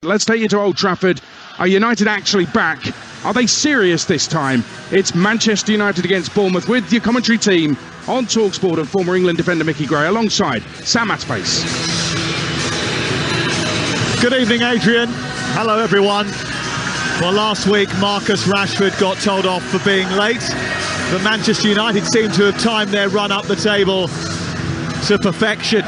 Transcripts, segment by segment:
Let's take you to Old Trafford. Are United actually back? Are they serious this time? It's Manchester United against Bournemouth with your commentary team on Talksport and former England defender Mickey Gray alongside Sam Atpace. Good evening, Adrian. Hello, everyone. Well, last week Marcus Rashford got told off for being late, but Manchester United seem to have timed their run up the table to perfection.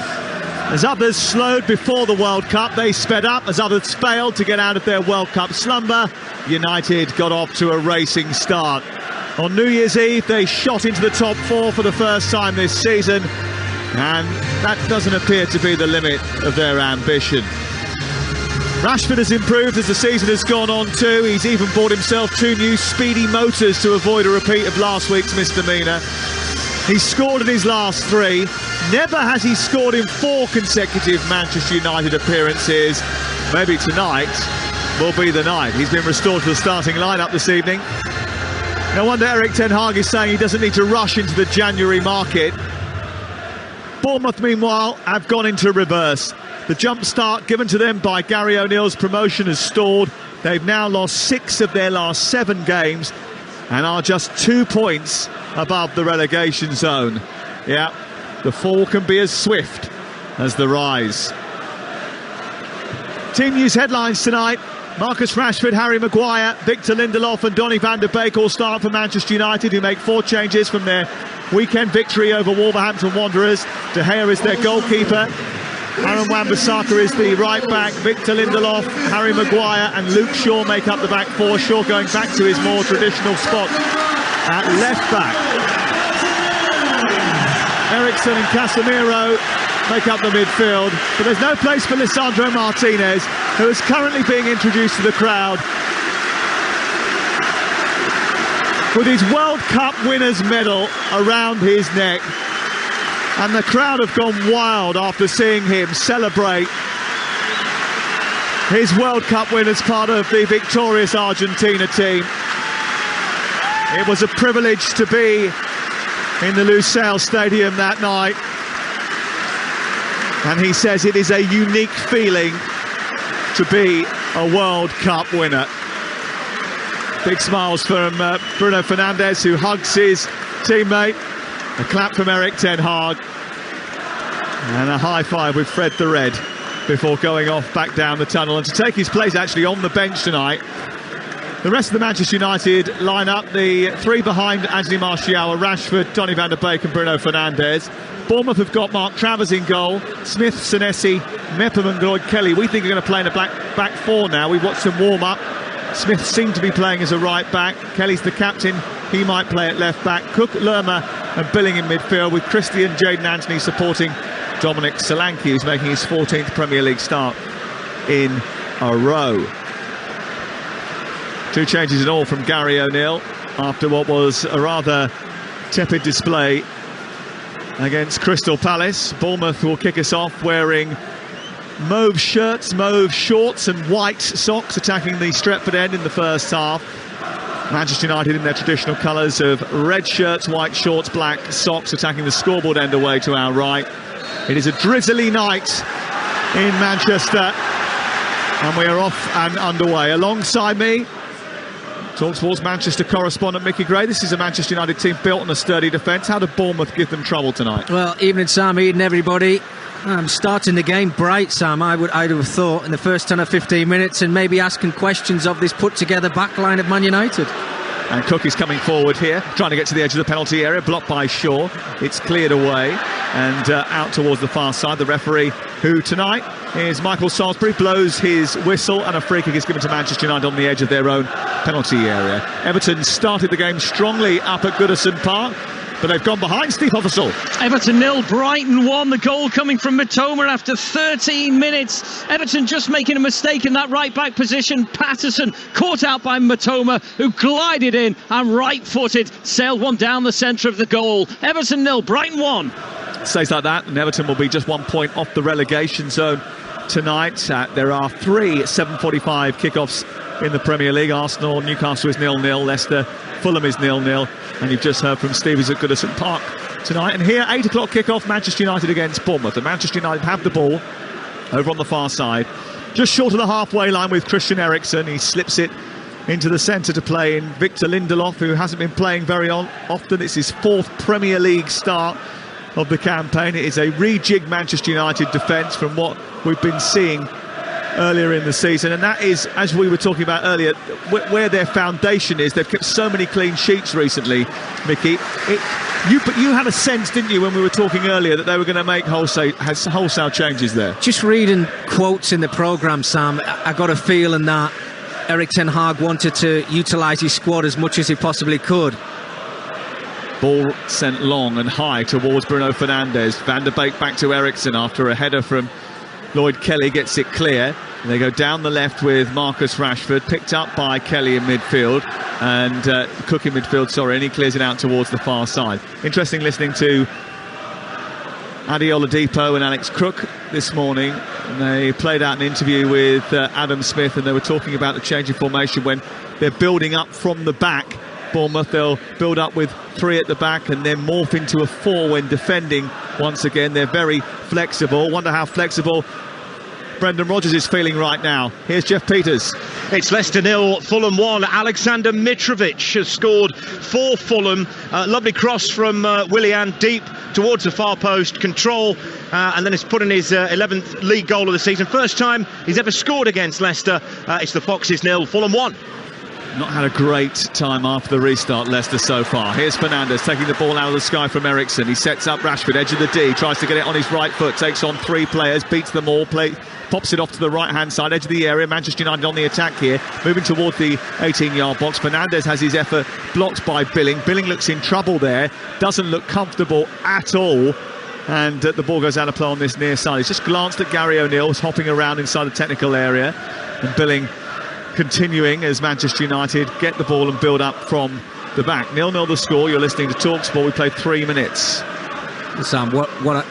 As others slowed before the World Cup, they sped up. As others failed to get out of their World Cup slumber, United got off to a racing start. On New Year's Eve, they shot into the top four for the first time this season, and that doesn't appear to be the limit of their ambition. Rashford has improved as the season has gone on too. He's even bought himself 2 new speedy motors to avoid a repeat of last week's misdemeanour. He's scored in his last 3. Never has he scored in 4 consecutive Manchester United appearances. Maybe tonight will be the night. He's been restored to the starting lineup this evening. No wonder Erik ten Hag is saying he doesn't need to rush into the January market. Bournemouth, meanwhile, have gone into reverse. The jump start given to them by Gary O'Neill's promotion has stalled. They've now lost 6 of their last 7 games and are just 2 points above the relegation zone. Yeah, the fall can be as swift as the rise. Team news headlines tonight. Marcus Rashford, Harry Maguire, Victor Lindelof and Donny van der Beek all start for Manchester United, who make 4 changes from their weekend victory over Wolverhampton Wanderers. De Gea is their goalkeeper. Aaron Wan-Bissaka is the right back. Victor Lindelof, Harry Maguire and Luke Shaw make up the back 4. Shaw going back to his more traditional spot at left back. Eriksen and Casemiro make up the midfield, but there's no place for Lisandro Martinez, who is currently being introduced to the crowd with his World Cup winners' medal around his neck. And the crowd have gone wild after seeing him celebrate his World Cup win as part of the victorious Argentina team. It was a privilege to be in the Lusail Stadium that night. And he says it is a unique feeling to be a World Cup winner. Big smiles from Bruno Fernandes, who hugs his teammate. A clap from Erik ten Hag and a high five with Fred the Red before going off back down the tunnel, and to take his place actually on the bench tonight. The rest of the Manchester United lineup, the 3 behind Anthony Martial, Rashford, Donny van der Beek and Bruno Fernandes. Bournemouth have got Mark Travers in goal, Smith, Senesi, Mepham and Lloyd Kelly. We think are going to play in a back 4 now. We've watched them warm up. Smith seemed to be playing as a right back. Kelly's the captain. He might play at left back. Cook, Lerma and Billing in midfield, with Christian Jadon Anthony supporting Dominic Solanke, who's making his 14th Premier League start in a row. 2 changes in all from Gary O'Neill after what was a rather tepid display against Crystal Palace. Bournemouth will kick us off wearing mauve shirts, mauve shorts and white socks, attacking the Stretford end in the first half. Manchester United in their traditional colours of red shirts, white shorts, black socks, attacking the scoreboard end away to our right. It is a drizzly night in Manchester, and we are off and underway. Alongside me, Talksport's Manchester correspondent Mickey Gray. This is a Manchester United team built on a sturdy defence. How did Bournemouth give them trouble tonight? Well, evening, Sam, Eden, everybody. Starting the game bright, Sam, I'd have thought, in the first 10 or 15 minutes, and maybe asking questions of this put-together backline of Man United. And Cook is coming forward here, trying to get to the edge of the penalty area, blocked by Shaw. It's cleared away and out towards the far side. The referee, who tonight is Michael Salisbury, blows his whistle, and a free kick is given to Manchester United on the edge of their own penalty area. Everton started the game strongly up at Goodison Park, but they've gone behind Steve Official. Everton 0, Brighton 1. The goal coming from Mitoma after 13 minutes. Everton just making a mistake in that right-back position. Patterson caught out by Mitoma, who glided in and right-footed sailed one down the centre of the goal. Everton 0, Brighton 1. Stays like that, and Everton will be just 1 point off the relegation zone tonight. There are 3 7:45 kickoffs in the Premier League. Arsenal, Newcastle is 0-0. Leicester, Fulham is 0-0. And you've just heard from Stevie's at Goodison Park tonight. And here, 8 o'clock kickoff, Manchester United against Bournemouth. And Manchester United have the ball over on the far side. just short of the halfway line with Christian Eriksen. He slips it into the centre to play in Victor Lindelof, who hasn't been playing very often. It's his 4th Premier League start of the campaign. It is a rejigged Manchester United defence from what we've been seeing earlier in the season, and that is, as we were talking about earlier, where their foundation is. They've kept so many clean sheets recently, Mickey. You had a sense, didn't you, when we were talking earlier, that they were going to make wholesale changes there? Just reading quotes in the programme, Sam, I got a feeling that Erik ten Hag wanted to utilise his squad as much as he possibly could. Ball sent long and high towards Bruno Fernandes. Van der Beek back to Eriksen after a header from Lloyd Kelly, gets it clear. They go down the left with Marcus Rashford, picked up by Kelly in midfield, and Cook in midfield, and he clears it out towards the far side. Interesting listening to Adi Oladipo and Alex Crook this morning. And they played out an interview with Adam Smith, and they were talking about the change in formation when they're building up from the back. Bournemouth, they'll build up with 3 at the back and then morph into a 4 when defending. Once again, they're very flexible. Wonder how flexible Brendan Rodgers is feeling right now. Here's Jeff Peters. It's Leicester 0, Fulham 1. Alexander Mitrovic has scored for Fulham. Lovely cross from Willian deep towards the far post, control, and then it's put in his 11th league goal of the season. First time he's ever scored against Leicester. It's the Foxes 0, Fulham 1. Not had a great time after the restart, Leicester, so far. Here's Fernandes taking the ball out of the sky from Eriksen. He sets up Rashford, edge of the D, tries to get it on his right foot, takes on 3 players, beats them all, pops it off to the right-hand side, edge of the area. Manchester United on the attack here, moving toward the 18-yard box. Fernandes has his effort blocked by Billing. Billing looks in trouble there, doesn't look comfortable at all. And the ball goes out of play on this near side. He's just glanced at Gary O'Neill, who's hopping around inside the technical area. And Billing continuing as Manchester United get the ball and build up from the back. 0-0 the score. You're listening to Talksport. We played 3 minutes. Sam,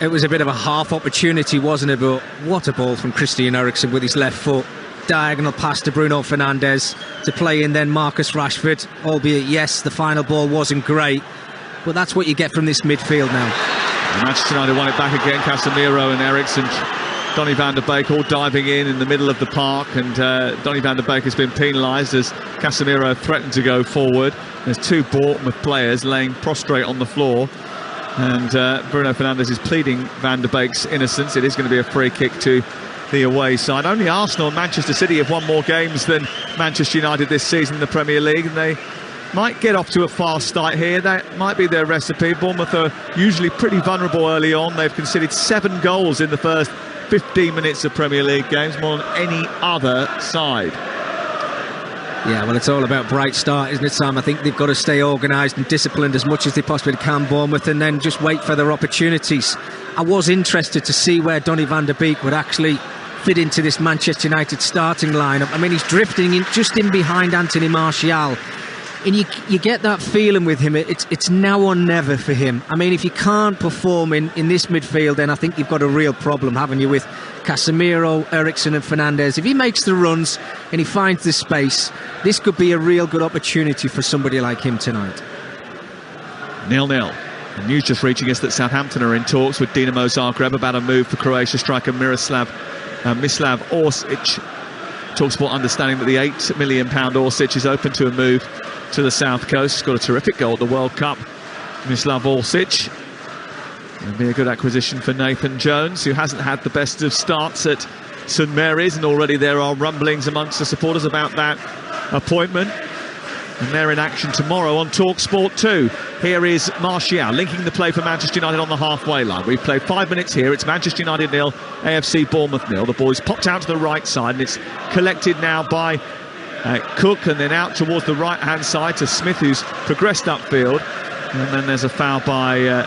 it was a bit of a half opportunity, wasn't it? But what a ball from Christian Eriksen with his left foot. Diagonal pass to Bruno Fernandes to play in then Marcus Rashford. Albeit, yes, the final ball wasn't great, but that's what you get from this midfield now. And Manchester United won it back again. Casemiro and Eriksen, Donny van der Beek all diving in the middle of the park, and Donny van der Beek has been penalised as Casemiro threatened to go forward. There's 2 Bournemouth players laying prostrate on the floor, and Bruno Fernandes is pleading van der Beek's innocence. It is going to be a free kick to the away side. Only Arsenal and Manchester City have won more games than Manchester United this season in the Premier League, and they might get off to a fast start here. That might be their recipe. Bournemouth are usually pretty vulnerable early on. They've conceded 7 goals in the first 15 minutes of Premier League games, more than any other side. Yeah, well, it's all about bright start, isn't it, Sam? I think they've got to stay organised and disciplined as much as they possibly can, Bournemouth, and then just wait for their opportunities. I was interested to see where Donny van der Beek would actually fit into this Manchester United starting lineup. I mean, he's drifting in just in behind Anthony Martial, and you get that feeling with him. It's now or never for him. I mean, if you can't perform in this midfield, then I think you've got a real problem, haven't you, with Casemiro, Eriksen and Fernandes. If he makes the runs and he finds the space, this could be a real good opportunity for somebody like him tonight. 0-0. The news just reaching us that Southampton are in talks with Dinamo Zagreb about a move for Croatia striker Mislav Orsic. Talksport understanding that the £8 million Orsic is open to a move to the south coast. He's got a terrific goal at the World Cup. Mislav Orsic. It'll be a good acquisition for Nathan Jones, who hasn't had the best of starts at St Mary's, and already there are rumblings amongst the supporters about that appointment. And they're in action tomorrow on Talksport 2. Here is Martial linking the play for Manchester United on the halfway line. We've played 5 minutes here. It's Manchester United 0, AFC Bournemouth 0. The ball is popped out to the right side, and it's collected now by Cook, and then out towards the right-hand side to Smith, who's progressed upfield. And then there's a foul by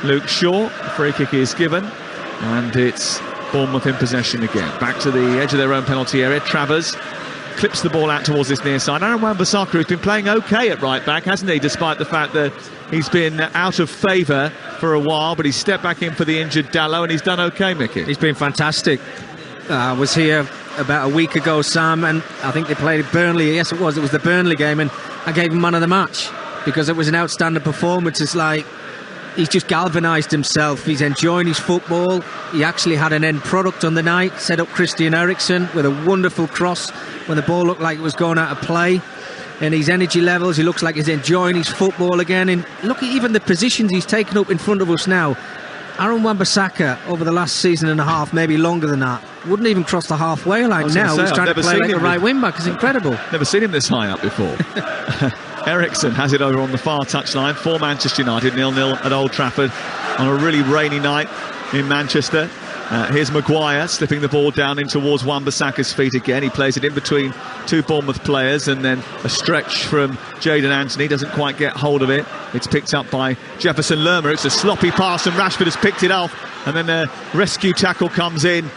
Luke Shaw. The free kick is given, and it's Bournemouth in possession again. Back to the edge of their own penalty area. Travers clips the ball out towards this near side. Aaron Wan-Bissaka, who's been playing OK at right back, hasn't he, despite the fact that he's been out of favour for a while, but he's stepped back in for the injured Dalot, and he's done OK, Mickey. He's been fantastic. I was here about a week ago, Sam, and I think they played Burnley. Yes, it was the Burnley game, and I gave him man of the match because it was an outstanding performance. It's like he's just galvanised himself. He's enjoying his football. He actually had an end product on the night, set up Christian Eriksen with a wonderful cross when the ball looked like it was going out of play. And his energy levels, he looks like he's enjoying his football again. And look at even the positions he's taken up in front of us now. Aaron Wan-Bissaka, over the last season and a half, maybe longer than that, wouldn't even cross the halfway line. Now he's trying to play like a right wing back. It's incredible. Never seen him this high up before. Eriksen has it over on the far touchline for Manchester United, 0-0 at Old Trafford on a really rainy night in Manchester. Here's Maguire slipping the ball down in towards Wan-Bissaka's feet again. He plays it in between two Bournemouth players, and then a stretch from Jadon Anthony, doesn't quite get hold of it. It's picked up by Jefferson Lerma. It's a sloppy pass and Rashford has picked it off, and then a rescue tackle comes in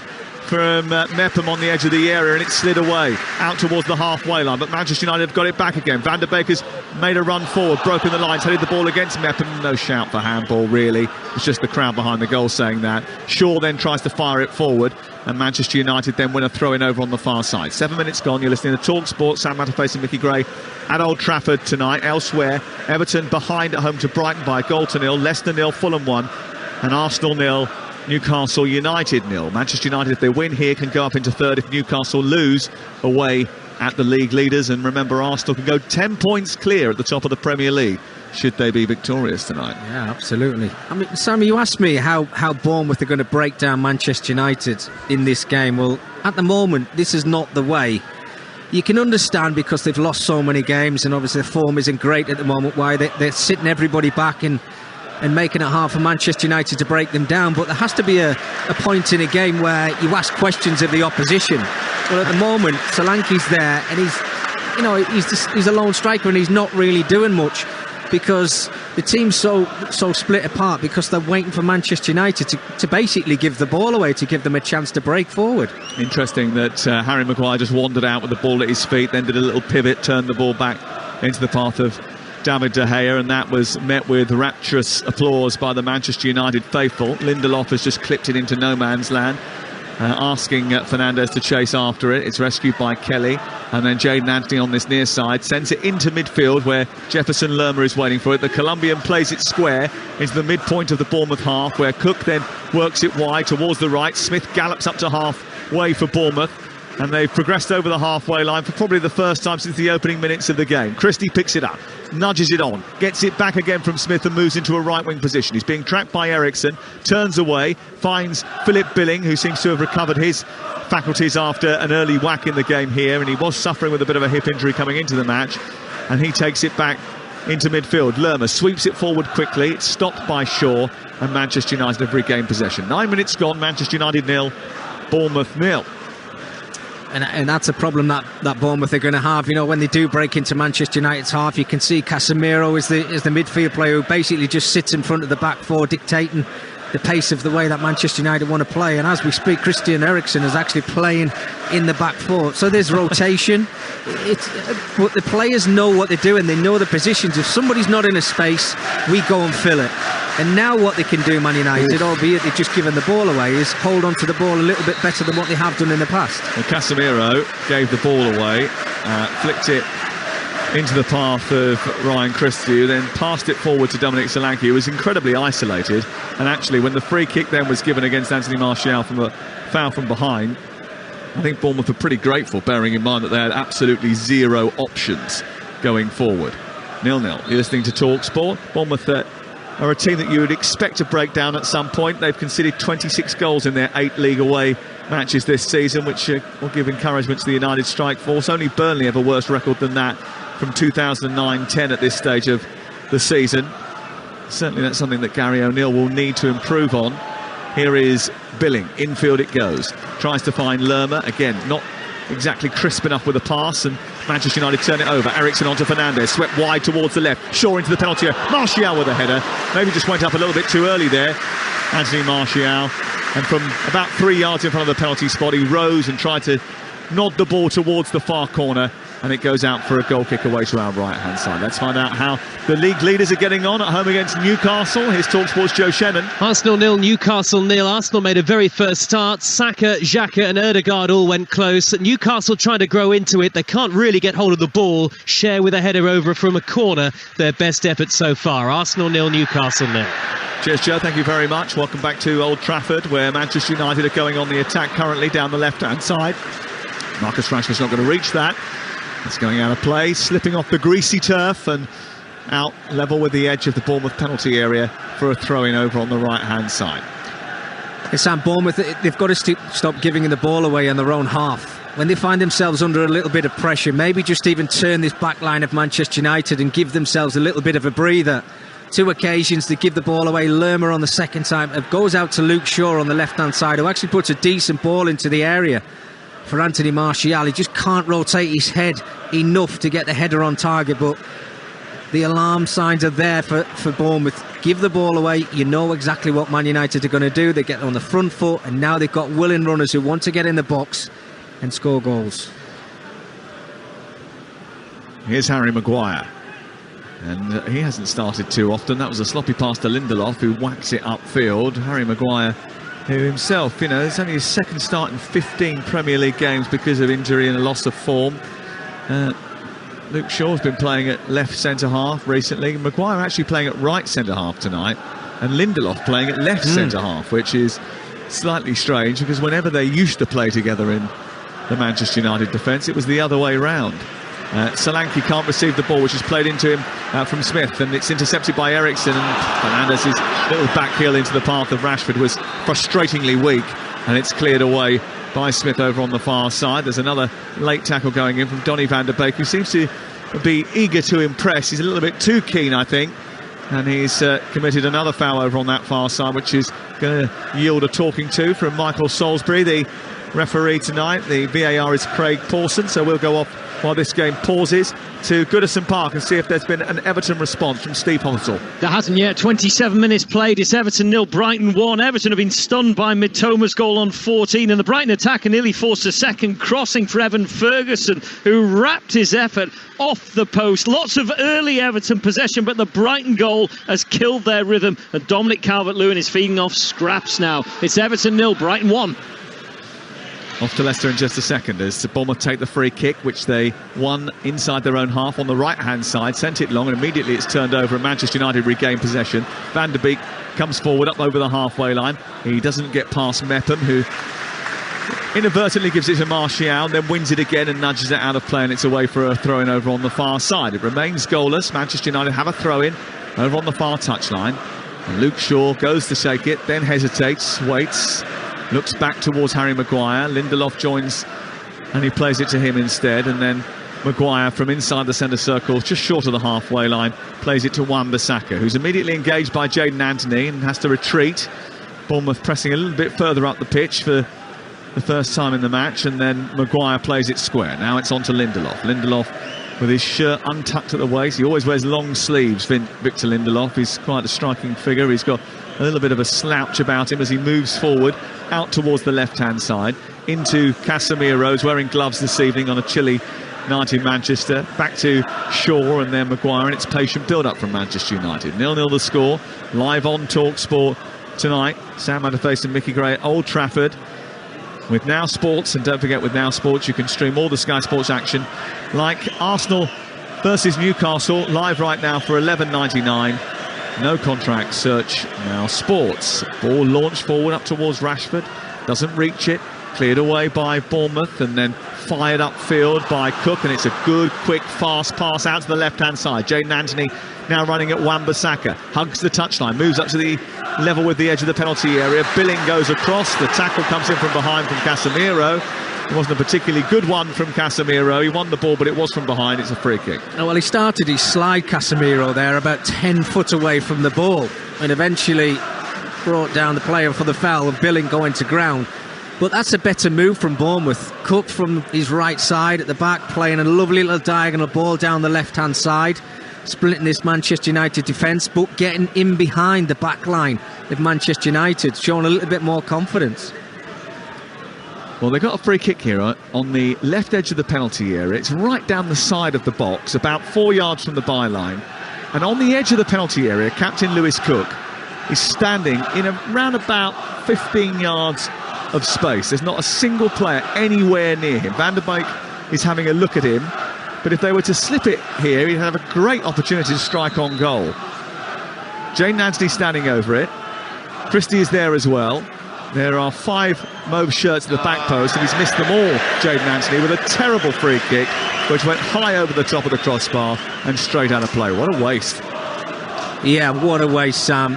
from Mepham on the edge of the area, and it slid away out towards the halfway line. But Manchester United have got it back again. Van der Beek has made a run forward, broken the lines, headed the ball against Mepham. No shout for handball, really. It's just the crowd behind the goal saying that. Shaw then tries to fire it forward, and Manchester United then win a throw-in over on the far side. 7 minutes gone. You're listening to Talksport. Sam Matterface and Mickey Gray at Old Trafford tonight. Elsewhere, Everton behind at home to Brighton by a goal to nil. Leicester 0, Fulham 1, and Arsenal 0. Newcastle United 0. Manchester United, if they win here, can go up into third. If Newcastle lose away at the league leaders, and remember, Arsenal can go 10 points clear at the top of the Premier League should they be victorious tonight. Yeah, absolutely. I mean, Sam, you asked me how Bournemouth are going to break down Manchester United in this game. Well, at the moment, this is not the way. You can understand, because they've lost so many games, and obviously their form isn't great at the moment, why they're sitting everybody back and making it hard for Manchester United to break them down. But there has to be a point in a game where you ask questions of the opposition. Well, at the moment, Solanke's there, and he's a lone striker, and he's not really doing much, because the team's so split apart, because they're waiting for Manchester United to basically give the ball away, to give them a chance to break forward. Interesting that Harry Maguire just wandered out with the ball at his feet, then did a little pivot, turned the ball back into the path of David De Gea, and that was met with rapturous applause by the Manchester United faithful. Lindelof has just clipped it into no man's land, asking Fernandes to chase after it. It's rescued by Kelly, and then Jadon Anthony on this near side sends it into midfield where Jefferson Lerma is waiting for it. The Colombian plays it square into the midpoint of the Bournemouth half, where Cook then works it wide towards the right. Smith gallops up to halfway for Bournemouth, and they've progressed over the halfway line for probably the first time since the opening minutes of the game. Christie picks it up, nudges it on, gets it back again from Smith, and moves into a right-wing position. He's being tracked by Eriksen, turns away, finds Philip Billing, who seems to have recovered his faculties after an early whack in the game here, and he was suffering with a bit of a hip injury coming into the match, and he takes it back into midfield. Lerma sweeps it forward quickly. It's stopped by Shaw, and Manchester United have regained possession. 9 minutes gone. Manchester United 0, Bournemouth 0. And that's a problem that Bournemouth are going to have. You know, when they do break into Manchester United's half, you can see Casemiro is the midfield player who basically just sits in front of the back four, dictating the pace of the way that Manchester United want to play. And as we speak, Christian Eriksen is actually playing in the back four. So there's rotation. But the players know what they're doing. They know the positions. If somebody's not in a space, we go and fill it. And now what they can do, Man United, albeit they've just given the ball away, is hold on to the ball a little bit better than what they have done in the past. Well, Casemiro gave the ball away, flicked it into the path of Ryan Christie, who then passed it forward to Dominic Solanke, who was incredibly isolated. And actually, when the free kick then was given against Anthony Martial from a foul from behind, I think Bournemouth were pretty grateful, bearing in mind that they had absolutely zero options going forward. 0-0. You're listening to Talksport. Bournemouth are a team that you would expect to break down at some point. They've conceded 26 goals in their 8 league away matches this season, which will give encouragement to the United strike force. Only Burnley have a worse record than that from 2009-10 at this stage of the season. Certainly that's something that Gary O'Neill will need to improve on. Here is Billing, infield it goes, tries to find Lerma, again not exactly crisp enough with a pass, and Manchester United turn it over. Eriksen onto Fernandes, swept wide towards the left, Shaw into the penalty area, Martial with a header, maybe just went up a little bit too early there, Anthony Martial, and from about 3 yards in front of the penalty spot he rose and tried to nod the ball towards the far corner, and it goes out for a goal kick away to our right-hand side. Let's find out how the league leaders are getting on at home against Newcastle. Here's Talksport's Joe Shannon. Arsenal 0, Newcastle 0. Arsenal made a very first start. Saka, Xhaka and Ødegaard all went close. Newcastle trying to grow into it. They can't really get hold of the ball. Share with a header over from a corner. Their best effort so far. Arsenal 0, Newcastle 0. Cheers, Joe. Thank you very much. Welcome back to Old Trafford, where Manchester United are going on the attack currently down the left-hand side. Marcus Rashford's not going to reach that. It's going out of play, slipping off the greasy turf and out level with the edge of the Bournemouth penalty area for a throw-in over on the right-hand side. It's Sam Bournemouth. They've got to stop giving the ball away on their own half. When they find themselves under a little bit of pressure, maybe just even turn this back line of Manchester United and give themselves a little bit of a breather. 2 occasions they give the ball away. Lerma on the second time. It goes out to Luke Shaw on the left-hand side, who actually puts a decent ball into the area for Anthony Martial. He just can't rotate his head enough to get the header on target, but the alarm signs are there for Bournemouth. Give the ball away, you know exactly what Man United are going to do. They get on the front foot, and now they've got willing runners who want to get in the box and score goals. Here's Harry Maguire, and he hasn't started too often. That was a sloppy pass to Lindelof, who whacks it upfield. Harry Maguire, who himself, it's only his second start in 15 Premier League games because of injury and a loss of form. Luke Shaw's been playing at left centre-half recently. Maguire actually playing at right centre-half tonight, and Lindelof playing at left centre-half, which is slightly strange because whenever they used to play together in the Manchester United defence, it was the other way round. Solanke can't receive the ball, which is played into him from Smith, and it's intercepted by Eriksen, and Fernandez's little back heel into the path of Rashford was frustratingly weak, and it's cleared away by Smith over on the far side. There's another late tackle going in from Donny van der Beek, who seems to be eager to impress. He's a little bit too keen, I think, and he's committed another foul over on that far side, which is going to yield a talking to from Michael Salisbury, the referee tonight. The VAR is Craig Pawson, so we'll go off while this game pauses to Goodison Park and see if there's been an Everton response from Steve Honsall. There hasn't yet. 27 minutes played. It's Everton 0, Brighton 1. Everton have been stunned by Mitoma's goal on 14, and the Brighton attacker nearly forced a second crossing for Evan Ferguson, who wrapped his effort off the post. Lots of early Everton possession, but the Brighton goal has killed their rhythm, and Dominic Calvert-Lewin is feeding off scraps now. It's Everton 0, Brighton 1. Off to Leicester in just a second as Bournemouth take the free kick, which they won inside their own half on the right-hand side, sent it long, and immediately it's turned over and Manchester United regain possession. Van der Beek comes forward up over the halfway line. He doesn't get past Mepham, who inadvertently gives it to Martial, and then wins it again and nudges it out of play, and it's away for a throw-in over on the far side. It remains goalless. Manchester United have a throw-in over on the far touchline, and Luke Shaw goes to shake it, then hesitates, waits, looks back towards Harry Maguire. Lindelof joins and he plays it to him instead, and then Maguire from inside the centre circle, just short of the halfway line, plays it to Wan-Bissaka, who's immediately engaged by Jayden Anthony and has to retreat. Bournemouth pressing a little bit further up the pitch for the first time in the match, and then Maguire plays it square. Now it's on to Lindelof. Lindelof with his shirt untucked at the waist. He always wears long sleeves, Victor Lindelof. He's quite a striking figure. He's got a little bit of a slouch about him as he moves forward out towards the left-hand side into Casemiro, who's wearing gloves this evening on a chilly night in Manchester. Back to Shaw and then Maguire, and it's patient build-up from Manchester United. 0-0 the score, live on Talksport tonight. Sam Matterface and Mickey Gray at Old Trafford with Now Sports, and don't forget, with Now Sports you can stream all the Sky Sports action like Arsenal versus Newcastle live right now for $11.99. No contract. Search Now Sports. Ball launched forward up towards Rashford, doesn't reach it, cleared away by Bournemouth, and then fired upfield by Cook, and it's a good, quick, fast pass out to the left-hand side. Jayden Anthony now running at Wan-Bissaka, hugs the touchline, moves up to the level with the edge of the penalty area. Billing goes across, the tackle comes in from behind from Casemiro. It wasn't a particularly good one from Casemiro. He won the ball, but it was from behind. It's a free kick. Oh, well, he started his slide, Casemiro, there about 10 foot away from the ball, and eventually brought down the player for the foul of Billing going to ground. But that's a better move from Bournemouth. Cook from his right side at the back, playing a lovely little diagonal ball down the left-hand side, splitting this Manchester United defence, but getting in behind the back line of Manchester United, showing a little bit more confidence. Well, they've got a free kick here on the left edge of the penalty area. It's right down the side of the box, about 4 yards from the byline. And on the edge of the penalty area, Captain Lewis Cook is standing in around about 15 yards of space. There's not a single player anywhere near him. Van der Beek is having a look at him. But if they were to slip it here, he'd have a great opportunity to strike on goal. Jane Nansney standing over it. Christie is there as well. There are 5 mauve shirts at the back post, and he's missed them all, Jade Nansney, with a terrible free kick, which went high over the top of the crossbar and straight out of play. What a waste. Yeah, what a waste, Sam.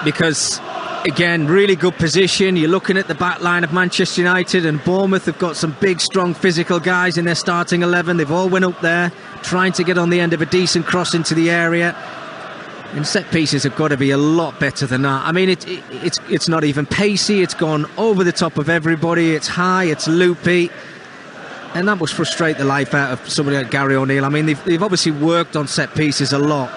Because, again, really good position. You're looking at the back line of Manchester United, and Bournemouth have got some big, strong, physical guys in their starting 11. They've all went up there, trying to get on the end of a decent cross into the area. And set pieces have got to be a lot better than that. I mean, it's not even pacey. It's gone over the top of everybody. It's high, it's loopy. And that must frustrate the life out of somebody like Gary O'Neill. I mean, they've obviously worked on set pieces a lot.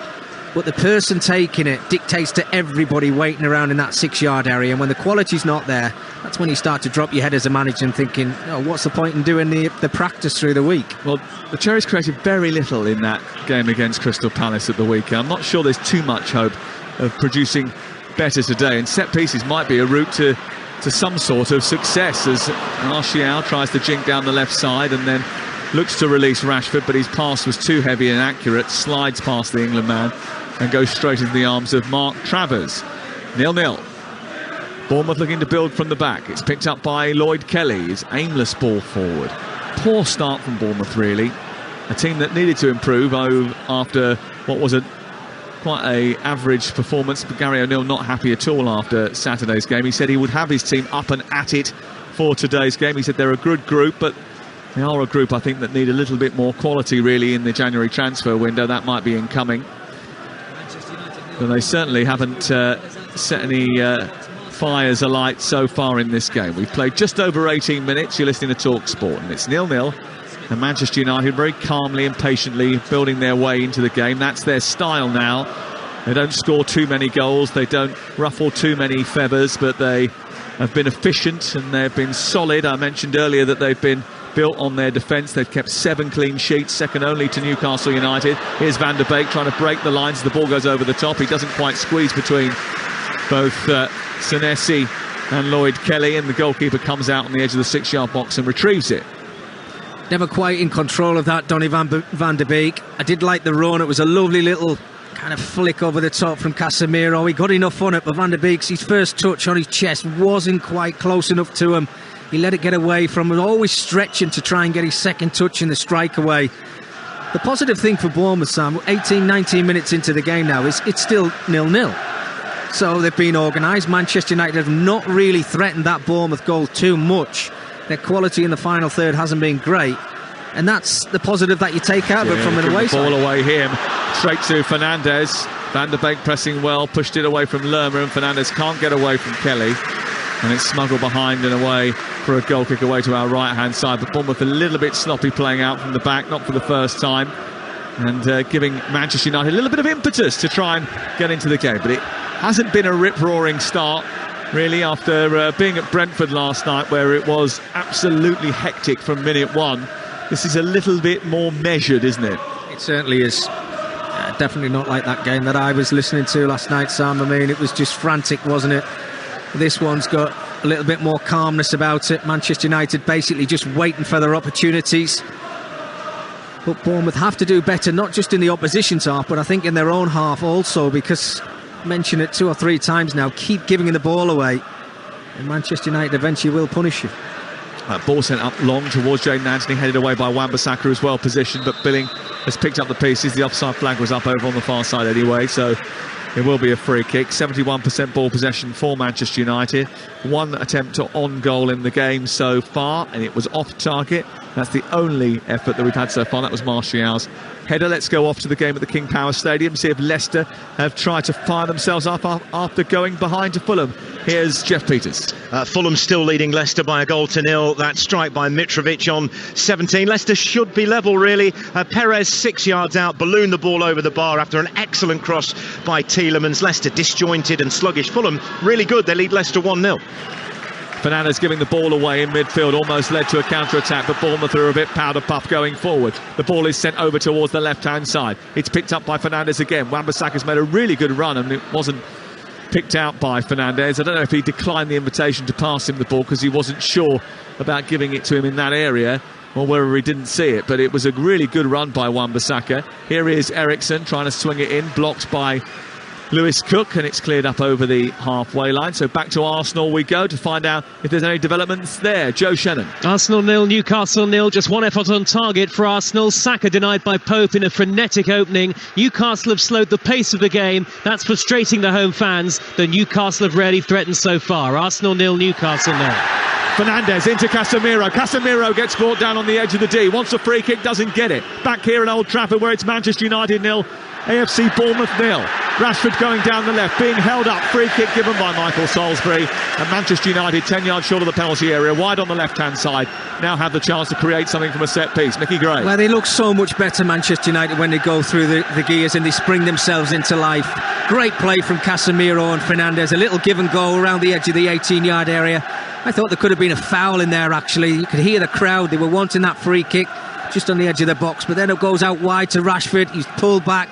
But the person taking it dictates to everybody waiting around in that 6-yard area. And when the quality's not there, that's when you start to drop your head as a manager and thinking, oh, what's the point in doing the practice through the week? Well, the Cherries created very little in that game against Crystal Palace at the weekend. I'm not sure there's too much hope of producing better today. And set pieces might be a route to some sort of success, as Martial tries to jink down the left side and then looks to release Rashford, but his pass was too heavy and accurate, slides past the England man and goes straight into the arms of Mark Travers. 0-0. Bournemouth looking to build from the back. It's picked up by Lloyd Kelly. It's aimless ball forward. Poor start from Bournemouth, really. A team that needed to improve after what was quite a average performance. But Gary O'Neill not happy at all after Saturday's game. He said he would have his team up and at it for today's game. He said they're a good group, but they are a group, I think, that need a little bit more quality, really, in the January transfer window. That might be incoming. But they certainly haven't set any fires alight so far in this game. We've played just over 18 minutes. You're listening to Talksport, and it's 0-0. And Manchester United very calmly and patiently building their way into the game. That's their style now. They don't score too many goals. They don't ruffle too many feathers, but they have been efficient and they've been solid. I mentioned earlier that they've been built on their defence. They've kept 7 clean sheets, second only to Newcastle United. Here's Van der Beek trying to break the lines as the ball goes over the top. He doesn't quite squeeze between both Senesi and Lloyd Kelly, and the goalkeeper comes out on the edge of the 6-yard box and retrieves it. Never quite in control of that, Donny van der Beek. I did like the run. It was a lovely little kind of flick over the top from Casemiro. He got enough on it, but Van der Beek's his first touch on his chest wasn't quite close enough to him. He let it get away from him, always stretching to try and get his second touch in the strike away. The positive thing for Bournemouth, Sam, 18, 19 minutes into the game now, is it's still 0-0. So they've been organised. Manchester United have not really threatened that Bournemouth goal too much. Their quality in the final third hasn't been great. And that's the positive that you take out of it from an away side. Ball away here, straight to Fernandes. Van der Beek pressing well, pushed it away from Lerma, and Fernandes can't get away from Kelly. And it's smuggled behind and away for a goal kick away to our right-hand side. But Bournemouth a little bit sloppy playing out from the back, not for the first time. And giving Manchester United a little bit of impetus to try and get into the game. But it hasn't been a rip-roaring start, really, after being at Brentford last night, where it was absolutely hectic from minute 1. This is a little bit more measured, isn't it? It certainly is. Definitely not like that game that I was listening to last night, Sam. I mean, it was just frantic, wasn't it? This one's got a little bit more calmness about it. Manchester United basically just waiting for their opportunities. But Bournemouth have to do better, not just in the opposition's half, but I think in their own half also, because I mentioned it 2 or 3 times now, keep giving the ball away and Manchester United eventually will punish you. Ball sent up long towards Jane Nansney, headed away by Wan-Bissaka, who's well positioned, but Billing has picked up the pieces. The offside flag was up over on the far side anyway, so it will be a free kick. 71% ball possession for Manchester United. 1 attempt on goal in the game so far, and it was off target. That's the only effort that we've had so far. That was Martial's header. Let's go off to the game at the King Power Stadium, see if Leicester have tried to fire themselves up after going behind to Fulham. Here's Jeff Peters. Fulham still leading Leicester by a goal to 0. That strike by Mitrovic on 17. Leicester should be level, really. Perez 6 yards out, ballooned the ball over the bar after an excellent cross by Tielemans. Leicester disjointed and sluggish. Fulham really good. They lead Leicester 1-0. Fernandes giving the ball away in midfield, almost led to a counter-attack, but Bournemouth are a bit powder puff going forward. The ball is sent over towards the left-hand side. It's picked up by Fernandes again. Wan-Bissaka's made a really good run, and it wasn't picked out by Fernandes. I don't know if he declined the invitation to pass him the ball because he wasn't sure about giving it to him in that area, or whether he didn't see it, but it was a really good run by Wan-Bissaka. Here is Eriksson trying to swing it in, blocked by Lewis Cook, and it's cleared up over the halfway line. So back to Arsenal we go to find out if there's any developments there. Joe Shannon. Arsenal 0, Newcastle 0. Just one effort on target for Arsenal. Saka denied by Pope in a frenetic opening. Newcastle have slowed the pace of the game. That's frustrating the home fans. The Newcastle have rarely threatened so far. Arsenal 0, Newcastle 0. Fernandes into Casemiro. Casemiro gets brought down on the edge of the D. Wants a free kick, doesn't get it. Back here at Old Trafford where it's Manchester United 0, AFC Bournemouth 0. Rashford going down the left, being held up. Free kick given by Michael Salisbury. And Manchester United 10 yards short of the penalty area, wide on the left-hand side. Now have the chance to create something from a set piece. Mickey Gray. Well, they look so much better, Manchester United, when they go through the gears and they spring themselves into life. Great play from Casemiro and Fernandes. A little give and go around the edge of the 18-yard area. I thought there could have been a foul in there, actually. You could hear the crowd. They were wanting that free kick just on the edge of the box. But then it goes out wide to Rashford. He's pulled back.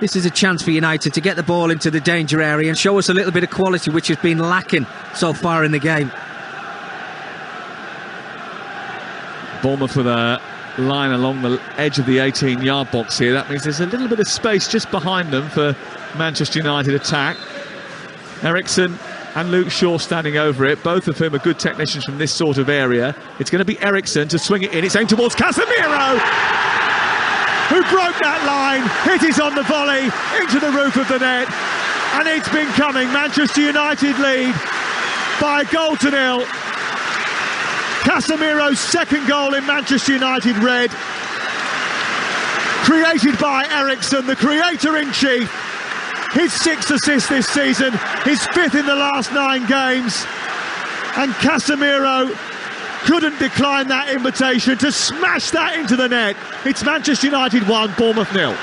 This is a chance for United to get the ball into the danger area and show us a little bit of quality, which has been lacking so far in the game. Bournemouth with a line along the edge of the 18-yard box here. That means there's a little bit of space just behind them for Manchester United attack. Eriksson and Luke Shaw standing over it, both of whom are good technicians from this sort of area. It's going to be Eriksson to swing it in. It's aimed towards Casemiro, who broke that line. It is on the volley into the roof of the net, and it's been coming. Manchester United lead by a goal to 0. Casemiro's second goal in Manchester United red, created by Eriksson, the creator-in-chief. His 6th assist this season, his 5th in the last 9 games, and Casemiro couldn't decline that invitation to smash that into the net. It's Manchester United 1, Bournemouth 0.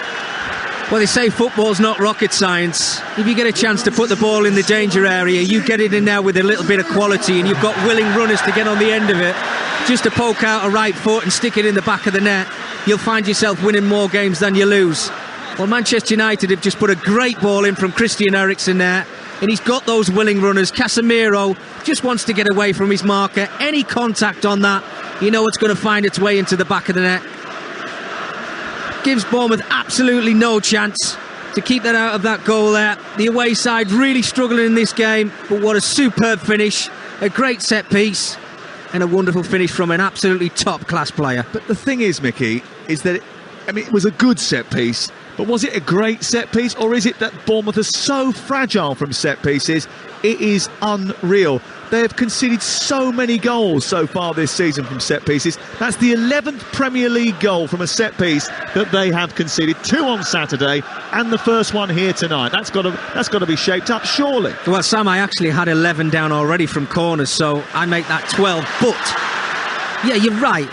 Well, they say football's not rocket science. If you get a chance to put the ball in the danger area, you get it in there with a little bit of quality, and you've got willing runners to get on the end of it, just to poke out a right foot and stick it in the back of the net. You'll find yourself winning more games than you lose. Well, Manchester United have just put a great ball in from Christian Eriksen there, and he's got those willing runners. Casemiro just wants to get away from his marker. Any contact on that, you know it's going to find its way into the back of the net. Gives Bournemouth absolutely no chance to keep that out of that goal there. The away side really struggling in this game, but what a superb finish. A great set piece and a wonderful finish from an absolutely top-class player. But the thing is, Mickey, is that it was a good set piece. But was it a great set piece, or is it that Bournemouth are so fragile from set pieces? It is unreal. They have conceded so many goals so far this season from set pieces. That's the 11th Premier League goal from a set piece that they have conceded. 2 on Saturday and the first one here tonight. That's got to be shaped up, surely. Well, Sam, I actually had 11 down already from corners, so I make that 12. But yeah, you're right.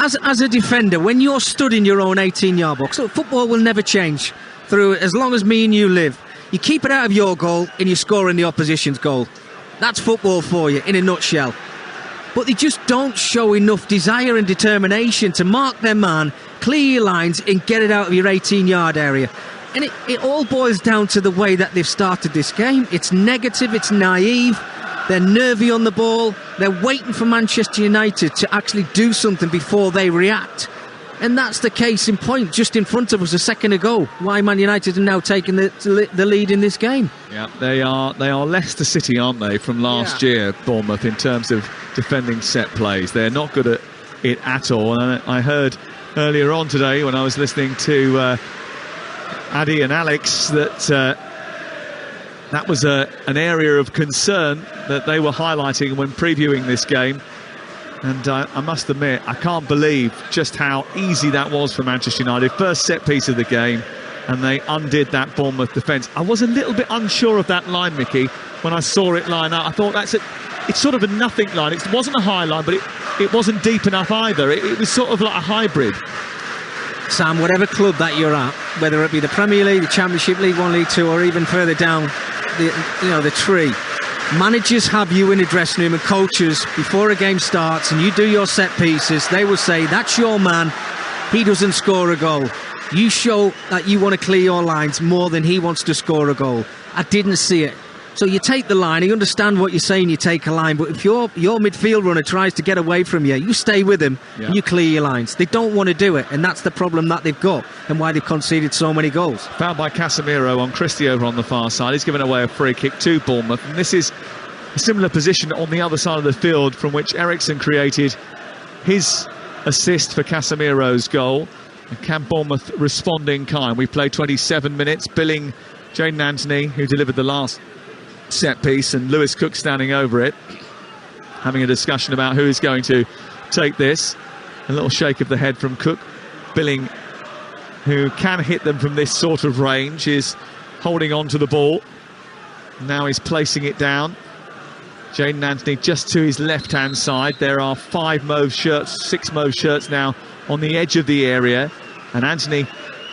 As a defender, when you're stood in your own 18-yard box, look, football will never change through as long as me and you live. You keep it out of your goal and you score in the opposition's goal. That's football for you in a nutshell. But they just don't show enough desire and determination to mark their man, clear your lines and get it out of your 18-yard area. And it all boils down to the way that they've started this game. It's negative, it's naive. They're nervy on the ball. They're waiting for Manchester United to actually do something before they react. And that's the case in point, just in front of us a second ago. Why Man United are now taking the lead in this game. Yeah, they are Leicester City, aren't they, from last year, Bournemouth, in terms of defending set plays. They're not good at it at all. And I heard earlier on today when I was listening to Addy and Alex that was an area of concern that they were highlighting when previewing this game. And I must admit, I can't believe just how easy that was for Manchester United. First set piece of the game, and they undid that Bournemouth defence. I was a little bit unsure of that line, Mickey, when I saw it line up. I thought it's sort of a nothing line. It wasn't a high line, but it wasn't deep enough either. It was sort of like a hybrid. Sam, whatever club that you're at, whether it be the Premier League, the Championship, League 1, League 2, or even further down the tree, Managers have you in a dressing room, and coaches, before a game starts and you do your set pieces, they will say, that's your man, he doesn't score a goal. You show that you want to clear your lines more than he wants to score a goal. I didn't see it. So you take the line, I understand what you're saying, you take a line, but if your midfield runner tries to get away from you, you stay with him and you clear your lines. They don't want to do it, and that's the problem that they've got and why they've conceded so many goals. Fouled by Casemiro on Christie over on the far side. He's given away a free kick to Bournemouth, and this is a similar position on the other side of the field from which Eriksson created his assist for Casemiro's goal. And can Bournemouth respond in kind? We played 27 minutes. Billing, Jayden Anthony, who delivered the last set piece, and Lewis Cook standing over it, having a discussion about who is going to take this. A little shake of the head from Cook. Billing, who can hit them from this sort of range, is holding on to the ball. Now he's placing it down. Jayden Anthony just to his left-hand side. There are 5 mauve shirts, 6 mauve shirts now on the edge of the area, and Anthony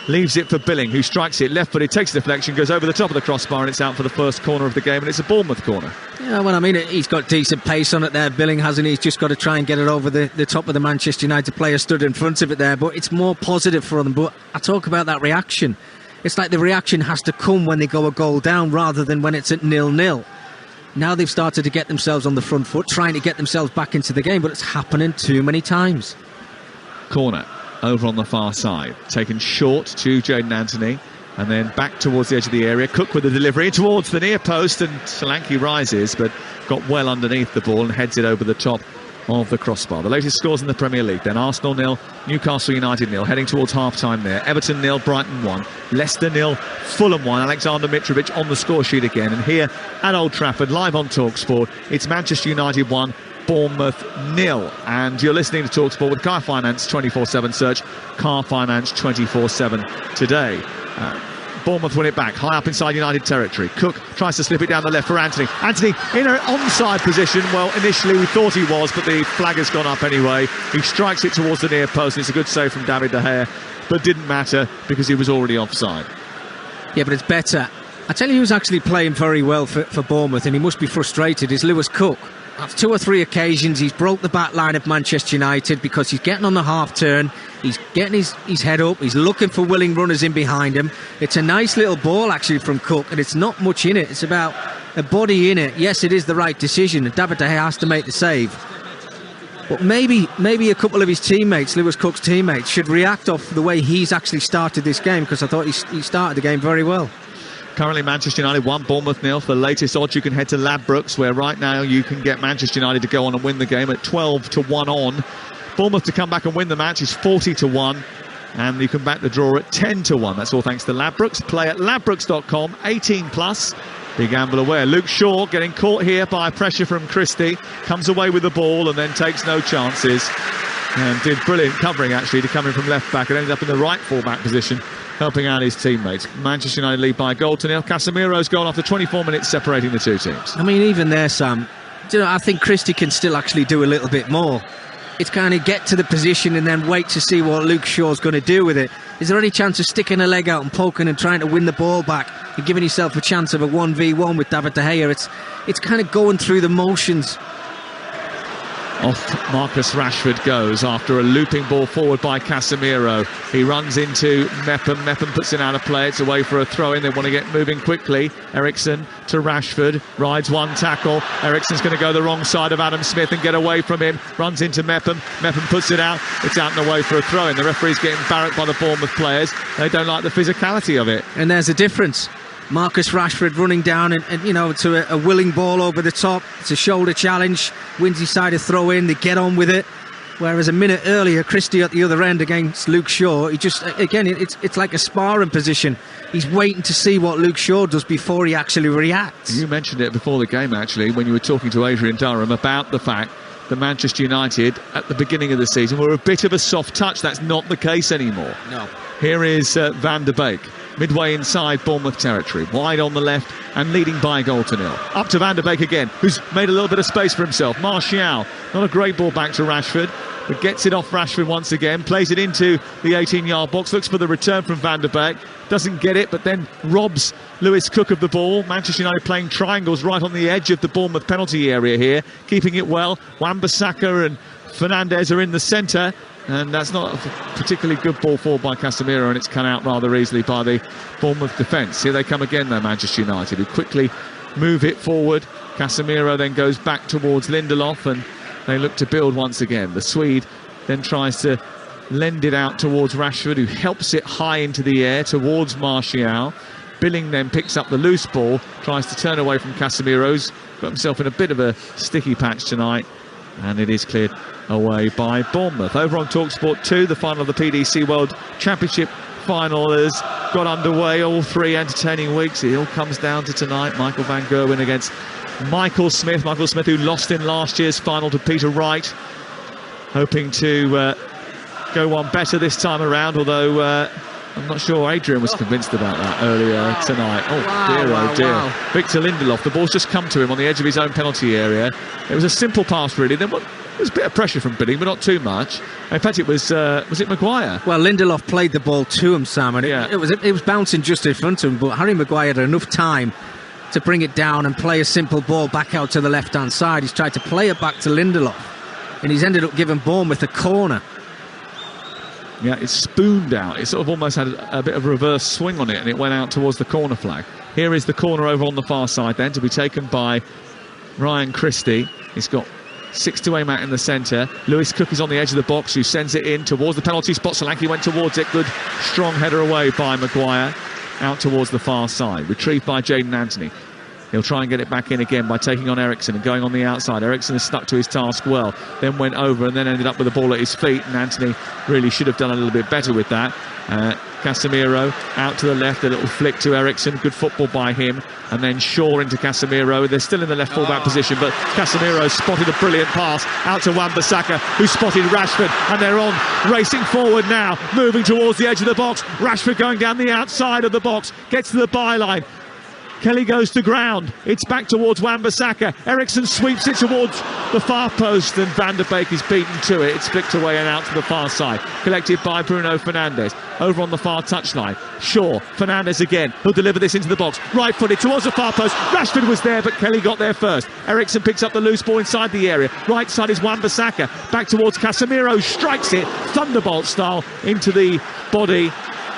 leaves it for Billing, who strikes it left-footed, takes the deflection, goes over the top of the crossbar, and it's out for the first corner of the game, and it's a Bournemouth corner. Yeah, well, I mean, he's got decent pace on it there, Billing, hasn't he? He's just got to try and get it over the top of the Manchester United player stood in front of it there, but it's more positive for them. But I talk about that reaction. It's like the reaction has to come when they go a goal down rather than when it's at 0-0. Now they've started to get themselves on the front foot, trying to get themselves back into the game, but it's happening too many times. Corner over on the far side, taken short to Jayden Anthony, and then back towards the edge of the area. Cook with the delivery towards the near post, and Solanke rises, but got well underneath the ball and heads it over the top of the crossbar. The latest scores in the Premier League then: Arsenal 0, Newcastle United 0, heading towards half-time there. Everton 0, Brighton 1, Leicester 0, Fulham 1. Alexander Mitrovic on the score sheet again, and here at Old Trafford, live on Talksport, it's Manchester United 1, Bournemouth 0. And you're listening to Talksport with Car Finance 24/7. Search Car Finance 24/7 today. Bournemouth win it back, high up inside United territory. Cook tries to slip it down the left for Anthony. Anthony in an onside position. Well, initially we thought he was, but the flag has gone up anyway. He strikes it towards the near post, and it's a good save from David De Gea, but didn't matter because he was already offside. Yeah, but it's better. I tell you who's actually playing very well for Bournemouth, and he must be frustrated, is Lewis Cook. On 2 or 3 occasions he's broke the back line of Manchester United because he's getting on the half turn, he's getting his head up, he's looking for willing runners in behind him. It's a nice little ball actually from Cook, and it's not much in it, it's about a body in it. Yes, it is the right decision, and David De Gea has to make the save, but maybe a couple of his teammates, Lewis Cook's teammates, should react off the way he's actually started this game, because I thought he started the game very well. Currently Manchester United 1, Bournemouth 0. For the latest odds, you can head to Ladbrokes, where right now you can get Manchester United to go on and win the game at 12-1 on. Bournemouth to come back and win the match is 40-1, and you can back the draw at 10-1. That's all thanks to Ladbrokes. Play at ladbrokes.com, 18+. Be gamble aware. Luke Shaw getting caught here by pressure from Christie, comes away with the ball and then takes no chances, and did brilliant covering actually to come in from left back and ended up in the right full-back position, helping out his teammates. Manchester United lead by a goal to 0. Casemiro's goal after 24 minutes separating the two teams. I mean, even there, Sam, I think Christie can still actually do a little bit more. It's kind of get to the position and then wait to see what Luke Shaw's going to do with it. Is there any chance of sticking a leg out and poking and trying to win the ball back and giving yourself a chance of a 1v1 with David De Gea? It's kind of going through the motions. Off Marcus Rashford goes after a looping ball forward by Casemiro. He runs into Mepham. Mepham puts it out of play. It's away for a throw-in. They want to get moving quickly. Eriksson to Rashford. Rides one tackle. Eriksson's going to go the wrong side of Adam Smith and get away from him. Runs into Mepham. Mepham puts it out. It's out and away for a throw-in. The referee's getting barracked by the Bournemouth players. They don't like the physicality of it. And there's a difference. Marcus Rashford running down and to a willing ball over the top. It's a shoulder challenge. Wins his side a throw in. They get on with it. Whereas a minute earlier, Christie at the other end against Luke Shaw, he just, again, it's like a sparring position. He's waiting to see what Luke Shaw does before he actually reacts. You mentioned it before the game, actually, when you were talking to Adrian Durham about the fact that Manchester United, at the beginning of the season, were a bit of a soft touch. That's not the case anymore. No. Here is Van der Beek. Midway inside Bournemouth territory, wide on the left and leading by a goal to 0. Up to Van der Beek again, who's made a little bit of space for himself. Martial, not a great ball back to Rashford, but gets it off Rashford once again, plays it into the 18-yard box, looks for the return from Van der Beek, doesn't get it, but then robs Lewis Cook of the ball. Manchester United playing triangles right on the edge of the Bournemouth penalty area here, keeping it well. Wan-Bissaka and Fernandes are in the centre, and that's not a particularly good ball forward by Casemiro, and it's cut out rather easily by the Bournemouth defence. Here they come again, though, Manchester United, who quickly move it forward. Casemiro then goes back towards Lindelof, and they look to build once again. The Swede then tries to lend it out towards Rashford, who helps it high into the air towards Martial. Billing then picks up the loose ball, tries to turn away from Casemiro's, got himself in a bit of a sticky patch tonight, and it is cleared away by Bournemouth. Over on Talksport 2, the final of the PDC World Championship final has got underway. All 3 entertaining weeks. It all comes down to tonight. Michael van Gerwen against Michael Smith. Michael Smith, who lost in last year's final to Peter Wright, hoping to go one better this time around, although I'm not sure Adrian was convinced about that earlier tonight. Oh dear. Victor Lindelof, the ball's just come to him on the edge of his own penalty area. It was a simple pass, really. Then there was a bit of pressure from Billing, but not too much. In fact, it was it Maguire? Well, Lindelof played the ball to him, Sam, and it was bouncing just in front of him, but Harry Maguire had enough time to bring it down and play a simple ball back out to the left-hand side. He's tried to play it back to Lindelof, and he's ended up giving Bournemouth a corner. Yeah, it's spooned out. It sort of almost had a bit of a reverse swing on it, and it went out towards the corner flag. Here is the corner over on the far side then, to be taken by Ryan Christie. He's got 6 to aim at in the centre. Lewis Cook is on the edge of the box, who sends it in towards the penalty spot. Solanke went towards it. Good strong header away by Maguire, out towards the far side. Retrieved by Jadon Anthony. He'll try and get it back in again by taking on Eriksen and going on the outside. Eriksen has stuck to his task well, then went over and then ended up with the ball at his feet, and Anthony really should have done a little bit better with that. Casemiro out to the left, a little flick to Eriksen, good football by him, and then Shaw into Casemiro. They're still in the left full-back position, but Casemiro spotted a brilliant pass out to Wan-Bissaka, who spotted Rashford, and they're on, racing forward now, moving towards the edge of the box. Rashford going down the outside of the box, gets to the byline. Kelly goes to ground. It's back towards Wan-Bissaka. Eriksen sweeps it towards the far post, and Van der Beek is beaten to it. It's flicked away and out to the far side. Collected by Bruno Fernandes. Over on the far touchline. Shaw, Fernandes again. He'll deliver this into the box. Right-footed towards the far post. Rashford was there, but Kelly got there first. Eriksen picks up the loose ball inside the area. Right side is Wan-Bissaka. Back towards Casemiro. Strikes it, thunderbolt style, into the body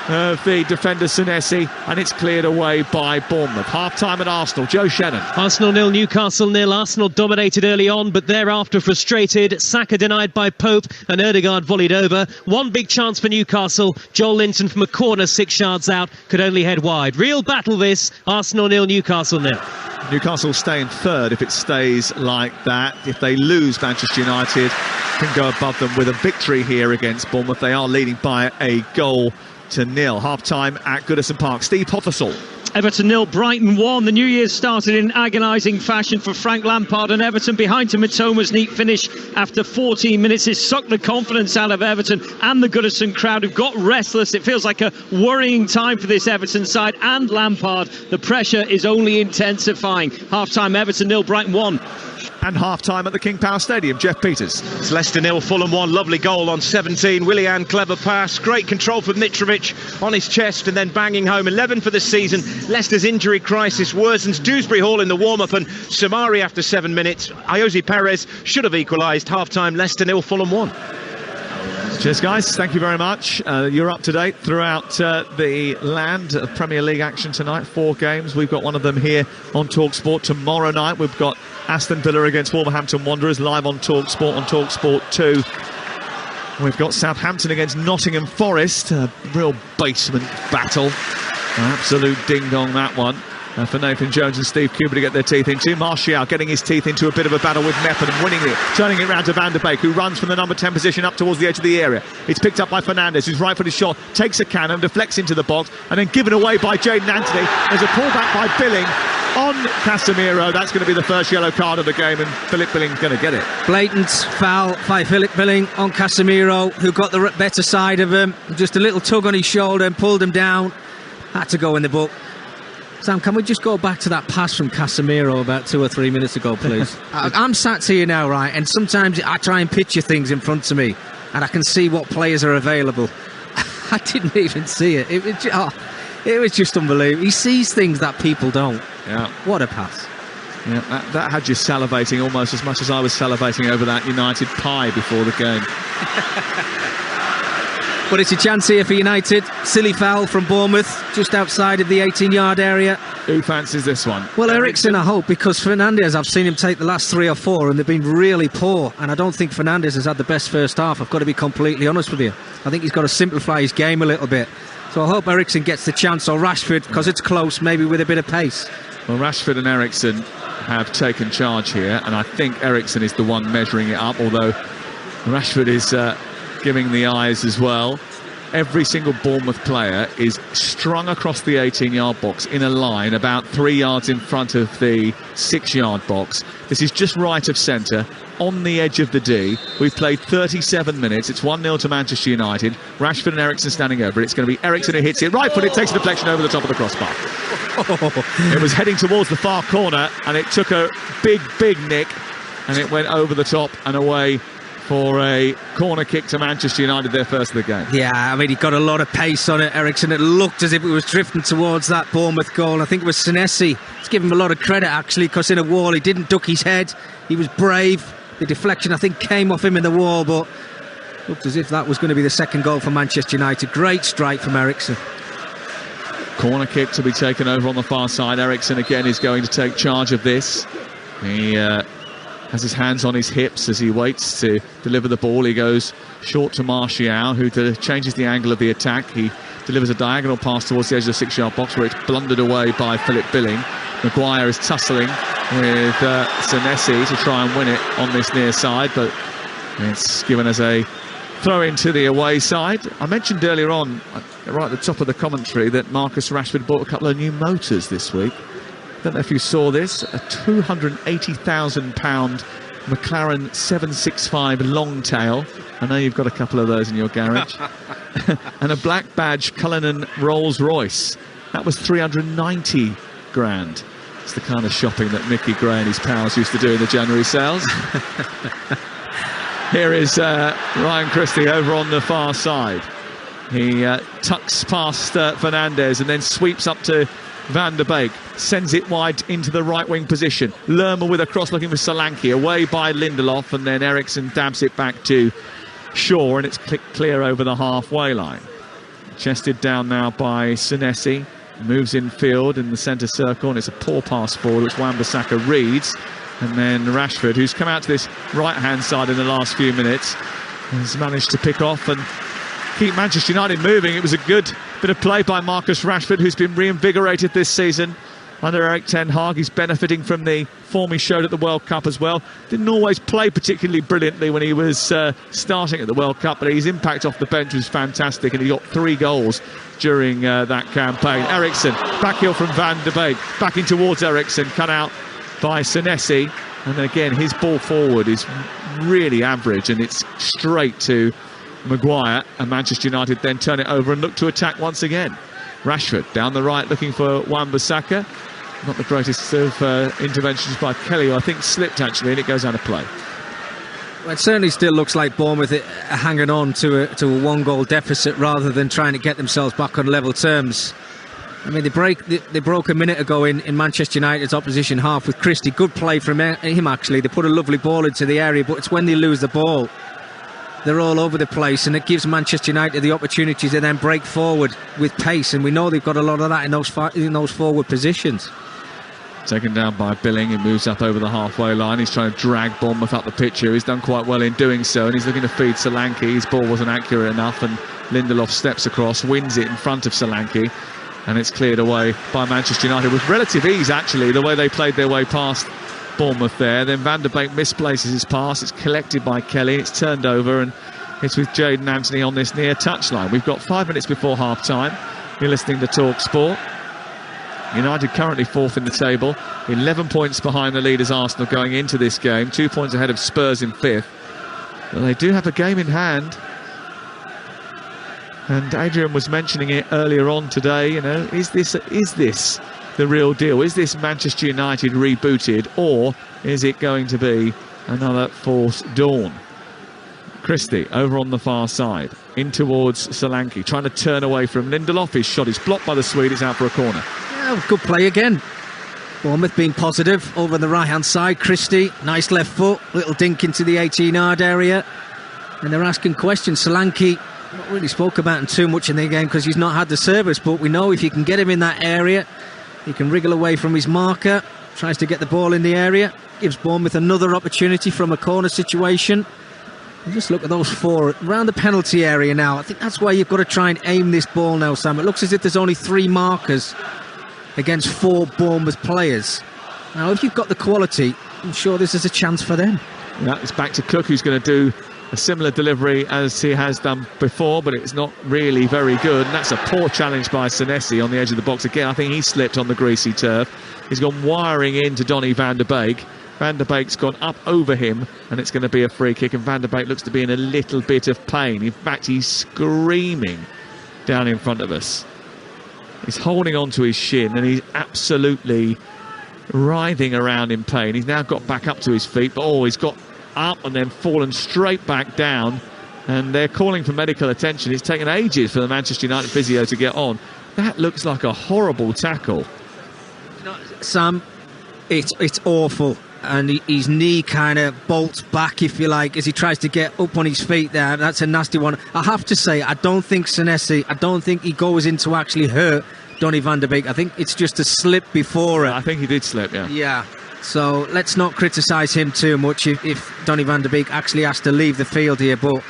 of the defender Senesi, and it's cleared away by Bournemouth. Half-time at Arsenal. Joe Shannon. Arsenal 0, Newcastle 0. Arsenal dominated early on, but thereafter frustrated. Saka denied by Pope, and Ødegaard volleyed over. One big chance for Newcastle. Joel Linton from a corner 6 yards out could only head wide. Real battle this. Arsenal 0, Newcastle 0. Newcastle stay in third if it stays like that. If they lose, Manchester United can go above them with a victory here against Bournemouth. They are leading by a goal to nil. Half-time at Goodison Park. Steve Pottersall. Everton 0, Brighton 1. The New Year started in agonising fashion for Frank Lampard and Everton. Behind to Mitoma's neat finish after 14 minutes. It's sucked the confidence out of Everton and the Goodison crowd, who've got restless. It feels like a worrying time for this Everton side and Lampard. The pressure is only intensifying. Half-time Everton 0, Brighton 1. And half-time at the King Power Stadium. Jeff Peters. It's Leicester 0, Fulham 1. Lovely goal on 17. Willian, clever pass. Great control from Mitrovic on his chest and then banging home. 11 for the season. Leicester's injury crisis worsens. Dewsbury Hall in the warm-up and Samari after 7 minutes. Ayoze Perez should have equalised. Half-time Leicester 0, Fulham 1. Cheers, guys. Thank you very much. You're up to date throughout the land of Premier League action tonight. 4 games. We've got one of them here on Talksport. Tomorrow night we've got Aston Villa against Wolverhampton Wanderers live on Talksport 2. We've got Southampton against Nottingham Forest. A real basement battle. An absolute ding-dong, that one. For Nathan Jones and Steve Cooper to get their teeth into. Martial getting his teeth into a bit of a battle with Mepham and winning it, turning it round to Van der Beek, who runs from the number 10 position up towards the edge of the area. It's picked up by Fernandes, who's right-footed shot, takes a cannon, deflects into the box, and then given away by Jadon Anthony. There's a pullback by Billing on Casemiro. That's going to be the first yellow card of the game, and Philip Billing's going to get it. Blatant foul by Philip Billing on Casemiro, who got the better side of him. Just a little tug on his shoulder and pulled him down. Had to go in the book. Sam, can we just go back to that pass from Casemiro about 2 or 3 minutes ago, please? I'm sat here now, right, and sometimes I try and picture things in front of me, and I can see what players are available. I didn't even see it. It was just unbelievable. He sees things that people don't. Yeah. What a pass. Yeah, that had you salivating almost as much as I was salivating over that United pie before the game. But it's a chance here for United. Silly foul from Bournemouth, just outside of the 18-yard area. Who fancies this one? Well, Eriksen, I hope, because Fernandes, I've seen him take the last 3 or 4, and they've been really poor. And I don't think Fernandes has had the best first half. I've got to be completely honest with you. I think he's got to simplify his game a little bit. So I hope Eriksen gets the chance, or Rashford, because it's close, maybe with a bit of pace. Well, Rashford and Eriksen have taken charge here, and I think Eriksen is the one measuring it up, although Rashford is giving the eyes as well. Every single Bournemouth player is strung across the 18-yard box in a line about 3 yards in front of the 6-yard box. This is just right of centre, on the edge of the D. We've played 37 minutes. It's 1-0 to Manchester United. Rashford and Eriksen standing over it. It's going to be Eriksen who hits it. Right foot, it takes a deflection over the top of the crossbar. It was heading towards the far corner, and it took a big, big nick, and it went over the top and away for a corner kick to Manchester United, their first of the game. Yeah, I mean, he got a lot of pace on it, Eriksen. It looked as if it was drifting towards that Bournemouth goal. I think it was Senesi. Let's give him a lot of credit, actually, because in a wall, he didn't duck his head. He was brave. The deflection, I think, came off him in the wall, but looked as if that was going to be the second goal for Manchester United. Great strike from Eriksen. Corner kick to be taken over on the far side. Eriksen again is going to take charge of this. He has his hands on his hips as he waits to deliver the ball. He goes short to Martial, who changes the angle of the attack. He delivers a diagonal pass towards the edge of the 6-yard box, where it's blundered away by Philip Billing. Maguire is tussling with Senesi to try and win it on this near side, but it's given as a throw into the away side. I mentioned earlier on, right at the top of the commentary, that Marcus Rashford bought a couple of new motors this week. Don't know if you saw this, a £280,000 McLaren 765 Longtail. I know you've got a couple of those in your garage. And a black badge Cullinan Rolls Royce. That was 390 grand. It's the kind of shopping that Mickey Gray and his pals used to do in the January sales. Here is Ryan Christie over on the far side. He tucks past Fernandes and then sweeps up to Van der Beek, sends it wide into the right wing position. Lerma with a cross looking for Solanke, away by Lindelof, and then Eriksen dabs it back to Shaw, and it's clear over the halfway line. Chested down now by Senesi, moves in field in the centre circle, and it's a poor pass forward which Wan-Bissaka reads, and then Rashford, who's come out to this right hand side in the last few minutes, has managed to pick off and keep Manchester United moving. It was a good bit of play by Marcus Rashford, who's been reinvigorated this season under Erik ten Hag. He's benefiting from the form he showed at the World Cup as well. Didn't always play particularly brilliantly when he was starting at the World Cup, but his impact off the bench was fantastic, and he got 3 goals during that campaign. Eriksen, back heel from Van der Beek, backing towards Eriksen, cut out by Senesi, and again his ball forward is really average, and it's straight to Maguire, and Manchester United then turn it over and look to attack once again. Rashford down the right looking for Wan-Bissaka. Not the greatest of interventions by Kelly, who I think slipped actually, and it goes out of play. Well, it certainly still looks like Bournemouth are hanging on to a 1-goal deficit rather than trying to get themselves back on level terms. I mean, they broke a minute ago in Manchester United's opposition half with Christie. Good play from him actually. They put a lovely ball into the area, but it's when they lose the ball, they're all over the place, and it gives Manchester United the opportunity to then break forward with pace, and we know they've got a lot of that in those forward positions. Taken down by Billing, he moves up over the halfway line. He's trying to drag Bournemouth up the pitch here. He's done quite well in doing so, and he's looking to feed Solanke. His ball wasn't accurate enough, and Lindelof steps across, wins it in front of Solanke, and it's cleared away by Manchester United with relative ease actually, the way they played their way past Bournemouth there. Then Van der Beek misplaces his pass, it's collected by Kelly, it's turned over, and it's with Jadon Anthony on this near touchline. We've got 5 minutes before half time. You're listening to Talksport. United currently 4th in the table, 11 points behind the leaders Arsenal going into this game, 2 points ahead of Spurs in 5th, but they do have a game in hand. And Adrian was mentioning it earlier on today, you know, is this the real deal? Is this Manchester United rebooted, or is it going to be another false dawn? Christie over on the far side, in towards Solanke, trying to turn away from Lindelof. His shot is blocked by the Swede, it's out for a corner. Yeah, good play again. Bournemouth being positive over on the right-hand side. Christie, nice left foot, little dink into the 18-yard area. And they're asking questions. Solanke, not really spoke about him too much in the game because he's not had the service, but we know if you can get him in that area, he can wriggle away from his marker, tries to get the ball in the area, gives Bournemouth another opportunity from a corner situation. And just look at those four around the penalty area now. I think that's where you've got to try and aim this ball now, Sam. It looks as if there's only 3 markers against 4 Bournemouth players. Now, if you've got the quality, I'm sure this is a chance for them. Yeah, it's back to Cook, who's going to do a similar delivery as he has done before, but it's not really very good. And that's a poor challenge by Senesi on the edge of the box again. I think he slipped on the greasy turf. He's gone wiring into Donny van der Beek. Van der Beek's gone up over him, and it's going to be a free kick. And Van der Beek looks to be in a little bit of pain. In fact, he's screaming down in front of us. He's holding on to his shin, and he's absolutely writhing around in pain. He's now got back up to his feet, but he's got up and then fallen straight back down, and they're calling for medical attention. It's taken ages for the Manchester United physio to get on. That looks like a horrible tackle. Sam, it's awful, and his knee kind of bolts back, if you like, as he tries to get up on his feet there. That's a nasty one. I have to say, I don't think Senesi, I don't think he goes in to actually hurt Donny van der Beek. I think it's just a slip before it. I think he did slip, yeah. Yeah. So let's not criticise him too much if Donny van der Beek actually has to leave the field here. But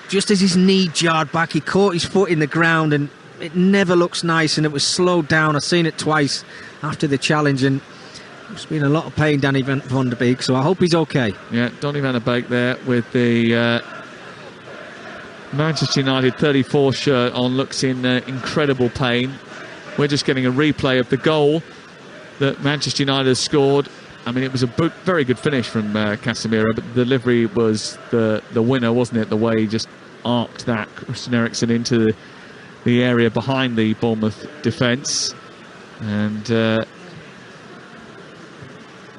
just as his knee jarred back, he caught his foot in the ground, and it never looks nice, and it was slowed down. I've seen it twice after the challenge, and it's been a lot of pain, Donny van der Beek, so I hope he's okay. Yeah, Donny van der Beek there with the Manchester United 34 shirt on, looks in incredible pain. We're just getting a replay of the goal that Manchester United has scored. I mean, it was a very good finish from Casemiro, but the delivery was the winner, wasn't it? The way he just arced that Christian Eriksen into the area behind the Bournemouth defence. And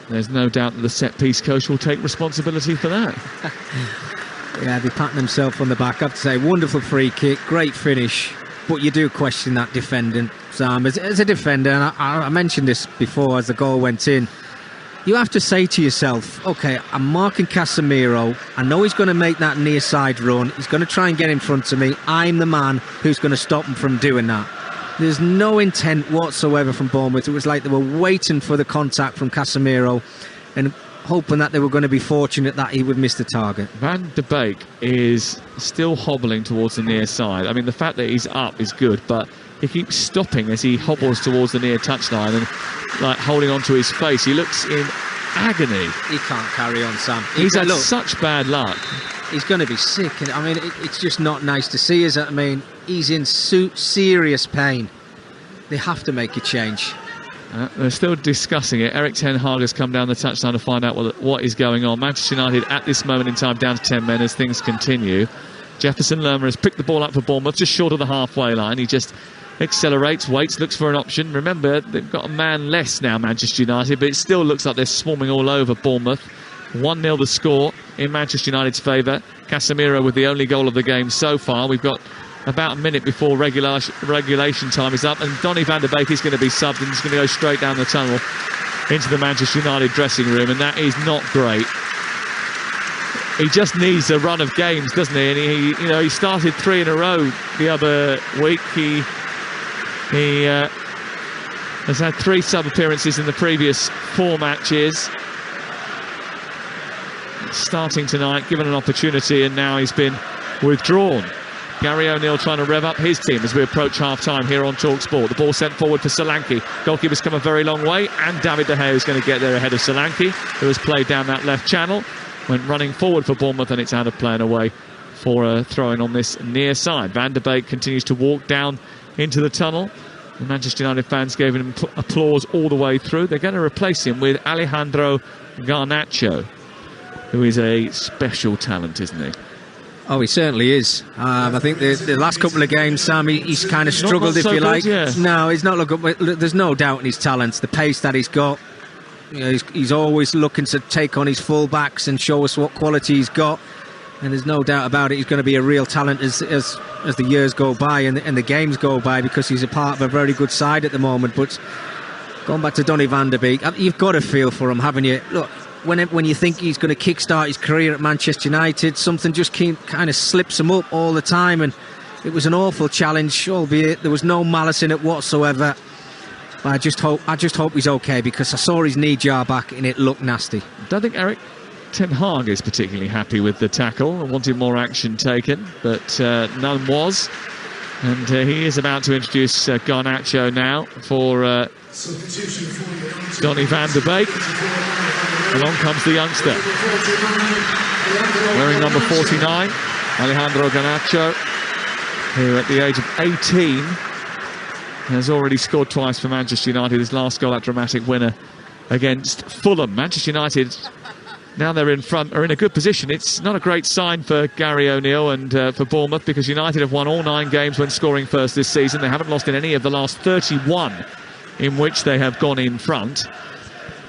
there's no doubt that the set-piece coach will take responsibility for that. Yeah, be patting himself on the back. I have to say, wonderful free kick, great finish. But you do question that defending, Sam. As a defender, and I mentioned this before as the goal went in, you have to say to yourself, OK, I'm marking Casemiro. I know he's going to make that near side run. He's going to try and get in front of me. I'm the man who's going to stop him from doing that. There's no intent whatsoever from Bournemouth. It was like they were waiting for the contact from Casemiro and hoping that they were going to be fortunate that he would miss the target. Van der Beek is still hobbling towards the near side. I mean, the fact that he's up is good, but he keeps stopping as he hobbles towards the near touchline and like holding on to his face. He looks in agony. He can't carry on, Sam. He's had such bad luck. He's going to be sick. I mean, it's just not nice to see, is it? I mean, he's in serious pain. They have to make a change. They're still discussing it. Erik ten Hag has come down the touchline to find out what is going on. Manchester United at this moment in time down to 10 men as things continue. Jefferson Lerma has picked the ball up for Bournemouth just short of the halfway line. He just accelerates, waits, looks for an option. Remember, they've got a man less now, Manchester United, but it still looks like they're swarming all over Bournemouth. 1-0 the score in Manchester United's favour. Casemiro with the only goal of the game so far. We've got about a minute before regulation time is up, and Donny van der Beek is going to be subbed and he's going to go straight down the tunnel into the Manchester United dressing room, and that is not great. He just needs a run of games, doesn't he? And he started 3 in a row the other week. He has had 3 sub appearances in the previous 4 matches. Starting tonight, given an opportunity, and now he's been withdrawn. Gary O'Neill trying to rev up his team as we approach half-time here on Talksport. The ball sent forward for Solanke. Goalkeeper's come a very long way, and David De Gea is going to get there ahead of Solanke, who has played down that left channel. Went running forward for Bournemouth, and it's out of play and away for a throw-in on this near side. Van der Beek continues to walk down into the tunnel. The Manchester United fans gave him applause all the way through. They're going to replace him with Alejandro Garnacho, who is a special talent, isn't he? Oh, he certainly is. I think the last couple of games, Sam, he's kind of struggled, if you like. Yeah. No, he's not looking. There's no doubt in his talents, the pace that he's got. You know, he's always looking to take on his full-backs and show us what quality he's got. And there's no doubt about it, he's going to be a real talent as the years go by and the games go by, because he's a part of a very good side at the moment. But going back to Donny van der Beek, you've got to feel for him, haven't you? Look, when you think he's going to kickstart his career at Manchester United, something just kind of slips him up all the time, and it was an awful challenge, albeit there was no malice in it whatsoever. But I just hope he's okay, because I saw his knee jar back and it looked nasty. Don't think Erik Ten Hag is particularly happy with the tackle and wanted more action taken, but none was. And he is about to introduce Garnacho now for Donny van der Beek. Along comes the youngster, wearing number 49, Alejandro Garnacho, who at the age of 18 has already scored twice for Manchester United. His last goal, that dramatic winner against Fulham. Manchester United, now they're in front, are in a good position. It's not a great sign for Gary O'Neill and for Bournemouth, because United have won all 9 games when scoring first this season. They haven't lost in any of the last 31 in which they have gone in front.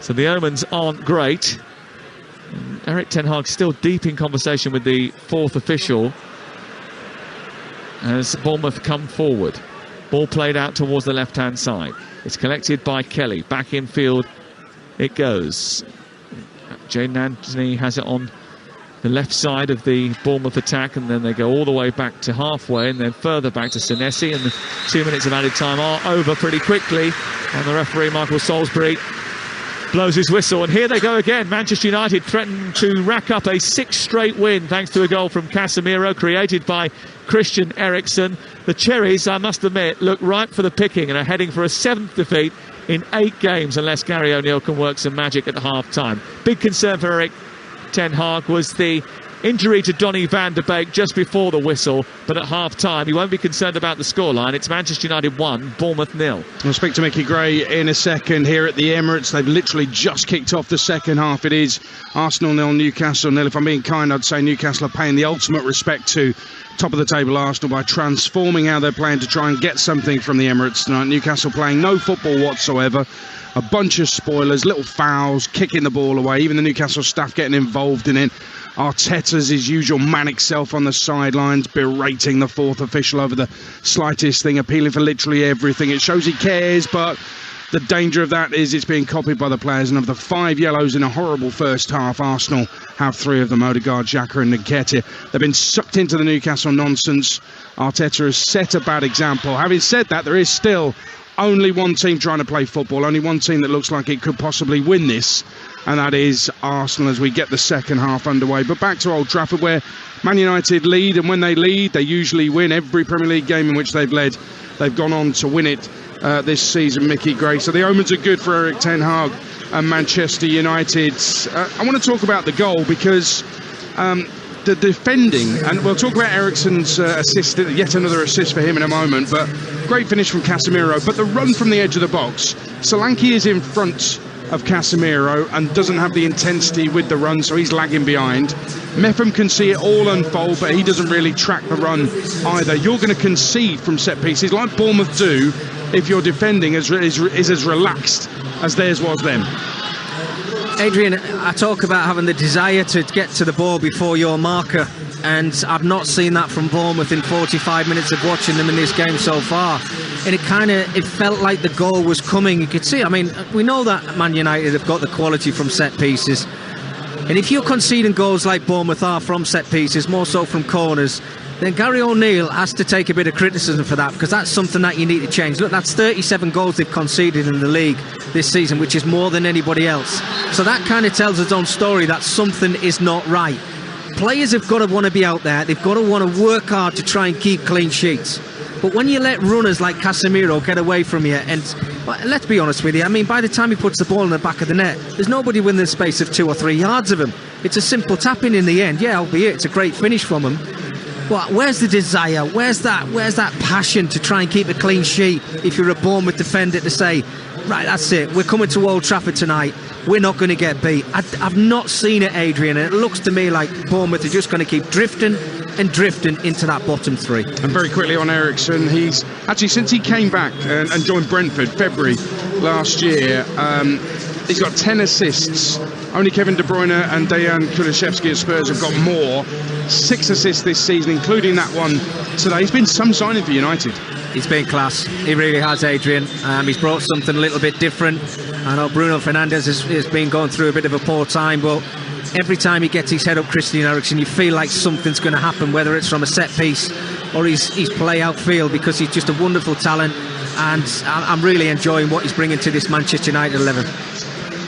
So the omens aren't great. And Erik Ten Hag still deep in conversation with the 4th official as Bournemouth come forward. Ball played out towards the left-hand side. It's collected by Kelly. Back in field it goes. Jayden Anthony has it on the left side of the Bournemouth attack, and then they go all the way back to halfway and then further back to Senesi, and the 2 minutes of added time are over pretty quickly, and the referee Michael Salisbury blows his whistle. And here they go again. Manchester United threaten to rack up a 6th straight win thanks to a goal from Casemiro created by Christian Eriksen. The Cherries, I must admit, look ripe for the picking and are heading for a 7th defeat in 8 games unless Gary O'Neill can work some magic at half-time. Big concern for Erik Ten Hag was the injury to Donny van der Beek just before the whistle, but at half-time he won't be concerned about the scoreline. It's Manchester United 1, Bournemouth 0. We'll speak to Mickey Gray in a second here at the Emirates. They've literally just kicked off the second half. It is Arsenal 0, Newcastle 0. If I'm being kind, I'd say Newcastle are paying the ultimate respect to top of the table Arsenal by transforming how they're playing to try and get something from the Emirates tonight. Newcastle playing no football whatsoever. A bunch of spoilers, little fouls, kicking the ball away. Even the Newcastle staff getting involved in it. Arteta's his usual manic self on the sidelines, berating the 4th official over the slightest thing, appealing for literally everything. It shows he cares, but the danger of that is it's being copied by the players. And of the 5 yellows in a horrible first half, Arsenal have 3 of them, Odegaard, Xhaka and Nketiah. They've been sucked into the Newcastle nonsense. Arteta has set a bad example. Having said that, there is still only one team trying to play football, only one team that looks like it could possibly win this, and that is Arsenal as we get the second half underway. But back to Old Trafford, where Man United lead, and when they lead, they usually win. Every Premier League game in which they've led, they've gone on to win it this season, Mickey Gray. So the omens are good for Erik Ten Hag and Manchester United. I want to talk about the goal, because the defending, and we'll talk about Eriksen's assist, yet another assist for him in a moment, but great finish from Casemiro. But the run from the edge of the box, Solanke is in front of Casemiro and doesn't have the intensity with the run, so he's lagging behind. Mepham can see it all unfold, but he doesn't really track the run either. You're going to concede from set pieces like Bournemouth do if your defending is as relaxed as theirs was then. Adrian, I talk about having the desire to get to the ball before your marker, and I've not seen that from Bournemouth in 45 minutes of watching them in this game so far. And it felt like the goal was coming. You could see, I mean, we know that Man United have got the quality from set pieces, and if you're conceding goals like Bournemouth are from set pieces, more so from corners, then Gary O'Neill has to take a bit of criticism for that, because that's something that you need to change. Look, that's 37 goals they've conceded in the league this season, which is more than anybody else. So that kind of tells its own story that something is not right. Players have got to want to be out there. They've got to want to work hard to try and keep clean sheets. But when you let runners like Casemiro get away from you, and let's be honest with you, I mean, by the time he puts the ball in the back of the net, there's nobody within the space of 2 or 3 yards of him. It's a simple tap-in the end. Yeah, albeit it's a great finish from him. But where's the desire? Where's that passion to try and keep a clean sheet if you're a Bournemouth defender to say, right, that's it, we're coming to Old Trafford tonight, we're not going to get beat. I've not seen it, Adrian, and it looks to me like Bournemouth are just going to keep drifting and drifting into that bottom three. And very quickly on Ericsson, he's actually, since he came back and joined Brentford February last year, he's got 10 assists. Only Kevin De Bruyne and Dejan Kulusevski at Spurs have got more. 6 assists this season, including that one today. He's been some signing for United. He's been class. He really has, Adrian. He's brought something a little bit different. I know Bruno Fernandes has been going through a bit of a poor time, but every time he gets his head up Christian Eriksen, you feel like something's going to happen, whether it's from a set piece or his play outfield, because he's just a wonderful talent, and I'm really enjoying what he's bringing to this Manchester United 11.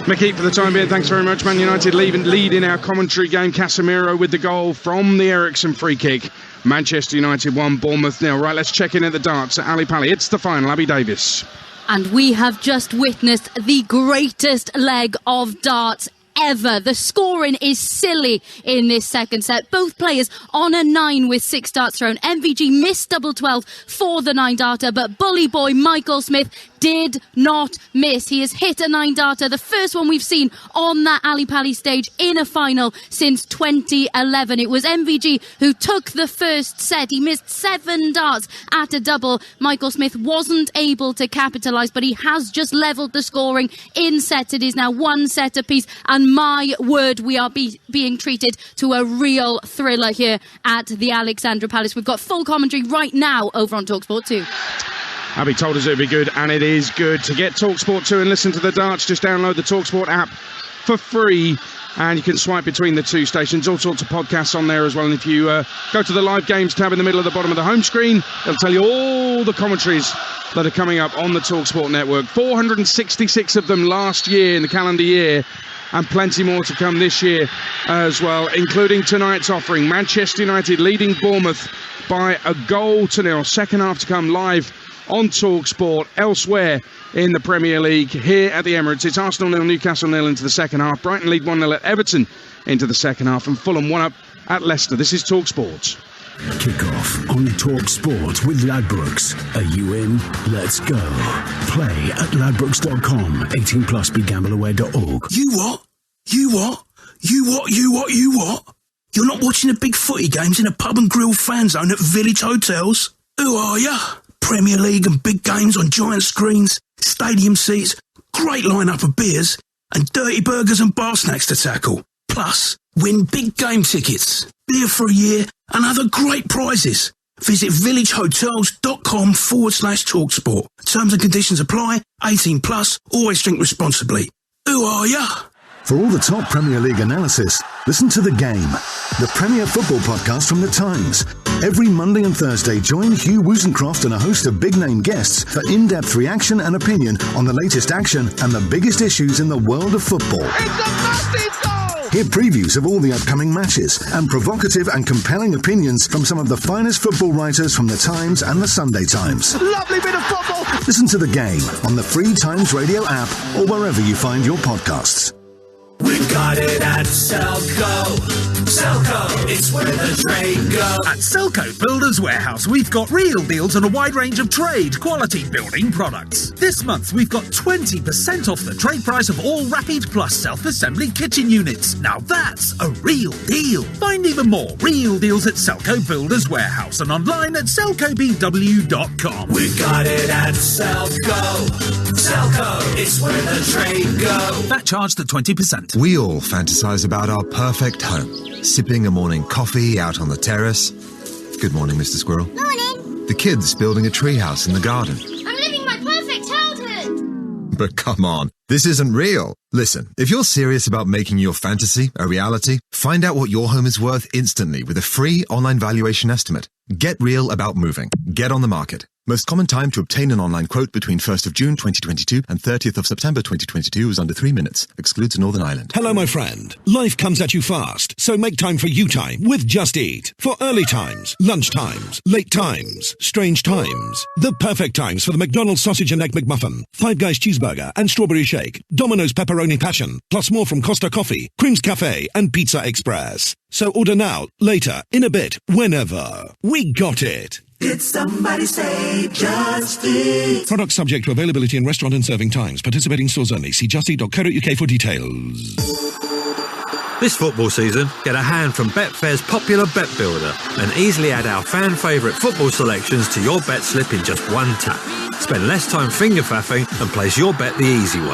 Mickey, for the time being, thanks very much. Man United lead in our commentary game. Casemiro with the goal from the Eriksen free kick. Manchester United 1, Bournemouth 0. Right, let's check in at the darts at Ali Pali. It's the final. Abby Davis. And we have just witnessed the greatest leg of darts ever. The scoring is silly in this second set. Both players on a 9 with 6 darts thrown. MVG missed double 12 for the 9-darter, but bully boy Michael Smith did not miss. He has hit a 9-darter, the first one we've seen on that Ali Pali stage in a final since 2011. It was MVG who took the first set. He missed 7 darts at a double. Michael Smith wasn't able to capitalise, but he has just levelled the scoring in sets. It is now 1 set apiece, and my word, we are being treated to a real thriller here at the Alexandra Palace. We've got full commentary right now over on Talksport 2. Abby told us it would be good, and it is good. To get Talksport 2 and listen to the darts, just download the Talksport app for free, and you can swipe between the 2 stations. All sorts of podcasts on there as well, and if you go to the live games tab in the middle of the bottom of the home screen, it'll tell you all the commentaries that are coming up on the Talksport network. 466 of them last year in the calendar year, and plenty more to come this year as well, including tonight's offering. Manchester United leading Bournemouth by a 1-0. Second half to come live on Talksport. Elsewhere in the Premier League, here at the Emirates, it's Arsenal 0, Newcastle 0 into the second half. Brighton lead 1-0 at Everton into the second half, and Fulham 1-up at Leicester. This is Talksport. Kick-off on Talksport with Ladbrokes. Are you in? Let's go. Play at ladbrokes.com. 18 plus begambleaware.org. You what? You what? You what? You what? You what? You're not watching the big footy games in a pub and grill fan zone at Village Hotels? Who are ya? Premier League and big games on giant screens, stadium seats, great lineup of beers, and dirty burgers and bar snacks to tackle. Plus, win big game tickets, beer for a year, and other great prizes. Visit villagehotels.com/Talksport. Terms and conditions apply. 18 plus. Always drink responsibly. Who are ya? For all the top Premier League analysis, listen to The Game, the Premier Football podcast from The Times. Every Monday and Thursday, join Hugh Woozencroft and a host of big-name guests for in-depth reaction and opinion on the latest action and the biggest issues in the world of football. It's a massive goal! Hear previews of all the upcoming matches and provocative and compelling opinions from some of the finest football writers from The Times and The Sunday Times. Lovely bit of football! Listen to The Game on the free Times Radio app or wherever you find your podcasts. We've got it at Selco. Selco, it's where the trade goes. At Selco Builders Warehouse, we've got real deals on a wide range of trade quality building products. This month, we've got 20% off the trade price of all Rapid Plus self-assembly kitchen units. Now that's a real deal. Find even more real deals at Selco Builders Warehouse and online at selcobw.com. We've got it at Selco. Selco, it's where the trade goes. That charged at 20%. We all fantasize about our perfect home. Sipping a morning coffee out on the terrace. Good morning, Mr. Squirrel. Morning. The kids building a treehouse in the garden. I'm living my perfect childhood. But come on, this isn't real. Listen, if you're serious about making your fantasy a reality, find out what your home is worth instantly with a free online valuation estimate. Get real about moving. Get on the market. Most common time to obtain an online quote between 1st of June 2022 and 30th of September 2022 is under 3 minutes. Excludes Northern Ireland. Hello, my friend. Life comes at you fast, so make time for you time with Just Eat. For early times, lunch times, late times, strange times. The perfect times for the McDonald's Sausage and Egg McMuffin, Five Guys Cheeseburger and Strawberry Shake, Domino's Pepperoni Passion, plus more from Costa Coffee, Creams Cafe and Pizza Express. So order now, later, in a bit, whenever. We got it. Did somebody say Just Eat? Product subject to availability in restaurant and serving times. Participating stores only. See justeat.co.uk for details. This football season, get a hand from Betfair's popular Bet Builder and easily add our fan favourite football selections to your bet slip in just one tap. Spend less time finger faffing and place your bet the easy way.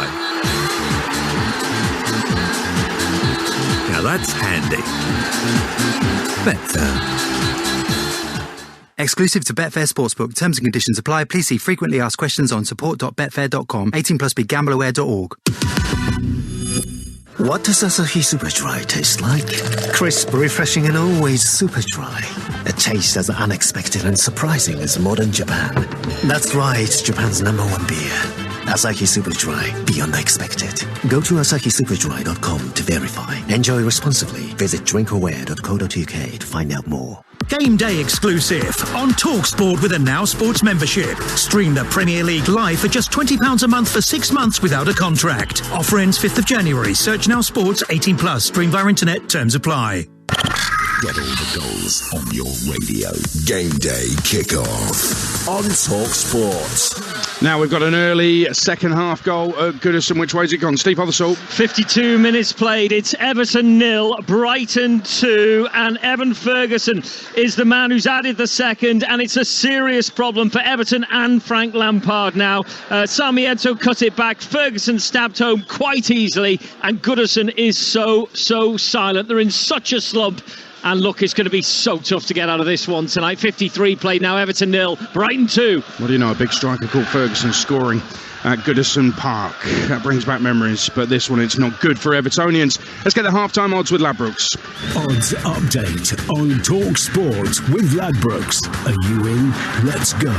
Now that's handy. Betfair. Exclusive to Betfair Sportsbook. Terms and conditions apply. Please see frequently asked questions on support.betfair.com. 18 plus begambleaware.org. What does Asahi Super Dry taste like? Crisp, refreshing and always super dry. A taste as unexpected and surprising as modern Japan. That's right, Japan's #1 beer. Asahi Super Dry, beyond expected. Go to asahisuperdry.com to verify. Enjoy responsibly. Visit drinkaware.co.uk to find out more. Game day exclusive on Talksport with a Now Sports membership. Stream the Premier League live for just £20 a month for 6 months without a contract. Offer ends 5th of January. Search Now Sports 18 plus. Stream via internet. Terms apply. Get all the goals on your radio. Game day kickoff on Talksport. Now we've got an early second half goal at Goodison. Which way's it gone? Steve Othersold. 52 minutes played. It's Everton 0, Brighton 2, and Evan Ferguson is the man who's added the second, and it's a serious problem for Everton and Frank Lampard now. Sami Eto'o cut it back. Ferguson stabbed home quite easily, and Goodison is so silent. They're in such a slump. And look, it's going to be so tough to get out of this one tonight. 53 played now, Everton 0, Brighton 2. What do you know, a big striker called Ferguson scoring at Goodison Park. That brings back memories, but this one, it's not good for Evertonians. Let's get the half-time odds with Ladbrokes. Odds update on Talksport with Ladbrokes. Are you in? Let's go.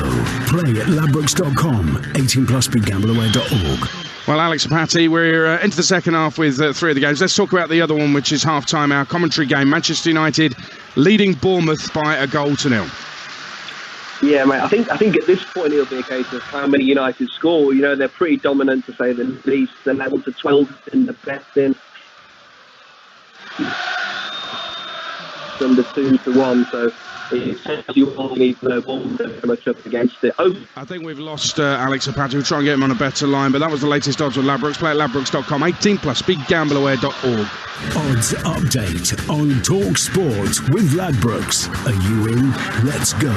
Play at ladbrokes.com. 18 plus begambleaware.org. Well, Alex Apati, we're into the second half with 3 of the games. Let's talk about the other one, which is half-time, our commentary game. Manchester United leading Bournemouth by 1-0. Yeah, mate, I think at this point it'll be a case of how many United score. You know, they're pretty dominant, to say the least. They're 11-12 in the best in. Under 2-1, so you only need to know very much up against it. I think we've lost Alex Apati. We'll try and get him on a better line, but that was the latest odds with Ladbrokes. Play at ladbrokes.com. 18 plus begambleaware.org. Odds update on Talksport with Ladbrokes. Are you in? Let's go.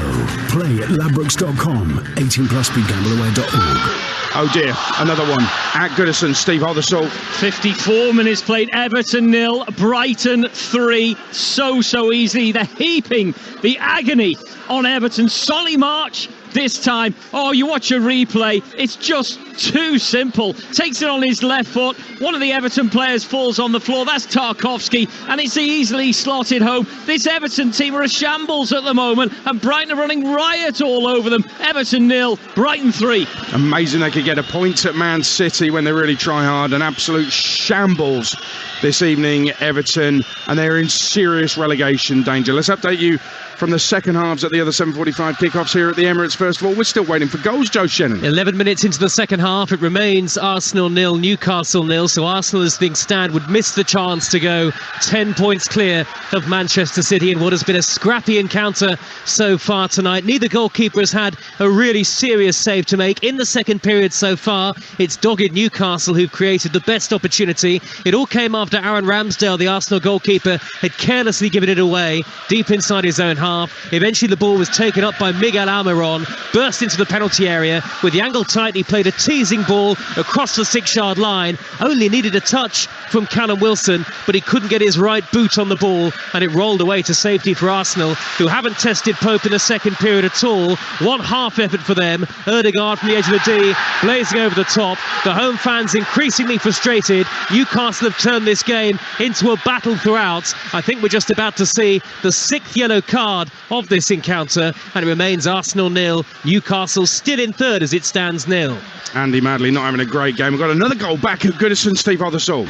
Play at ladbrokes.com. 18 plus begambleaware.org. Oh dear, another one at Goodison. Steve Othersold. 54 minutes played, Everton 0, Brighton 3. So easy. The heaping, the agony on Everton. Solly March this time. Oh, you watch a replay, it's just too simple. Takes it on his left foot. One of the Everton players falls on the floor. That's Tarkowski, and it's easily slotted home. This Everton team are a shambles at the moment, and Brighton are running riot all over them. Everton 0, Brighton 3. Amazing they could get a point at Man City when they really try hard. An absolute shambles this evening, Everton, and they're in serious relegation danger. Let's update you from the second halves at the other 7:45 kickoffs here at the Emirates. First of all, we're still waiting for goals, Joe Shannon. 11 minutes into the second half, it remains Arsenal 0, Newcastle 0. So Arsenal, as things stand, would miss the chance to go 10 points clear of Manchester City in what has been a scrappy encounter so far tonight. Neither goalkeeper has had a really serious save to make in the second period so far. It's dogged Newcastle who've created the best opportunity. It all came after Aaron Ramsdale, the Arsenal goalkeeper, had carelessly given it away deep inside his own half. Eventually the ball was taken up by Miguel Almiron, burst into the penalty area. With the angle tight, he played a teasing ball across the 6-yard line. Only needed a touch from Callum Wilson, but he couldn't get his right boot on the ball, and it rolled away to safety for Arsenal, who haven't tested Pope in the second period at all. One half effort for them. Ødegaard from the edge of the D, blazing over the top. The home fans increasingly frustrated. Newcastle have turned this game into a battle throughout. I think we're just about to see the 6th yellow card of this encounter, and it remains Arsenal 0, Newcastle still in third as it stands 0. Andy Madley not having a great game. We've got another goal back at Goodison. Steve Othersold.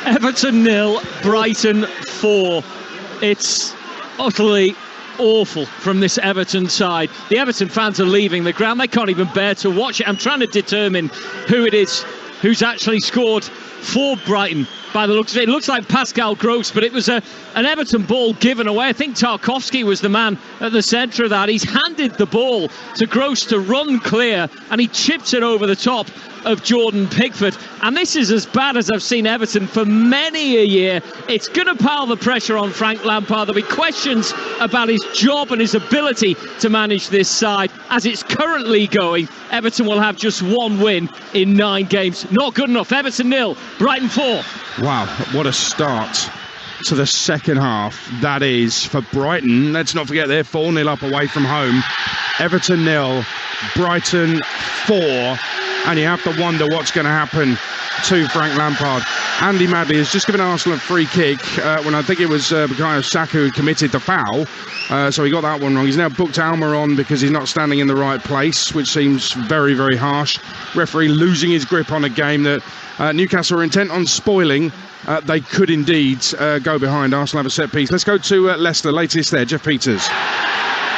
Everton 0, Brighton 4. It's utterly awful from this Everton side. The Everton fans are leaving the ground. They can't even bear to watch it. I'm trying to determine who it is who's actually scored for Brighton. By the looks of it, it looks like Pascal Gross, but it was an Everton ball given away. I think Tarkowski was the man at the centre of that. He's handed the ball to Gross to run clear, and he chips it over the top of Jordan Pickford. And this is as bad as I've seen Everton for many a year. It's going to pile the pressure on Frank Lampard. There'll be questions about his job and his ability to manage this side. As it's currently going, Everton will have just one win in 9 games. Not good enough. Everton 0, Brighton 4. Wow, what a start to the second half that is for Brighton. Let's not forget they're 4-0 up away from home. Everton 0, Brighton 4. And you have to wonder what's going to happen to Frank Lampard. Andy Madley has just given Arsenal a free kick when I think it was Bukayo Saka who committed the foul. So he got that one wrong. He's now booked Alma on because he's not standing in the right place, which seems very, very harsh. Referee losing his grip on a game that Newcastle are intent on spoiling. They could indeed go behind. Arsenal have a set piece. Let's go to Leicester. Latest there, Jeff Peters.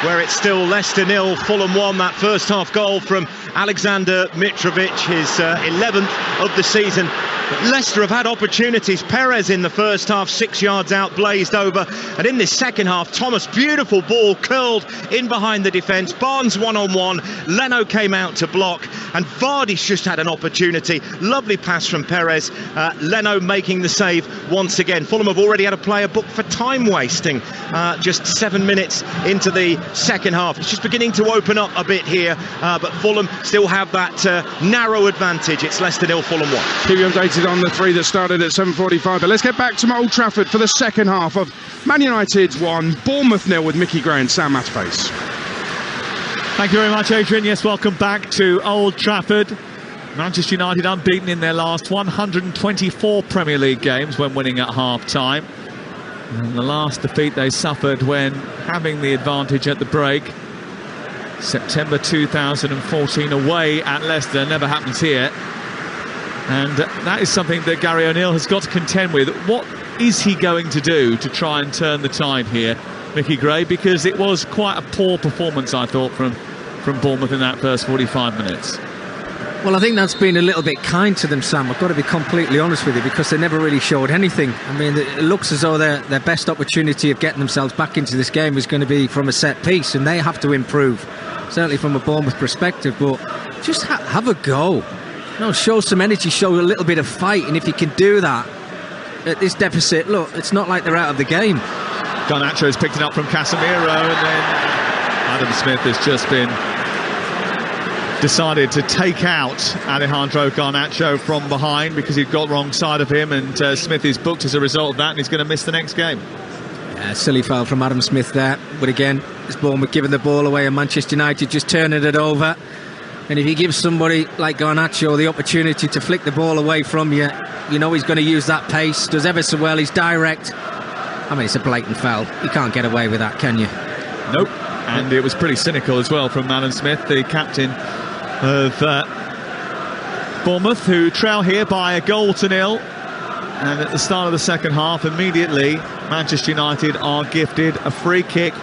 Where it's still Leicester 0, Fulham 1. That first half goal from Alexander Mitrovic, his 11th of the season. But Leicester have had opportunities. Perez in the first half, 6 yards out, blazed over. And in this second half, Thomas, beautiful ball, curled in behind the defence. Barnes one-on-one. Leno came out to block. And Vardy's just had an opportunity. Lovely pass from Perez. Leno making the save once again. Fulham have already had a player booked for time wasting. Just 7 minutes into the second half. It's just beginning to open up a bit here. But Fulham still have that narrow advantage. It's Leicester 0, Fulham 1. Keep you updated on the 3 that started at 7:45. But let's get back to Old Trafford for the second half of Man United 1, Bournemouth 0 with Mickey Gray and Sam Matterface. Thank you very much, Adrian. Yes, welcome back to Old Trafford. Manchester United unbeaten in their last 124 Premier League games when winning at half-time. And the last defeat they suffered when having the advantage at the break, September 2014 away at Leicester. Never happens here. And that is something that Gary O'Neill has got to contend with. What is he going to do to try and turn the tide here, Mickey Gray? Because it was quite a poor performance, I thought, from Bournemouth in that first 45 minutes. Well, I think that's been a little bit kind to them, Sam. I've got to be completely honest with you, because they never really showed anything. I mean, it looks as though their best opportunity of getting themselves back into this game is going to be from a set piece, and they have to improve, certainly from a Bournemouth perspective. But just have a go. Show some energy, show a little bit of fight, and if you can do that at this deficit, look, it's not like they're out of the game. Garnacho's picked it up from Casemiro, and then Adam Smith has just been decided to take out Alejandro Garnacho from behind because he'd got wrong side of him, and Smith is booked as a result of that, and he's going to miss the next game. Silly foul from Adam Smith there, but again, it's Bournemouth giving the ball away and Manchester United just turning it over. And if you give somebody like Garnacho the opportunity to flick the ball away from you, you know he's going to use that pace, does ever so well, he's direct. I mean, it's a blatant foul. You can't get away with that, can you? Nope. And it was pretty cynical as well from Alan Smith, the captain of Bournemouth, who trail here by 1-0. And at the start of the second half, immediately Manchester United are gifted a free kick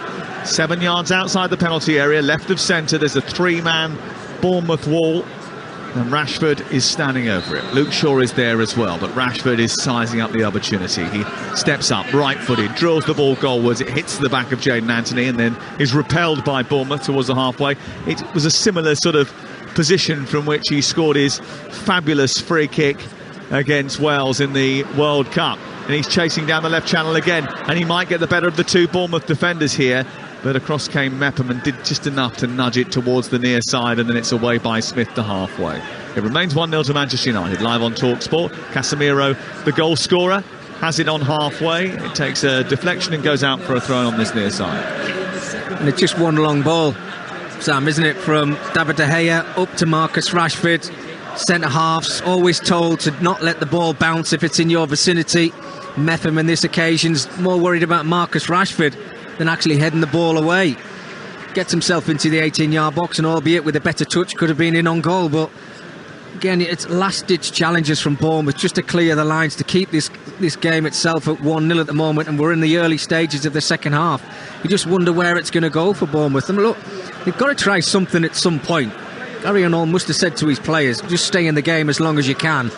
7 yards outside the penalty area, left of centre. There's a 3-man Bournemouth wall, and Rashford is standing over it. Luke Shaw is there as well, but Rashford is sizing up the opportunity. He steps up, right-footed, drills the ball goalwards. It hits the back of Jadon Anthony and then is repelled by Bournemouth towards the halfway. It was a similar sort of position from which he scored his fabulous free kick against Wales in the World Cup. And he's chasing down the left channel again, and he might get the better of the 2 Bournemouth defenders here. But across came Mepham and did just enough to nudge it towards the near side, and then it's away by Smith to halfway. It remains 1-0 to Manchester United, live on Talksport. Casemiro, the goal scorer, has it on halfway. It takes a deflection and goes out for a throw on this near side. And it's just one long ball, Sam, isn't it? From David De Gea up to Marcus Rashford. Centre-halves always told to not let the ball bounce if it's in your vicinity. Mepham in this occasion's more worried about Marcus Rashford than actually heading the ball away. Gets himself into the 18-yard box, and albeit with a better touch, could have been in on goal. But again, it's last-ditch challenges from Bournemouth just to clear the lines, to keep this game itself at 1-0 at the moment, and we're in the early stages of the second half. You just wonder where it's going to go for Bournemouth. And look, they've got to try something at some point. Gary O'Neill must have said to his players, just stay in the game as long as you can.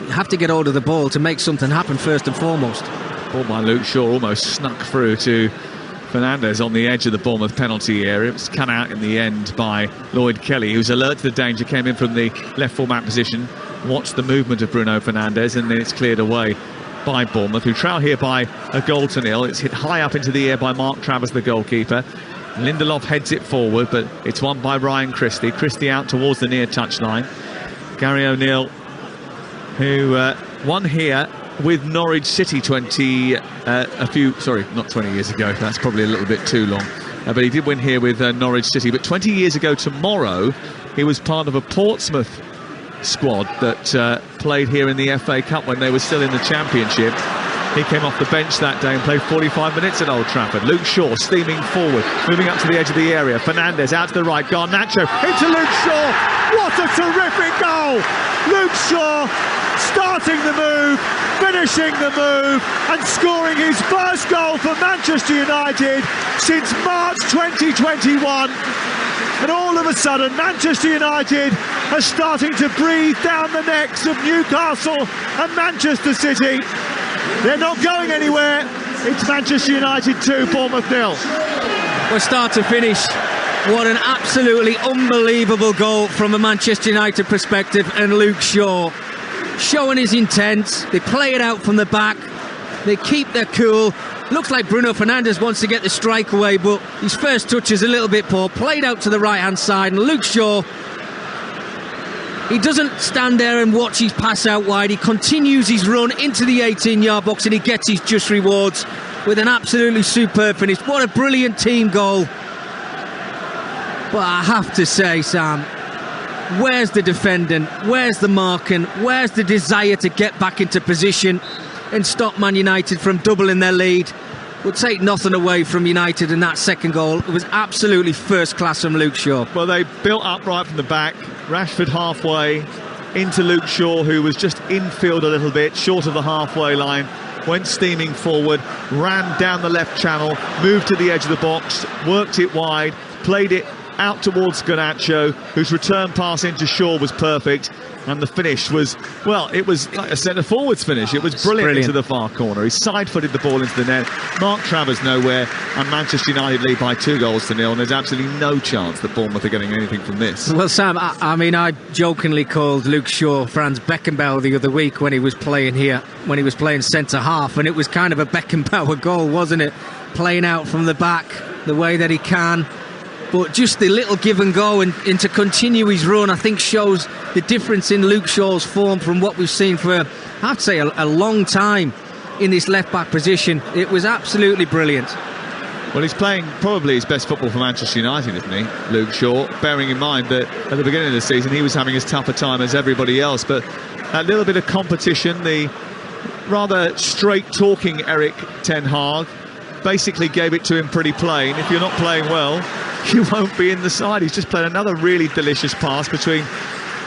You have to get hold of the ball to make something happen first and foremost. Ball by Luke Shaw almost snuck through to Fernandez on the edge of the Bournemouth penalty area. It was cut out in the end by Lloyd Kelly, who's alert to the danger, came in from the left full-back position, watched the movement of Bruno Fernandes, and then it's cleared away by Bournemouth, who trail here by a 0-0. It's hit high up into the air by Mark Travers, the goalkeeper. Lindelof heads it forward, but it's won by Ryan Christie. Christie out towards the near touchline. Gary O'Neill, who won here with Norwich City not 20 years ago, that's probably a little bit too long, but he did win here with Norwich City. But 20 years ago tomorrow, he was part of a Portsmouth squad that played here in the FA Cup when they were still in the Championship. He came off the bench that day and played 45 minutes at Old Trafford. Luke Shaw steaming forward, moving up to the edge of the area. Fernandes out to the right, Garnacho into Luke Shaw. What a terrific goal! Luke Shaw starting the move, finishing the move, and scoring his first goal for Manchester United since March 2021. And all of a sudden, Manchester United are starting to breathe down the necks of Newcastle and Manchester City. They're not going anywhere. It's Manchester United 2, Bournemouth 0. Well, start to finish, what an absolutely unbelievable goal from a Manchester United perspective. And Luke Shaw showing his intent. They play it out from the back. They keep their cool. Looks like Bruno Fernandes wants to get the strike away, but his first touch is a little bit poor. Played out to the right-hand side, and Luke Shaw, he doesn't stand there and watch his pass out wide. He continues his run into the 18-yard box, and he gets his just rewards with an absolutely superb finish. What a brilliant team goal. But I have to say, Sam, where's the defending? Where's the marking? Where's the desire to get back into position and stop Man United from doubling their lead? We'll take nothing away from United in that second goal. It was absolutely first class from Luke Shaw. Well, they built up right from the back. Rashford halfway into Luke Shaw, who was just infield a little bit, short of the halfway line, went steaming forward, ran down the left channel, moved to the edge of the box, worked it wide, played it out towards Garnacho, whose return pass into Shaw was perfect, and the finish was, well, it was like a centre-forwards finish. It was brilliant into the far corner. He side-footed the ball into the net. Mark Travers nowhere, and Manchester United lead by 2-0, and there's absolutely no chance that Bournemouth are getting anything from this. Well, Sam, I mean, I jokingly called Luke Shaw Franz Beckenbauer the other week when he was playing here, when he was playing centre-half, and it was kind of a Beckenbauer goal, wasn't it? Playing out from the back the way that he can. But just the little give and go and to continue his run, I think, shows the difference in Luke Shaw's form from what we've seen for, I'd say, a long time in this left-back position. It was absolutely brilliant. Well, he's playing probably his best football for Manchester United, isn't he, Luke Shaw? Bearing in mind that at the beginning of the season he was having as tough a time as everybody else. But that little bit of competition, the rather straight-talking Eric Ten Hag basically gave it to him pretty plain. If you're not playing well, you won't be in the side. He's just played another really delicious pass between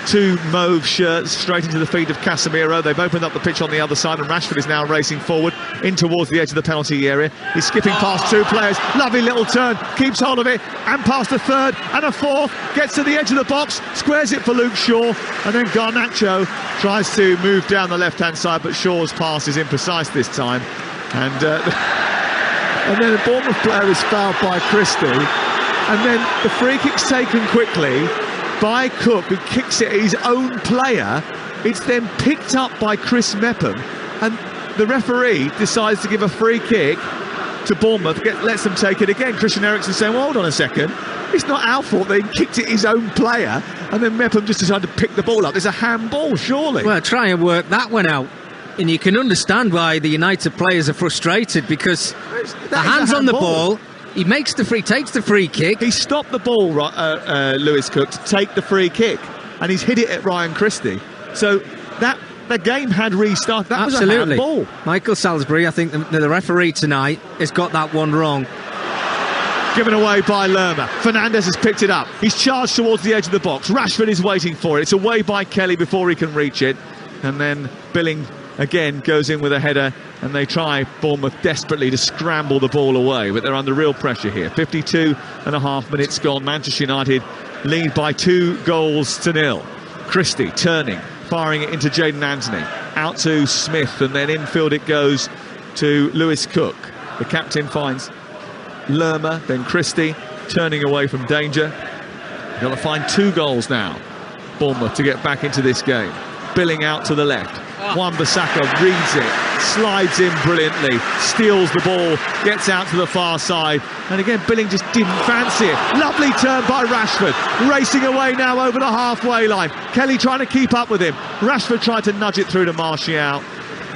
two mauve shirts straight into the feet of Casemiro. They've opened up the pitch on the other side, and Rashford is now racing forward in towards the edge of the penalty area. He's skipping past two players. Lovely little turn, keeps hold of it, and past a third and a fourth, gets to the edge of the box, squares it for Luke Shaw, and then Garnacho tries to move down the left-hand side, but Shaw's pass is imprecise this time, and then the Bournemouth player is fouled by Christie. And then the free kick's taken quickly by Cook, who kicks it at his own player. It's then picked up by Chris Mepham, and the referee decides to give a free kick to Bournemouth, lets them take it again. Christian Eriksen saying, well, hold on a second, it's not our fault they kicked it his own player, and then Mepham just decided to pick the ball up. There's a handball, surely. Well, try and work that one out. And you can understand why the United players are frustrated, because the hands on the ball. He takes the free kick. He stopped the ball, Lewis Cook, to take the free kick, and he's hit it at Ryan Christie. So the game had restarted. That Absolutely. was a handball. Michael Salisbury, I think the referee tonight, has got that one wrong. Given away by Lerma. Fernandes has picked it up. He's charged towards the edge of the box. Rashford is waiting for it. It's away by Kelly before he can reach it. And then Billing again goes in with a header, and they try, Bournemouth, desperately to scramble the ball away, but they're under real pressure here. 52 and a half minutes gone. Manchester United lead by 2-0. Christie turning, firing it into Jaden Anthony. Out to Smith, and then infield it goes to Lewis Cook. The captain finds Lerma, then Christie, turning away from danger. Got to find 2 goals now, Bournemouth, to get back into this game. Billing out to the left. Wan-Bissaka reads it, slides in brilliantly, steals the ball, gets out to the far side, and again Billing just didn't fancy it. Lovely turn by Rashford, racing away now over the halfway line. Kelly trying to keep up with him. Rashford tried to nudge it through to Martial,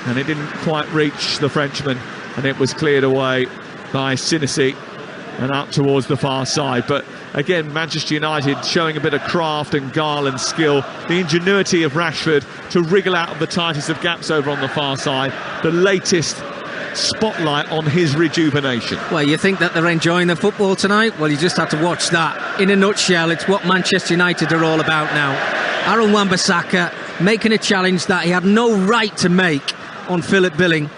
and it didn't quite reach the Frenchman, and it was cleared away by Sinisi and up towards the far side. But again, Manchester United showing a bit of craft and guile and skill. The ingenuity of Rashford to wriggle out of the tightest of gaps over on the far side. The latest spotlight on his rejuvenation. Well, you think that they're enjoying the football tonight? Well, you just have to watch that. In a nutshell, it's what Manchester United are all about now. Aaron Wan-Bissaka making a challenge that he had no right to make on Philip Billing.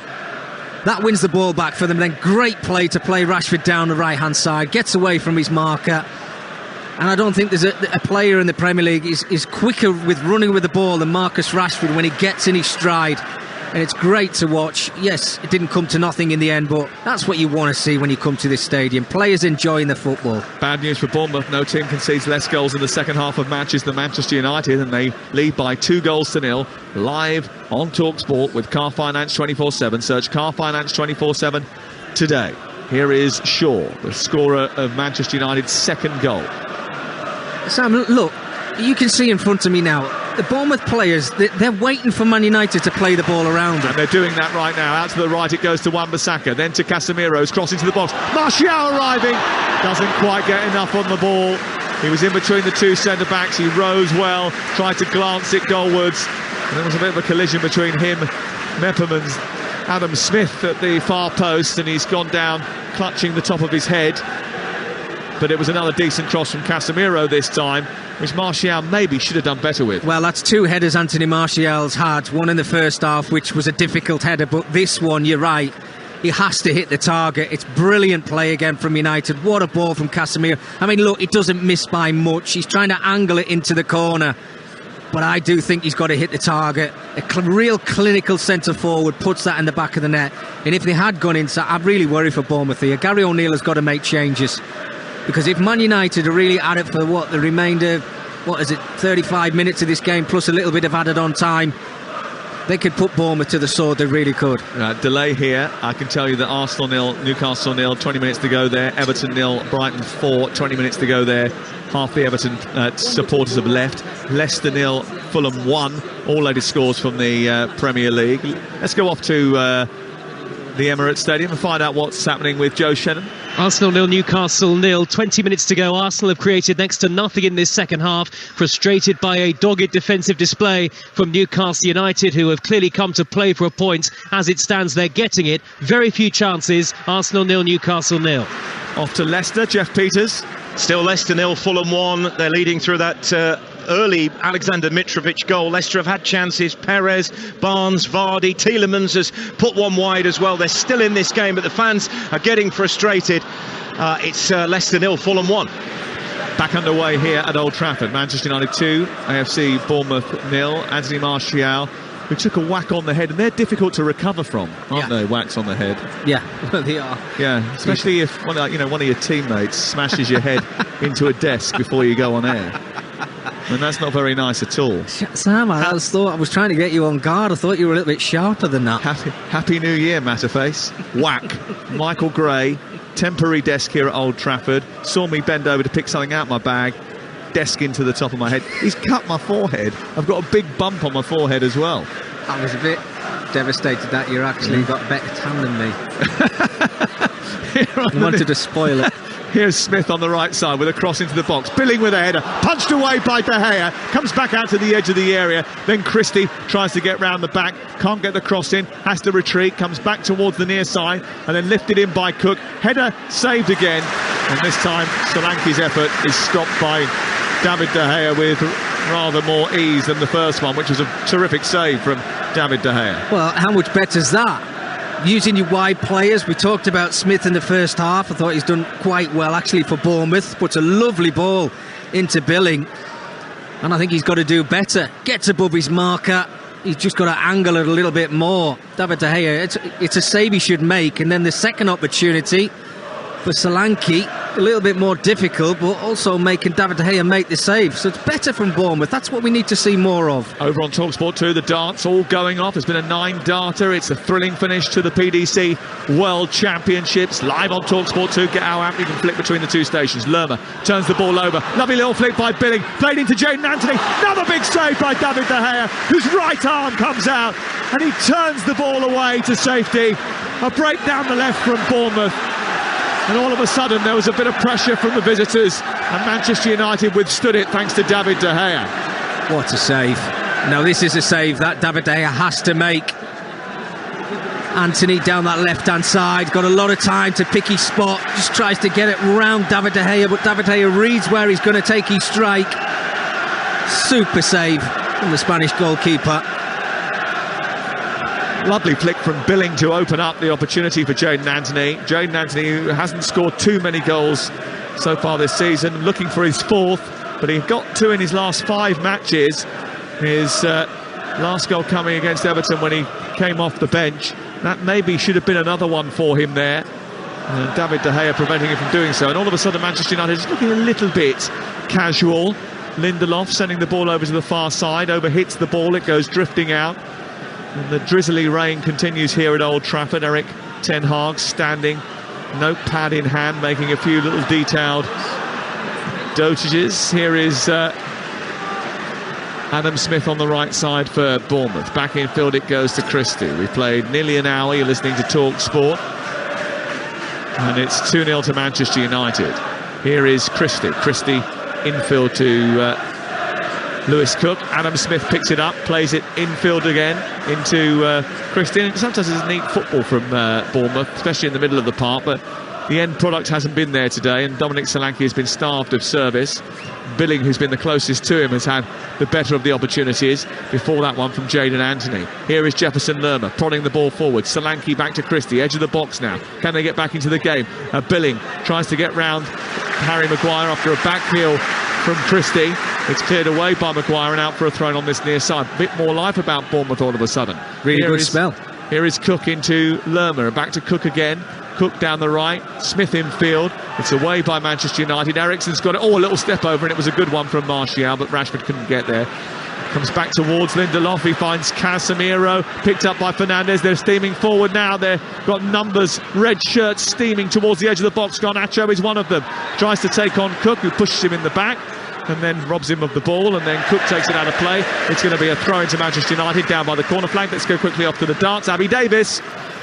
That wins the ball back for them. Then great play to play Rashford down the right-hand side. Gets away from his marker. And I don't think there's a player in the Premier League is quicker with running with the ball than Marcus Rashford when he gets in his stride. And it's great to watch. Yes, it didn't come to nothing in the end, but that's what you want to see when you come to this stadium. Players enjoying the football. Bad news for Bournemouth. No team concedes less goals in the second half of matches than Manchester United, and they lead by 2-0. Live on Talksport with Car Finance 24/7. Search Car Finance 24/7 today. Here is Shaw, the scorer of Manchester United's second goal. Sam, look, you can see in front of me now, the Bournemouth players, they're waiting for Man United to play the ball around them. And they're doing that right now. Out to the right it goes to Wan-Bissaka, then to Casemiro's crossing to the box. Martial arriving, doesn't quite get enough on the ball. He was in between the 2 centre-backs. He rose well, tried to glance it goalwards. And there was a bit of a collision between him, Mepperman's Adam Smith at the far post, and he's gone down clutching the top of his head. But it was another decent cross from Casemiro this time, which Martial maybe should have done better with. Well, that's 2 headers Anthony Martial's had. One in the first half, which was a difficult header, but this one, you're right, he has to hit the target. It's brilliant play again from United. What a ball from Casemiro. I mean, look, he doesn't miss by much. He's trying to angle it into the corner, but I do think he's got to hit the target. A real clinical centre-forward puts that in the back of the net. And if they had gone inside, I'm really worried for Bournemouth here. Gary O'Neill has got to make changes. Because if Man United are really at it for the remainder, 35 minutes of this game, plus a little bit of added on time, they could put Bournemouth to the sword, they really could. Delay here. I can tell you that Arsenal 0, Newcastle 0, 20 minutes to go there. Everton 0, Brighton 4, 20 minutes to go there. Half the Everton supporters have left. Leicester 0, Fulham 1. All latest scores from the Premier League. Let's go off to the Emirates Stadium and find out what's happening with Joe Shannon. Arsenal 0, Newcastle 0. 20 minutes to go. Arsenal have created next to nothing in this second half, frustrated by a dogged defensive display from Newcastle United, who have clearly come to play for a point. As it stands, they're getting it. Very few chances. Arsenal 0, Newcastle 0. Off to Leicester, Jeff Peters. Still Leicester 0, Fulham 1. They're leading through that early Alexander Mitrovic goal. Leicester have had chances. Perez, Barnes, Vardy, Tielemans has put one wide as well. They're still in this game, but the fans are getting frustrated. It's Leicester 0, Fulham 1. Back underway here at Old Trafford. Manchester United 2, AFC Bournemouth 0. Anthony Martial, who took a whack on the head, and they're difficult to recover from, aren't they? Whacks on the head. Yeah, they are. Yeah, especially if one of your teammates smashes your head into a desk before you go on air. And that's not very nice at all. Sam, I was trying to get you on guard. I thought you were a little bit sharper than that. Happy New Year, Matterface. Whack. Michael Gray, temporary desk here at Old Trafford. Saw me bend over to pick something out of my bag. Desk into the top of my head. He's cut my forehead. I've got a big bump on my forehead as well. I was a bit devastated that you actually got a better tan than me. You wanted to spoil it. Here's Smith on the right side with a cross into the box. Billing with a header. Punched away by De Gea. Comes back out to the edge of the area. Then Christie tries to get round the back. Can't get the cross in. Has to retreat. Comes back towards the near side. And then lifted in by Cook. Header saved again. And this time Solanke's effort is stopped by David De Gea with rather more ease than the first one, which was a terrific save from David De Gea. Well, how much better is that? Using your wide players. We talked about Smith in the first half. I thought he's done quite well actually for Bournemouth. Puts a lovely ball into Billing. And I think he's got to do better. Gets above his marker. He's just got to angle it a little bit more. David De Gea, it's a save he should make. And then the second opportunity for Solanke, a little bit more difficult, but also making David De Gea make the save. So it's better from Bournemouth. That's what we need to see more of. Over on Talksport 2, the darts all going off. It's been a 9-darter. It's a thrilling finish to the PDC World Championships. Live on Talksport 2. Get our app. You can flick between the two stations. Lerma turns the ball over. Lovely little flick by Billing. Played into Jayden Anthony. Another big save by David De Gea, whose right arm comes out. And he turns the ball away to safety. A break down the left from Bournemouth. And all of a sudden there was a bit of pressure from the visitors, and Manchester United withstood it thanks to David De Gea. What a save. Now this is a save that David De Gea has to make. Anthony down that left-hand side, got a lot of time to pick his spot, just tries to get it round David De Gea, but David De Gea reads where he's going to take his strike. Super save from the Spanish goalkeeper. Lovely flick from Billing to open up the opportunity for Jayden Anthony. Jayden Anthony, who hasn't scored too many goals so far this season, looking for his 4th, but he got 2 in his last 5 matches. His last goal coming against Everton when he came off the bench. That maybe should have been another one for him there. David De Gea preventing him from doing so. And all of a sudden Manchester United is looking a little bit casual. Lindelof sending the ball over to the far side, overhits the ball, it goes drifting out. And the drizzly rain continues here at Old Trafford. Erik ten Hag standing, notepad in hand, making a few little detailed dotages. Here is Adam Smith on the right side for Bournemouth. Back in field it goes to Christie. We've played nearly an hour. You're listening to Talksport. And it's 2-0 to Manchester United. Here is Christie. Christie infield to Lewis Cook. Adam Smith picks it up, plays it infield again into Christie. And sometimes it's neat football from Bournemouth, especially in the middle of the park, but the end product hasn't been there today, and Dominic Solanke has been starved of service. Billing, who's been the closest to him, has had the better of the opportunities. Before that one from Jayden Anthony. Here is Jefferson Lerma prodding the ball forward. Solanke back to Christie, edge of the box now. Can they get back into the game? Billing tries to get round Harry Maguire after a back heel from Christie. It's cleared away by Maguire and out for a throw on this near side. A bit more life about Bournemouth all of a sudden. Really good spell. Here is Cook into Lerma, and back to Cook again. Cook down the right, Smith in field. It's away by Manchester United. Eriksen's got it. Oh, a little step over, and it was a good one from Martial, but Rashford couldn't get there. Comes back towards Lindelof. He finds Casemiro, picked up by Fernandes. They're steaming forward now. They've got numbers, red shirts steaming towards the edge of the box. Garnacho is one of them. Tries to take on Cook, who pushes him in the back and then robs him of the ball, and then Cook takes it out of play. It's going to be a throw into Manchester United down by the corner flag. Let's go quickly off to the darts. Abby Davis.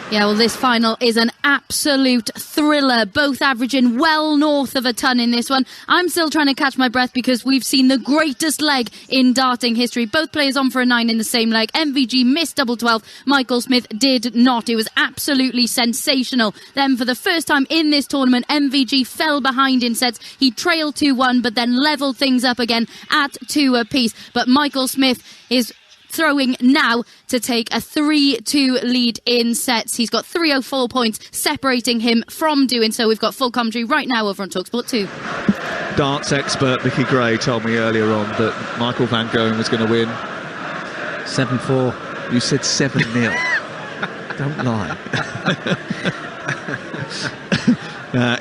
Yeah, well, this final is an absolute thriller, both averaging well north of a ton in this one. I'm still trying to catch my breath because we've seen the greatest leg in darting history. Both players on for a 9 in the same leg. MVG missed double 12. Michael Smith did not. It was absolutely sensational. Then, for the first time in this tournament, MVG fell behind in sets. He trailed 2-1, but then levelled things up again at 2 apiece. But Michael Smith is throwing now to take a 3-2 lead in sets. He's got 304 points separating him from doing so. We've got full commentary right now over on Talksport 2. Darts expert Mickey Gray told me earlier on that Michael van Gogh was going to win 7-4. You said 7-0. Don't lie.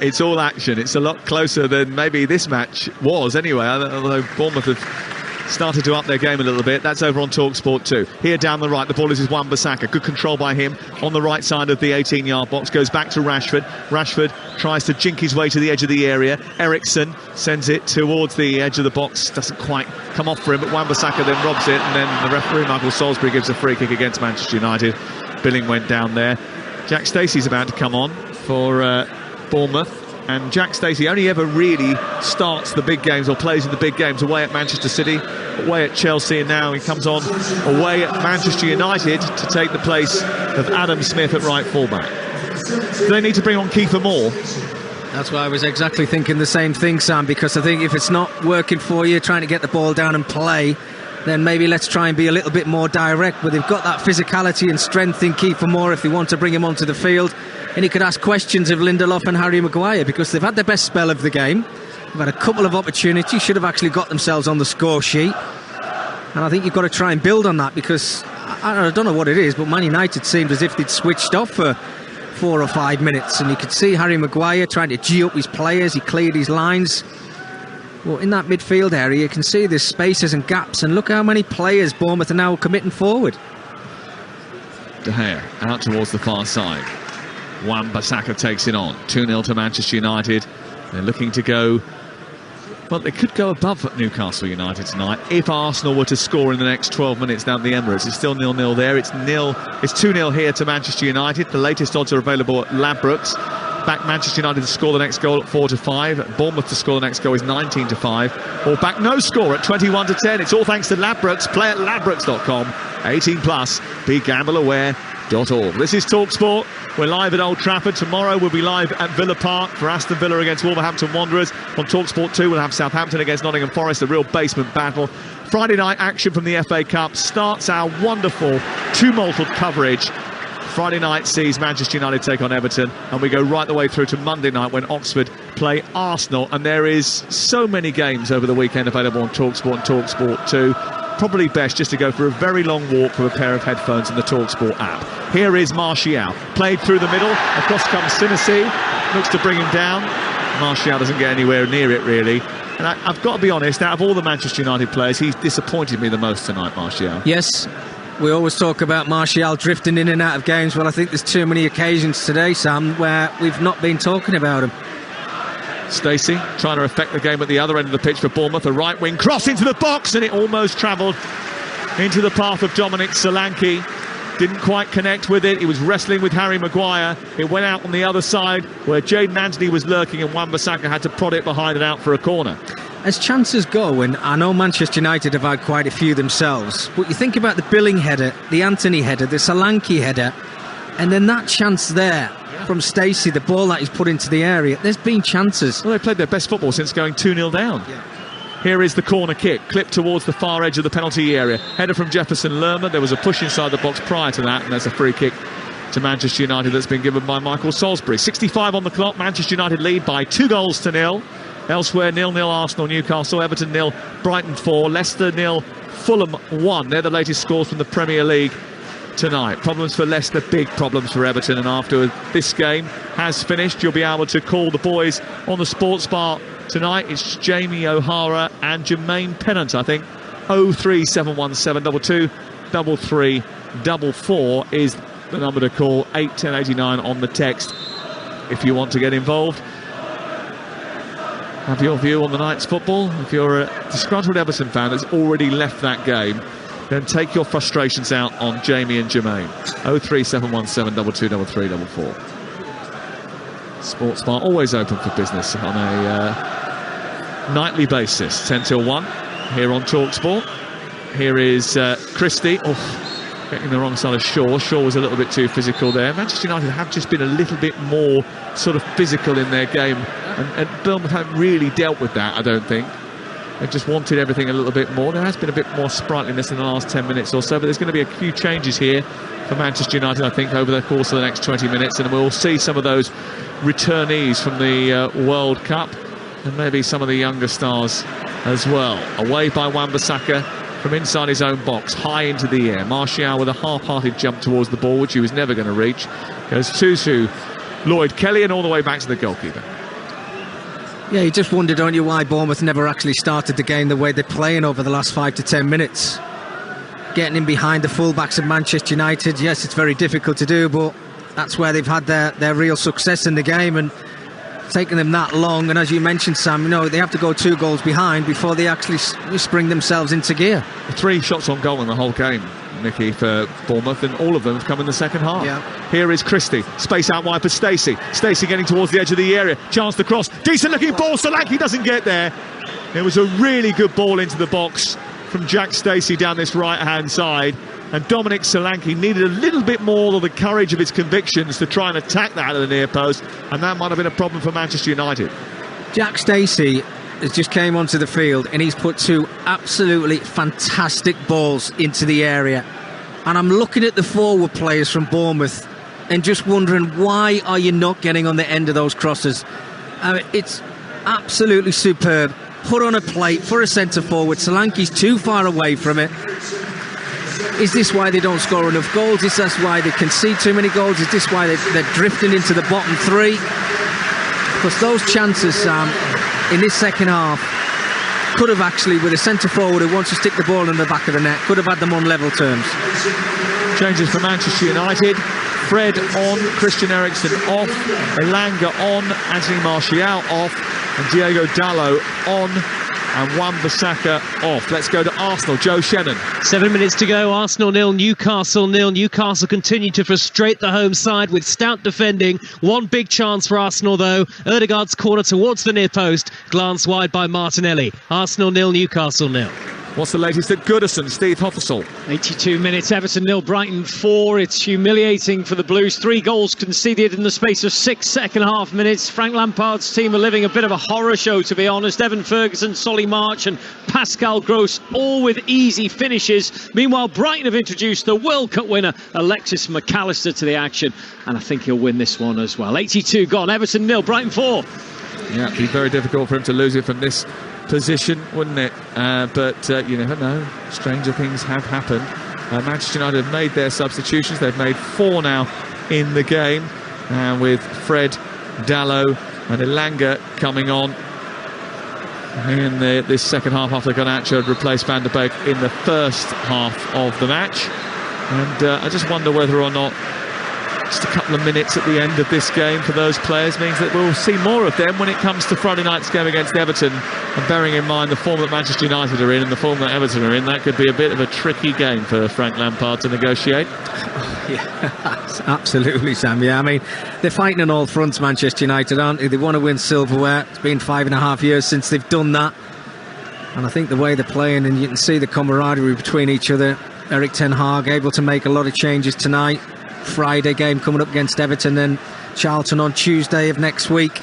It's all action. It's a lot closer than maybe this match was anyway, although Bournemouth have started to up their game a little bit. That's over on Talksport 2. Here down the right, the ball is with Wan-Bissaka. Good control by him on the right side of the 18-yard box. Goes back to Rashford. Rashford tries to jink his way to the edge of the area. Eriksen sends it towards the edge of the box. Doesn't quite come off for him, but Wan-Bissaka then robs it, and then the referee, Michael Salisbury, gives a free kick against Manchester United. Billing went down there. Jack Stacey's about to come on for Bournemouth. And Jack Stacey only ever really starts the big games or plays in the big games away at Manchester City, away at Chelsea, and now he comes on away at Manchester United to take the place of Adam Smith at right fullback. Do they need to bring on Kiefer Moore? That's why I was exactly thinking the same thing, Sam, because I think if it's not working for you, trying to get the ball down and play, then maybe let's try and be a little bit more direct. But they've got that physicality and strength in Kiefer Moore if they want to bring him onto the field. And he could ask questions of Lindelof and Harry Maguire because they've had their best spell of the game. They've had a couple of opportunities, should have actually got themselves on the score sheet. And I think you've got to try and build on that, because I don't know what it is, but Man United seemed as if they'd switched off for 4 or 5 minutes, and you could see Harry Maguire trying to gee up his players. He cleared his lines. Well, in that midfield area, you can see there's spaces and gaps, and look how many players Bournemouth are now committing forward. De Gea out towards the far side. Wan-Bissaka takes it on. 2-0 to Manchester United. They're looking to go... Well, they could go above Newcastle United tonight if Arsenal were to score in the next 12 minutes down the Emirates. It's still 0-0 there. It's 2-0 here to Manchester United. The latest odds are available at Ladbrokes. Back Manchester United to score the next goal at 4-5. Bournemouth to score the next goal is 19-5. Or back no score at 21-10. It's all thanks to Ladbrokes. Play at ladbrokes.com. 18 plus. BeGambleAware.org. This is Talksport. We're live at Old Trafford. Tomorrow we'll be live at Villa Park for Aston Villa against Wolverhampton Wanderers. On Talksport 2 we'll have Southampton against Nottingham Forest, a real basement battle. Friday night action from the FA Cup starts our wonderful tumultuous coverage. Friday night sees Manchester United take on Everton, and we go right the way through to Monday night when Oxford play Arsenal. And there is so many games over the weekend available on Talksport and Talksport 2. Probably best just to go for a very long walk with a pair of headphones in the Talksport app. Here is Martial, played through the middle, across comes Sinisi, looks to bring him down. Martial doesn't get anywhere near it really. And I've got to be honest, out of all the Manchester United players, he's disappointed me the most tonight, Martial. Yes, we always talk about Martial drifting in and out of games. Well, I think there's too many occasions today, Sam, where we've not been talking about him. Stacey trying to affect the game at the other end of the pitch for Bournemouth. A right wing cross into the box, and it almost travelled into the path of Dominic Solanke. Didn't quite connect with it. He was wrestling with Harry Maguire. It went out on the other side where Jayden Anthony was lurking, and Wan-Bissaka had to prod it behind and out for a corner. As chances go, and I know Manchester United have had quite a few themselves, but you think about the Billing header, the Anthony header, the Solanke header, and then that chance there from Stacey, the ball that he's put into the area, there's been chances. Well, they played their best football since going 2-0 down. Yeah. Here is the corner kick, clipped towards the far edge of the penalty area. Header from Jefferson Lerma. There was a push inside the box prior to that, and there's a free kick to Manchester United that's been given by Michael Salisbury. 65 on the clock. Manchester United lead by 2-0. Elsewhere, 0-0 Arsenal, Newcastle, Everton 0, Brighton 4, Leicester 0, Fulham 1. They're the latest scores from the Premier League tonight. Problems for Leicester, big problems for Everton, and after this game has finished, you'll be able to call the boys on the sports bar tonight. It's Jamie O'Hara and Jermaine Pennant, I think. 03717 22 33 is the number to call. 81089 on the text if you want to get involved. Have your view on the night's football. If you're a disgruntled Everton fan that's already left that game, then take your frustrations out on Jamie and Jermaine. 03717 22 33 44. Sports Bar always open for business on a nightly basis, 10 till 1 here on Talksport. Here is Christie. Getting the wrong side of Shaw. Shaw was a little bit too physical there. Manchester United have just been a little bit more sort of physical in their game, and Bournemouth haven't really dealt with that, I don't think. They've just wanted everything a little bit more. There has been a bit more sprightliness in the last 10 minutes or so, but there's going to be a few changes here for Manchester United, I think, over the course of the next 20 minutes, and we'll see some of those returnees from the World Cup, and maybe some of the younger stars as well. Away by Wan-Bissaka from inside his own box, high into the air. Martial with a half-hearted jump towards the ball, which he was never going to reach. Goes to Lloyd Kelly and all the way back to the goalkeeper. Yeah, you just wonder, don't you, why Bournemouth never actually started the game the way they're playing over the last 5 to 10 minutes. Getting in behind the fullbacks of Manchester United, yes, it's very difficult to do, but that's where they've had their real success in the game, and taking them that long. And as you mentioned, Sam, you know, they have to go 2 goals behind before they actually spring themselves into gear. 3 shots on goal in the whole game, Nicky, for Bournemouth, and all of them have come in the second half. Yeah. Here is Christie, space out wide for Stacey. Stacey getting towards the edge of the area, chance to cross, decent looking ball, Solanke doesn't get there. It was a really good ball into the box from Jack Stacey down this right hand side, and Dominic Solanke needed a little bit more of the courage of his convictions to try and attack that at the near post, and that might have been a problem for Manchester United. Jack Stacey has just came onto the field and he's put 2 absolutely fantastic balls into the area, and I'm looking at the forward players from Bournemouth and just wondering, why are you not getting on the end of those crosses? I mean, absolutely superb. Put on a plate for a centre forward. Solanke's too far away from it. Is this why they don't score enough goals? Is this why they concede too many goals? Is this why they're drifting into the bottom three? Because those chances, Sam, in this second half, could have actually, with a centre forward who wants to stick the ball in the back of the net, could have had them on level terms. Changes for Manchester United. Fred on, Christian Eriksen off, Elanga on, Anthony Martial off, and Diego Dalot on, and Wan-Bissaka off. Let's go to Arsenal. Joe Shannon. 7 minutes to go. Arsenal 0, Newcastle 0. Newcastle continue to frustrate the home side with stout defending. One big chance for Arsenal, though. Ødegaard's corner towards the near post. Glance wide by Martinelli. Arsenal 0, Newcastle 0. What's the latest at Goodison? Steve Hoffesall. 82 minutes, Everton 0, Brighton 4. It's humiliating for the Blues. 3 goals conceded in the space of 6 second-half minutes. Frank Lampard's team are living a bit of a horror show, to be honest. Evan Ferguson, Solly March and Pascal Gross, all with easy finishes. Meanwhile, Brighton have introduced the World Cup winner, Alexis McAllister, to the action. And I think he'll win this one as well. 82 gone, Everton 0, Brighton 4. Yeah, it'd be very difficult for him to lose it from this position, wouldn't it? But you never know. Stranger things have happened. Manchester United have made their substitutions. They've made 4 now in the game, with Fred, Dalot and Elanga coming on in this second half after Garnacho had replaced Van der Beek in the first half of the match. And I just wonder whether or not just a couple of minutes at the end of this game for those players means that we'll see more of them when it comes to Friday night's game against Everton. And bearing in mind the form that Manchester United are in and the form that Everton are in, that could be a bit of a tricky game for Frank Lampard to negotiate. Yeah, absolutely, Sam. Yeah, I mean, they're fighting on all fronts, Manchester United, aren't they? They want to win silverware. It's been 5.5 years since they've done that. And I think the way they're playing, and you can see the camaraderie between each other. Erik ten Hag able to make a lot of changes tonight. Friday game coming up against Everton, then Charlton on Tuesday of next week.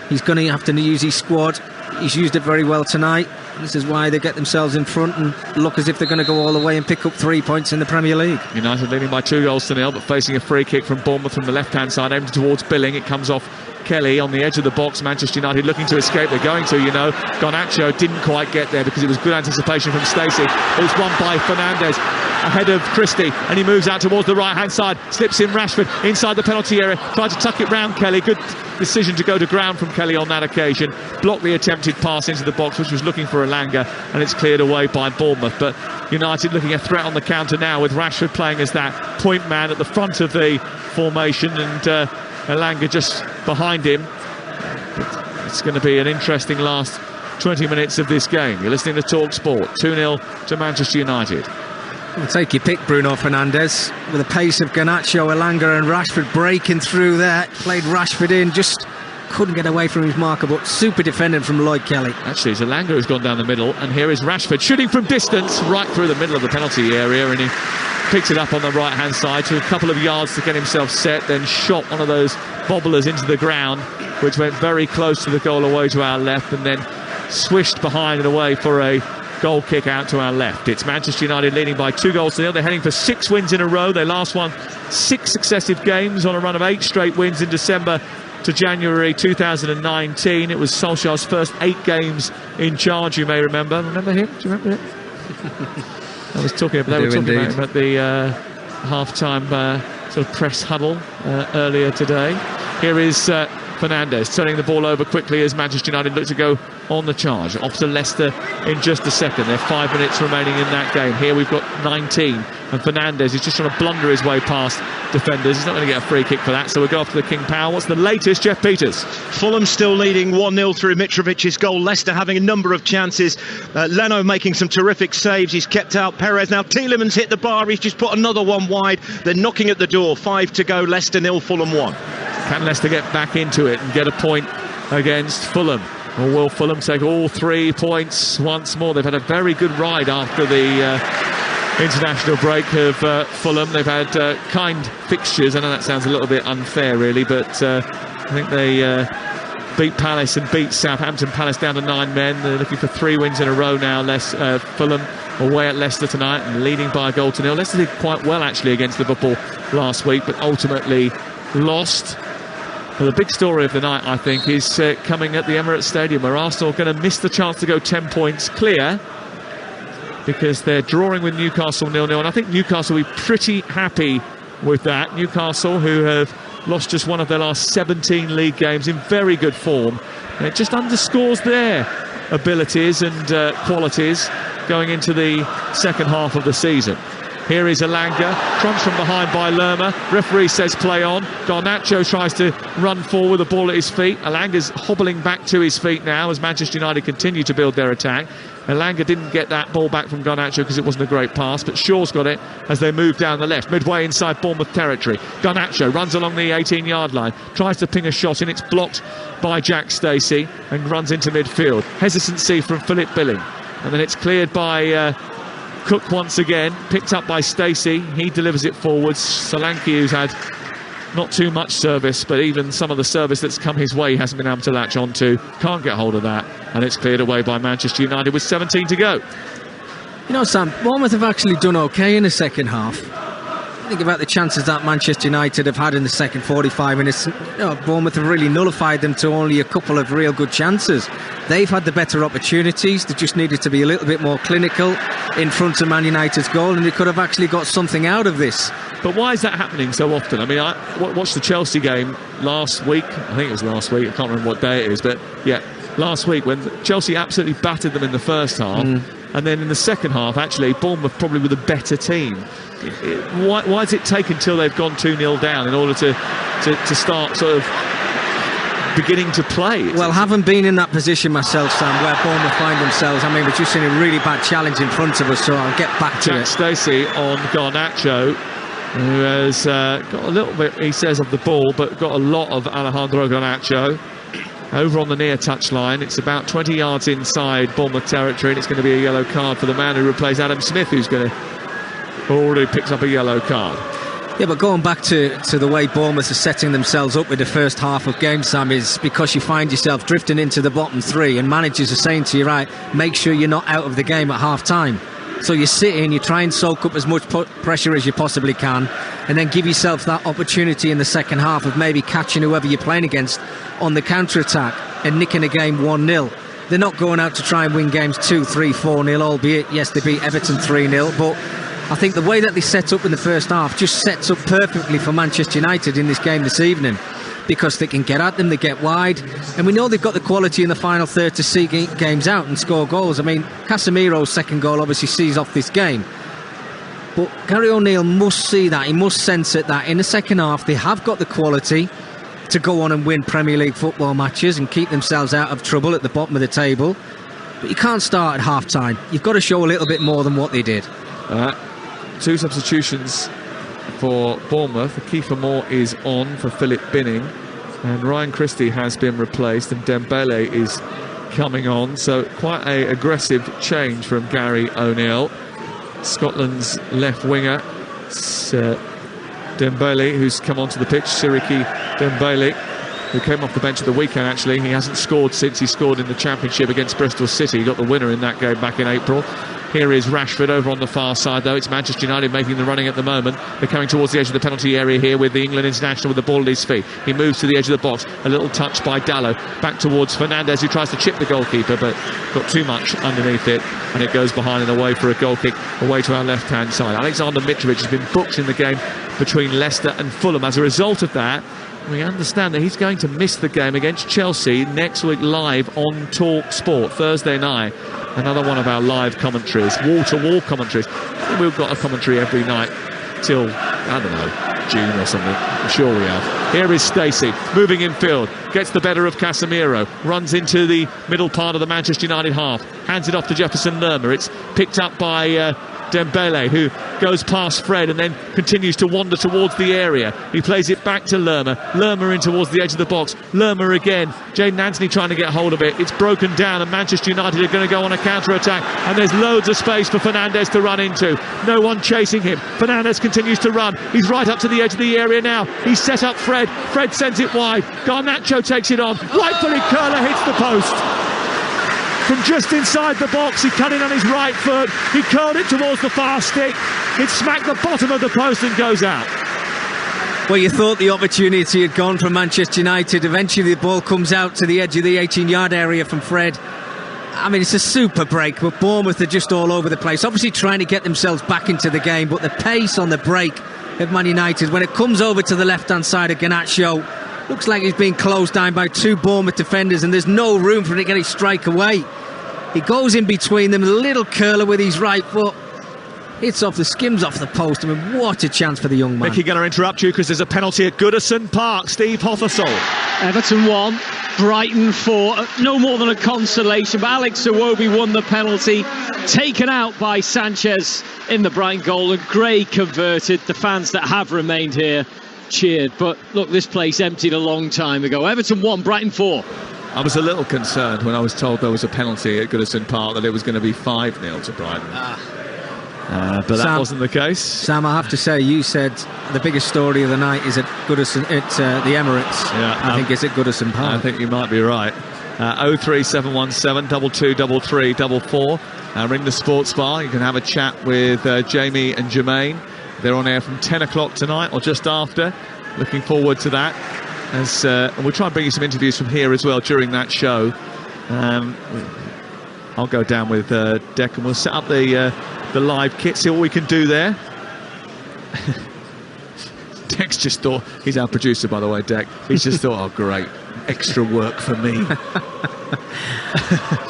He's going to have to use his squad. He's used it very well tonight. This is why they get themselves in front and look as if they're going to go all the way and pick up 3 points in the Premier League. United leading by 2-0, but facing a free kick from Bournemouth from the left-hand side, aimed towards Billing. It comes off Kelly on the edge of the box. Manchester United looking to escape. They're going to, Garnacho didn't quite get there because it was good anticipation from Stacey. It was won by Fernandes ahead of Christie, and he moves out towards the right-hand side, slips in Rashford inside the penalty area, tried to tuck it round Kelly. Good decision to go to ground from Kelly on that occasion. Blocked the attempted pass into the box, which was looking for Elanga, and it's cleared away by Bournemouth. But United looking a threat on the counter now, with Rashford playing as that point man at the front of the formation, and Elanga just behind him. But it's going to be an interesting last 20 minutes of this game. You're listening to Talksport. 2-0 to Manchester United. We'll take your pick, Bruno Fernandes, with the pace of Garnacho, Elanga and Rashford breaking through there. Played Rashford in, just couldn't get away from his marker, but super defending from Lloyd Kelly. Actually, it's Elanga who's gone down the middle, and here is Rashford shooting from distance right through the middle of the penalty area, and he picks it up on the right hand side to a couple of yards to get himself set, then shot one of those bobblers into the ground, which went very close to the goal away to our left, and then swished behind and away for a goal kick out to our left. It's Manchester United leading by 2-0. They're heading for 6 wins in a row. They last won 6 successive games on a run of 8 straight wins in December to January 2019. It was Solskjaer's first 8 games in charge, you may remember. Remember him? Do you remember it? They were talking about him at the half-time sort of press huddle earlier today. Here is Fernandes turning the ball over quickly as Manchester United look to go on the charge. Off to Leicester in just a second. There are 5 minutes remaining in that game. Here we've got 19, and Fernandes is just trying to blunder his way past defenders. He's not going to get a free kick for that, so we'll go off to the King Power. What's the latest, Jeff Peters? Fulham still leading 1-0 through Mitrovic's goal. Leicester having a number of chances. Leno making some terrific saves. He's kept out Perez. Now Tielemans hit the bar. He's just put another one wide. They're knocking at the door. 5 to go. Leicester 0, Fulham 1. Can Leicester get back into it and get a point against Fulham? Or will Fulham take all 3 points once more? They've had a very good ride after the international break of Fulham. They've had kind fixtures. I know that sounds a little bit unfair, really, but I think they beat Palace and beat Southampton. Palace down to 9 men. They're looking for 3 wins in a row now. Fulham away at Leicester tonight and leading by a goal to 0. Leicester did quite well, actually, against Liverpool last week, but ultimately lost. But the big story of the night, I think, is coming at the Emirates Stadium, where Arsenal are going to miss the chance to go 10 points clear because they're drawing with Newcastle 0-0, and I think Newcastle will be pretty happy with that. Newcastle, who have lost just one of their last 17 league games, in very good form, and it just underscores their abilities and qualities going into the second half of the season. Here is Elanga, trunched from behind by Lerma. Referee says play on. Garnacho tries to run forward, the ball at his feet. Elanga's hobbling back to his feet now as Manchester United continue to build their attack. Elanga didn't get that ball back from Garnacho because it wasn't a great pass, but Shaw's got it as they move down the left, midway inside Bournemouth territory. Garnacho runs along the 18-yard line, tries to ping a shot in, it's blocked by Jack Stacey and runs into midfield. Hesitancy from Philip Billing, and then it's cleared by Cook once again, picked up by Stacey. He delivers it forwards. Solanke, who's had not too much service, but even some of the service that's come his way he hasn't been able to latch onto. Can't get hold of that, and it's cleared away by Manchester United with 17 to go. You know, Sam, Bournemouth have actually done okay in the second half. Think about the chances that Manchester United have had in the second 45 minutes. You know, Bournemouth have really nullified them to only a couple of real good chances. They've had the better opportunities. They just needed to be a little bit more clinical in front of Man United's goal, and they could have actually got something out of this. But why is that happening so often? I mean, I watched the Chelsea game last week. I think it was last week. I can't remember what day it is, but yeah, last week when Chelsea absolutely battered them in the first half. And then in the second half, actually, Bournemouth probably with a better team. Why does it take until they've gone 2-0 down in order to start sort of beginning to play? Well, having been in that position myself, Sam, where Bournemouth find themselves, I mean, we're just in a really bad challenge in front of us, so I'll get back to Jack it. Stacey on Garnacho, who has got a little bit, he says, of the ball, but got a lot of Alejandro Garnacho. Over on the near touchline, it's about 20 yards inside Bournemouth territory, and it's going to be a yellow card for the man who replaced Adam Smith, who's going to already picks up a yellow card. Yeah, but going back to the way Bournemouth are setting themselves up with the first half of game, Sam, is because you find yourself drifting into the bottom three, and managers are saying to you, right, make sure you're not out of the game at half time. So you sit in, you try and soak up as much pressure as you possibly can, and then give yourself that opportunity in the second half of maybe catching whoever you're playing against on the counter-attack and nicking a game 1-0. They're not going out to try and win games 2-3, 4-0, albeit, yes, they beat Everton 3-0, but I think the way that they set up in the first half just sets up perfectly for Manchester United in this game this evening, because they can get at them, they get wide, and we know they've got the quality in the final third to see games out and score goals. I mean, Casemiro's second goal obviously sees off this game, but Gary O'Neill must see that, he must sense it, that in the second half they have got the quality to go on and win Premier League football matches and keep themselves out of trouble at the bottom of the table. But you can't start at half time, you've got to show a little bit more than what they did. Two substitutions for Bournemouth. Kiefer Moore is on for Philip Binning, and Ryan Christie has been replaced, and Dembele is coming on, so quite an aggressive change from Gary O'Neill. Scotland's left winger, Dembele, who's come onto the pitch, Siriki Dembele, who came off the bench at the weekend. Actually, he hasn't scored since he scored in the Championship against Bristol City. He got the winner in that game back in April. Here is Rashford over on the far side, though. It's Manchester United making the running at the moment. They're coming towards the edge of the penalty area here with the England international with the ball at his feet. He moves to the edge of the box. A little touch by Dallo. Back towards Fernandes, who tries to chip the goalkeeper, but got too much underneath it, and it goes behind and away for a goal kick away to our left-hand side. Alexander Mitrovic has been booked in the game between Leicester and Fulham. As a result of that, we understand that he's going to miss the game against Chelsea next week live on Talksport, Thursday night. Another one of our live commentaries, wall-to-wall commentaries. We've got a commentary every night till, I don't know, June or something. I'm sure we have. Here is Stacey, moving in field, gets the better of Casemiro, runs into the middle part of the Manchester United half, hands it off to Jefferson Lerma. It's picked up by Dembele, who goes past Fred and then continues to wander towards the area. He plays it back to Lerma. Lerma in towards the edge of the box. Lerma again. Jayden Anthony trying to get hold of it. It's broken down, and Manchester United are going to go on a counter-attack, and there's loads of space for Fernandes to run into. No one chasing him. Fernandes continues to run. He's right up to the edge of the area now. He's set up Fred. Fred sends it wide. Garnacho takes it on. Rightfully, Curler hits the post. From just inside the box, he cut in on his right foot, he curled it towards the far stick, it smacked the bottom of the post and goes out. Well, you thought the opportunity had gone from Manchester United. Eventually the ball comes out to the edge of the 18-yard area from Fred. I mean, it's a super break, but Bournemouth are just all over the place. Obviously trying to get themselves back into the game, but the pace on the break of Man United, when it comes over to the left-hand side of Garnacho, looks like he's being closed down by two Bournemouth defenders, and there's no room for him to get his strike away. He goes in between them, a little curler with his right foot. It's off the skims off the post. I mean, what a chance for the young man. Mickey, going to interrupt you because there's a penalty at Goodison Park. Steve Hothersall. Everton 1, Brighton 4. No more than a consolation, but Alex Iwobi won the penalty, taken out by Sanchez in the Brighton goal, and Gray converted. The fans that have remained here cheered, but look, this place emptied a long time ago. Everton 1, Brighton 4. I was a little concerned when I was told there was a penalty at Goodison Park that it was going to be 5-0 to Brighton. But that Sam, wasn't the case. Sam, I have to say, you said the biggest story of the night is at Goodison, at the Emirates. Yeah, I think it's at Goodison Park. I think you might be right. 03717 2233 44. Ring the sports bar. You can have a chat with Jamie and Jermaine. They're on air from 10 o'clock tonight or just after. Looking forward to that. As we'll try and bring you some interviews from here as well during that show. I'll go down with Deck and we'll set up the live kit, see what we can do there. Deck's just thought, he's our producer by the way, Deck. He's just thought, oh great, extra work for me.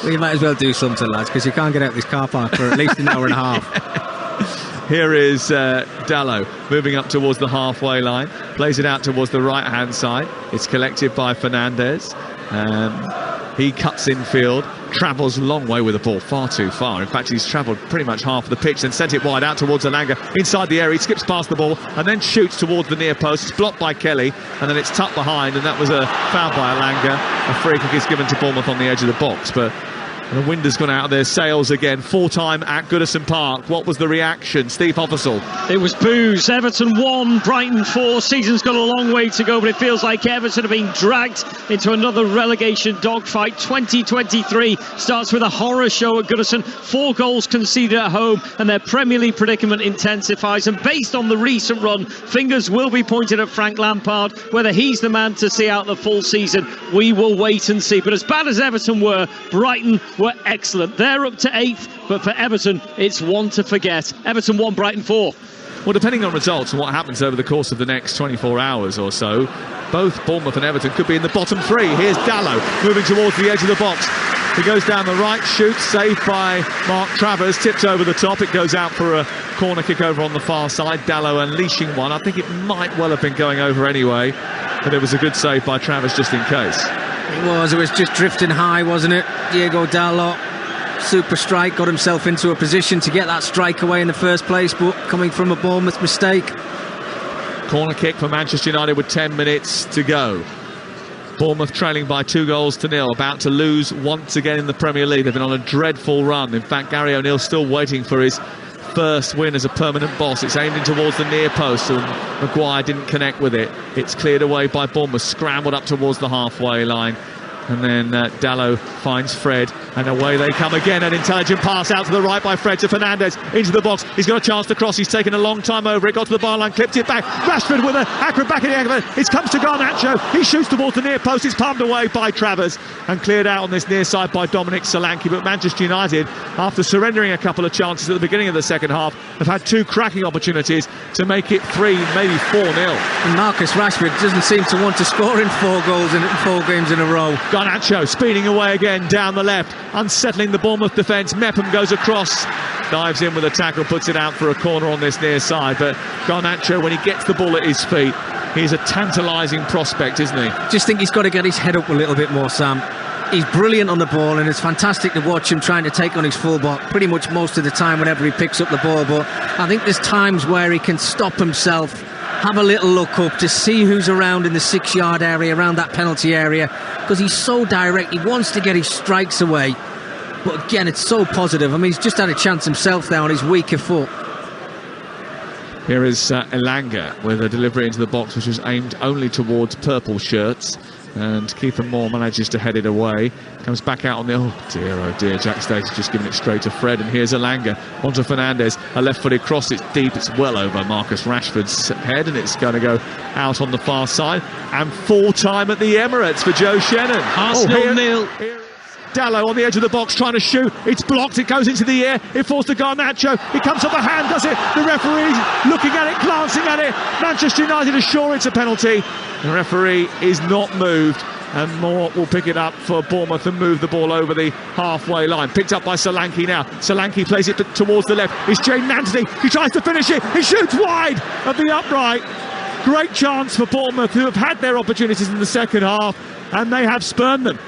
Well, you might as well do something, lads, because you can't get out of this car park for at least an hour and a half. Here is Dallo moving up towards the halfway line, plays it out towards the right hand side. It's collected by Fernandez. He cuts infield, travels a long way with the ball, far too far. In fact, he's travelled pretty much half of the pitch, then sent it wide out towards Elanga. Inside the area, he skips past the ball and then shoots towards the near post. It's blocked by Kelly, and then it's tucked behind, and that was a foul by Elanga. A free kick is given to Bournemouth on the edge of the box, but the wind has gone out of their sails again. Full time at Goodison Park. What was the reaction? Steve Hothersall. It was boos. Everton 1, Brighton 4. Season's got a long way to go, but it feels like Everton are being dragged into another relegation dogfight. 2023 starts with a horror show at Goodison. 4 goals conceded at home, and their Premier League predicament intensifies. And based on the recent run, fingers will be pointed at Frank Lampard. Whether he's the man to see out the full season, we will wait and see. But as bad as Everton were, Brighton were excellent. They're up to 8th, but for Everton, it's one to forget. Everton 1, Brighton 4. Well, depending on results and what happens over the course of the next 24 hours or so, both Bournemouth and Everton could be in the bottom 3. Here's Dallo moving towards the edge of the box. He goes down the right, shoots, saved by Mark Travers, tips over the top. It goes out for a corner kick over on the far side. Dallo unleashing one. I think it might well have been going over anyway, but it was a good save by Travers just in case. It was just drifting high, wasn't it? Diego Dalot, super strike, got himself into a position to get that strike away in the first place, but coming from a Bournemouth mistake. Corner kick for Manchester United with 10 minutes to go. Bournemouth trailing by 2-0, about to lose once again in the Premier League. They've been on a dreadful run. In fact, Gary O'Neill's still waiting for his first win as a permanent boss. It's aimed in towards the near post, and Maguire didn't connect with it. It's cleared away by Bournemouth, scrambled up towards the halfway line. And then Dallo finds Fred, and away they come again. An intelligent pass out to the right by Fred to Fernandez into the box. He's got a chance to cross. He's taken a long time over it. Got to the byline, clipped it back. Rashford with an acrobatic effort. It comes to Garnacho. He shoots towards the near post. It's palmed away by Travers and cleared out on this near side by Dominic Solanke. But Manchester United, after surrendering a couple of chances at the beginning of the second half, have had 2 cracking opportunities to make it 3, maybe 4-0. And Marcus Rashford doesn't seem to want to score in 4 goals in 4 games in a row. Garnacho speeding away again down the left, unsettling the Bournemouth defence. Mepham goes across, dives in with a tackle, puts it out for a corner on this near side. But Garnacho, when he gets the ball at his feet, he's a tantalising prospect, isn't he? Just think he's got to get his head up a little bit more, Sam. He's brilliant on the ball, and it's fantastic to watch him trying to take on his fullback pretty much most of the time whenever he picks up the ball. But I think there's times where he can stop himself, have a little look up to see who's around in the 6-yard area, around that penalty area, because he's so direct. He wants to get his strikes away, but again, it's so positive. I mean, he's just had a chance himself there on his weaker foot. Here is Elanga with a delivery into the box, which was aimed only towards purple shirts. and Keith Moore manages to head it away. Comes back out on the... oh dear, Jack Stacey just giving it straight to Fred, and here's Elanga onto Fernandez. A left-footed cross, it's deep, it's well over Marcus Rashford's head, and it's going to go out on the far side. And full time at the Emirates for Joe Shannon. Arsenal nil. Dallo on the edge of the box trying to shoot. It's blocked, it goes into the air, it falls to Garnacho, it comes off the hand, does it? The referee looking at it, glancing at it. Manchester United are sure it's a penalty. The referee is not moved, and Moore will pick it up for Bournemouth and move the ball over the halfway line. Picked up by Solanke now. Solanke plays it towards the left. It's Jayden Anthony, he tries to finish it, he shoots wide of the upright. Great chance for Bournemouth, who have had their opportunities in the second half, and they have spurned them.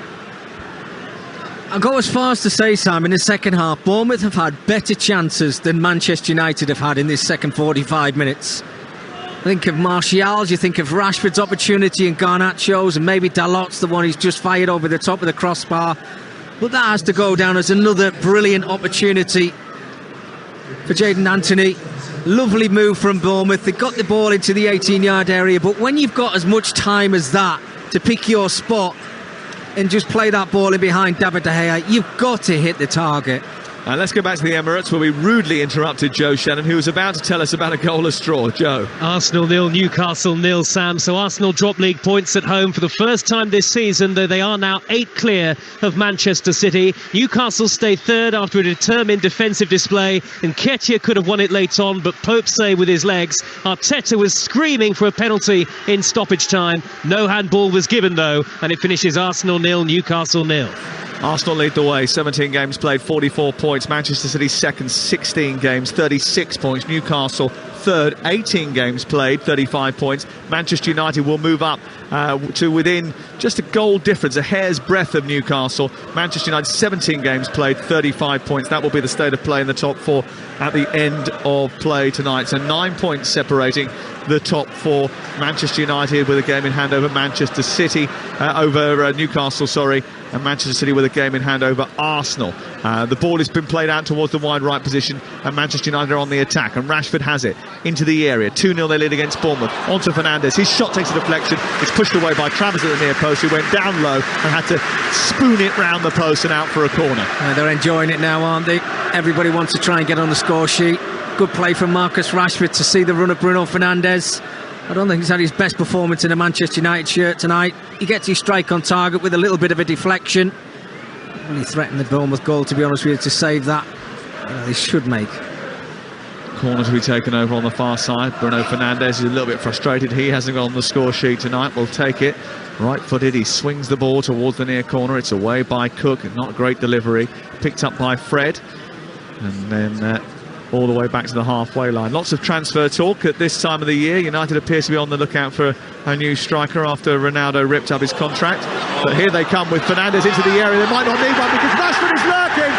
I'll go as far as to say, Sam, in the second half, Bournemouth have had better chances than Manchester United have had in this second 45 minutes. Think of Martial's, you think of Rashford's opportunity and Garnacho's, and maybe Dalot's the one he's just fired over the top of the crossbar. But that has to go down as another brilliant opportunity for Jayden Anthony. Lovely move from Bournemouth. They got the ball into the 18-yard area, but when you've got as much time as that to pick your spot and just play that ball in behind David De Gea, you've got to hit the target. Let's go back to the Emirates, where we rudely interrupted Joe Shannon, who was about to tell us about a goalless draw. Joe. Arsenal nil, Newcastle nil, Sam. So Arsenal drop league points at home for the first time this season, though they are now 8 clear of Manchester City. Newcastle stay third after a determined defensive display, and Nketiah could have won it late on, but Pope saved with his legs. Arteta was screaming for a penalty in stoppage time. No handball was given, though, and it finishes Arsenal nil, Newcastle nil. Arsenal lead the way, 17 games played, 44 points. Manchester City second, 16 games, 36 points. Newcastle third, 18 games played, 35 points. Manchester United will move up to within just a goal difference, a hair's breadth of Newcastle. Manchester United 17 games played, 35 points. That will be the state of play in the top 4 at the end of play tonight. So 9 points separating the top 4. Manchester United with a game in hand over Manchester City, over Newcastle, and Manchester City with a game in hand over Arsenal. The ball has been played out towards the wide right position, and Manchester United are on the attack, and Rashford has it into the area. 2-0 they lead against Bournemouth. Onto Fernandez, his shot takes a deflection, it's pushed away by Travers at the near post, who went down low and had to spoon it round the post and out for a corner. They're enjoying it now, aren't they? Everybody wants to try and get on the score sheet. Good play from Marcus Rashford to see the run of Bruno Fernandes. I don't think he's had his best performance in a Manchester United shirt tonight. He gets his strike on target with a little bit of a deflection. Really threatened the Bournemouth goal, to be honest with you, to save that. They should make. Corner to be taken over on the far side. Bruno Fernandes is a little bit frustrated. He hasn't got on the score sheet tonight. We'll take it. Right-footed, he swings the ball towards the near corner. It's away by Cook. Not a great delivery. Picked up by Fred. And then all the way back to the halfway line. Lots of transfer talk at this time of the year. United appears to be on the lookout for a new striker after Ronaldo ripped up his contract. But here they come with Fernandes into the area. They might not need one because Rashford is lurking.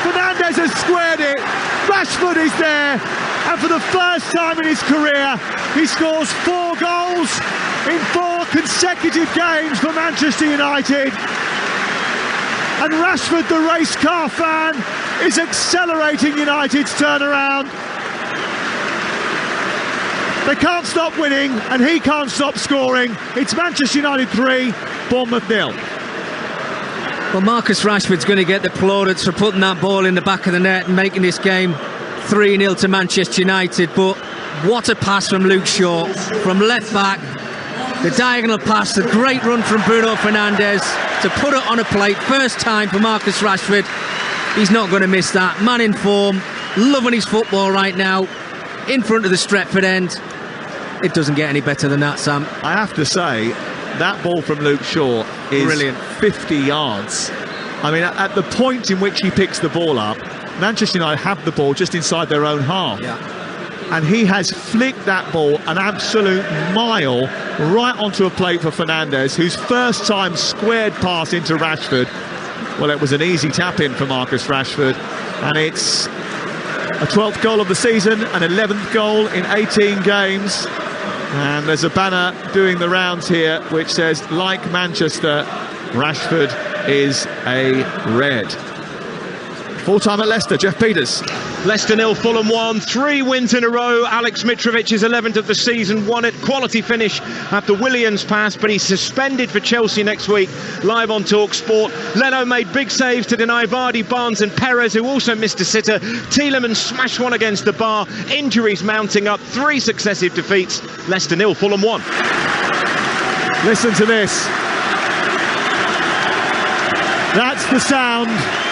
Fernandes has squared it. Rashford is there. And for the first time in his career, he scores 4 goals in 4 consecutive games for Manchester United. And Rashford, the race car fan, is accelerating United's turnaround. They can't stop winning, and he can't stop scoring. It's Manchester United 3, Bournemouth 0. Well, Marcus Rashford's going to get the plaudits for putting that ball in the back of the net and making this game 3-0 to Manchester United. But what a pass from Luke Shaw, from left back. The diagonal pass, the great run from Bruno Fernandes to put it on a plate. First time for Marcus Rashford. He's not going to miss that. Man in form, loving his football right now, in front of the Stretford end. It doesn't get any better than that, Sam. I have to say, that ball from Luke Shaw is brilliant. 50 yards. I mean, at the point in which he picks the ball up, Manchester United have the ball just inside their own half. Yeah. And he has flicked that ball an absolute mile right onto a plate for Fernandes, whose first time squared pass into Rashford. Well, it was an easy tap-in for Marcus Rashford, and it's a 12th goal of the season, an 11th goal in 18 games. And there's a banner doing the rounds here which says, like Manchester, Rashford is a red. Full time at Leicester, Jeff Peters. Leicester 0, Fulham 1, 3 wins in a row. Alex Mitrovic's 11th of the season, won it. Quality finish after Williams' pass, but he's suspended for Chelsea next week. Live on Talksport. Leno made big saves to deny Vardy, Barnes and Perez, who also missed a sitter. Tielemans smashed one against the bar. Injuries mounting up. 3 successive defeats. Leicester 0, Fulham 1. Listen to this. That's the sound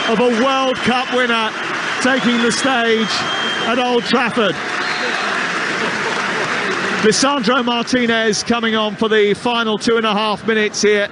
of a World Cup winner taking the stage at Old Trafford. Lisandro Martinez coming on for the final 2.5 minutes here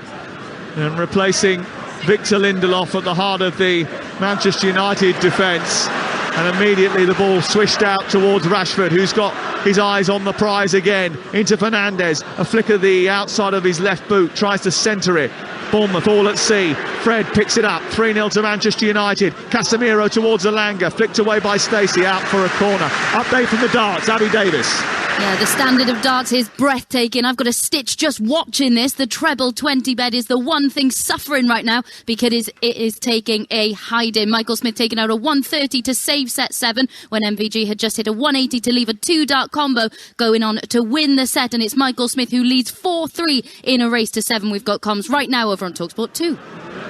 and replacing Victor Lindelof at the heart of the Manchester United defence. And immediately the ball swished out towards Rashford, who's got his eyes on the prize again. Into Fernandes, a flick of the outside of his left boot, tries to centre it. Bournemouth all at sea. Fred picks it up, 3-0 to Manchester United. Casemiro towards Elanga, flicked away by Stacey, out for a corner. Update from the darts, Abby Davis. Yeah, the standard of darts is breathtaking. I've got a stitch just watching this. The treble 20 bet is the one thing suffering right now because it is taking a hiding. Michael Smith taking out a 130 to save set 7 when MVG had just hit a 180 to leave a 2-dart combo going on to win the set. And it's Michael Smith who leads 4-3 in a race to 7. We've got comms right now over on Talksport 2.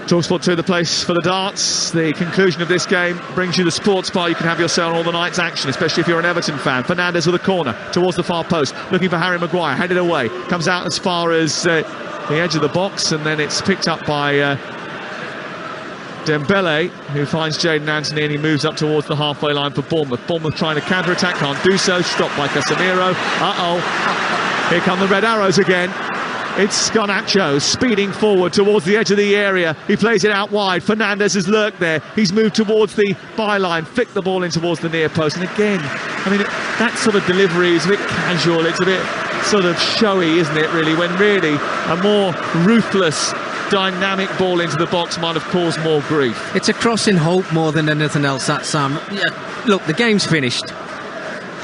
Talksport 2, the place for the darts. The conclusion of this game brings you the sports bar. You can have your say on all the night's action, especially if you're an Everton fan. Fernandes with a corner towards the far post, looking for Harry Maguire, headed away, comes out as far as the edge of the box, and then it's picked up by Dembele, who finds Jadon Anthony, and he moves up towards the halfway line for Bournemouth. Bournemouth trying to counter-attack, can't do so, stopped by Casemiro. Here come the red arrows again. It's Garnacho speeding forward towards the edge of the area. He plays it out wide. Fernandes has lurked there. He's moved towards the byline, flicked the ball in towards the near post. And again, I mean, that sort of delivery is a bit casual. It's a bit sort of showy, isn't it, really? When really a more ruthless, dynamic ball into the box might have caused more grief. It's a crossing hope more than anything else, that, Sam. Yeah, look, the game's finished.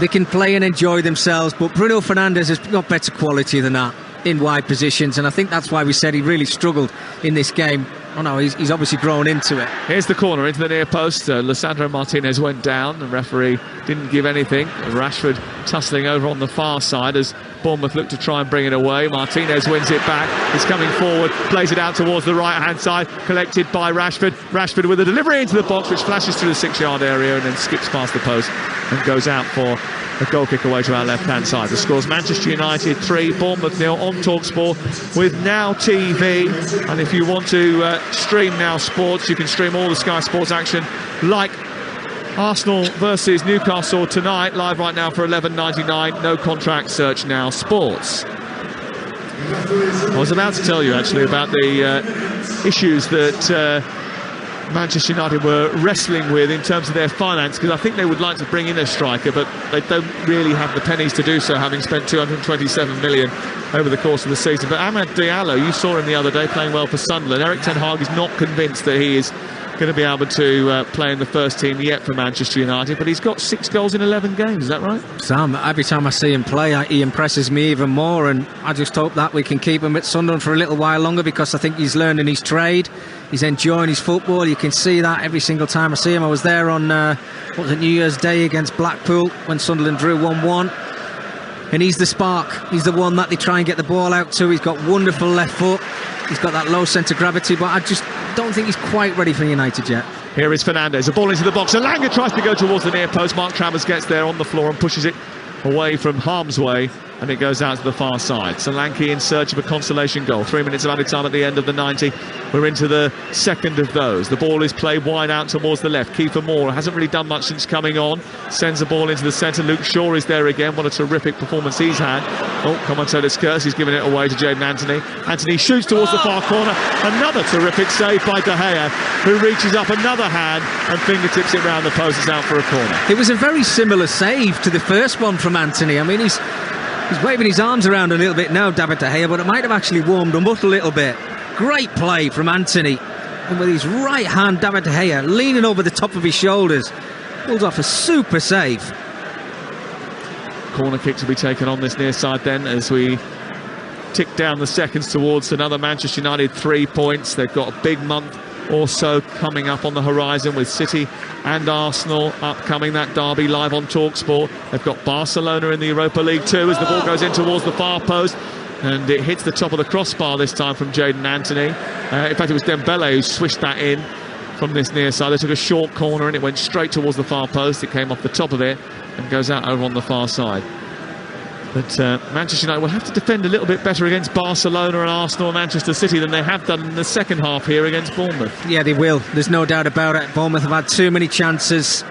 They can play and enjoy themselves, but Bruno Fernandes has got better quality than that in wide positions, and I think that's why we said he really struggled in this game. Oh no, he's obviously grown into it. Here's the corner into the near post. Lisandro Martinez went down. The referee didn't give anything. Rashford tussling over on the far side as Bournemouth look to try and bring it away. Martinez wins it back. He's coming forward, plays it out towards the right-hand side, collected by Rashford. Rashford with a delivery into the box, which flashes through the 6-yard area and then skips past the post and goes out for a goal kick away to our left-hand side. The score's Manchester United 3, Bournemouth 0 on TalkSport with Now TV. And if you want to stream Now Sports, you can stream all the Sky Sports action, like Arsenal versus Newcastle tonight, live right now for $11.99. No contract, search Now Sports. I was about to tell you actually about the issues that Manchester United were wrestling with in terms of their finance, because I think they would like to bring in a striker, but they don't really have the pennies to do so, having spent 227 million over the course of the season. But Amad Diallo, you saw him the other day playing well for Sunderland. Eric Ten Hag is not convinced that he is going to be able to play in the first team yet for Manchester United, but he's got 6 goals in 11 games, is that right? Sam, every time I see him play, he impresses me even more, and I just hope that we can keep him at Sunderland for a little while longer, because I think he's learning his trade, he's enjoying his football. You can see that every single time I see him. I was there on New Year's Day against Blackpool when Sunderland drew 1-1, and he's the spark, he's the one that they try and get the ball out to. He's got wonderful left foot, he's got that low centre of gravity, but I just don't think he's quite ready for United yet. Here is Fernandes, a ball into the box. Elanga tries to go towards the near post. Mark Travers gets there on the floor and pushes it away from harm's way, and it goes out to the far side. Solanke in search of a consolation goal. 3 minutes of added time at the end of the 90. We're into the second of those. The ball is played wide out towards the left. Kiefer Moore hasn't really done much since coming on. Sends the ball into the centre. Luke Shaw is there again. What a terrific performance he's had. Oh, commentator's curse. He's giving it away to Jadon Anthony. Anthony shoots towards the far corner. Another terrific save by De Gea, who reaches up another hand and fingertips it round the post. It's out for a corner. It was a very similar save to the first one from Anthony. I mean, he's waving his arms around a little bit now, David De Gea, but it might have actually warmed him up a little bit. Great play from Anthony. And with his right hand, David De Gea leaning over the top of his shoulders, pulls off a super save. Corner kick to be taken on this near side then, as we tick down the seconds towards another Manchester United 3 points. They've got a big month also coming up on the horizon with City and Arsenal upcoming. That derby live on Talksport. They've got Barcelona in the Europa League too, as the ball goes in towards the far post, and it hits the top of the crossbar this time from Jadon Anthony. In fact, it was Dembele who swished that in from this near side. They took a short corner and it went straight towards the far post. It came off the top of it and goes out over on the far side. But Manchester United will have to defend a little bit better against Barcelona and Arsenal and Manchester City than they have done in the second half here against Bournemouth. Yeah, they will. There's no doubt about it. Bournemouth have had too many chances.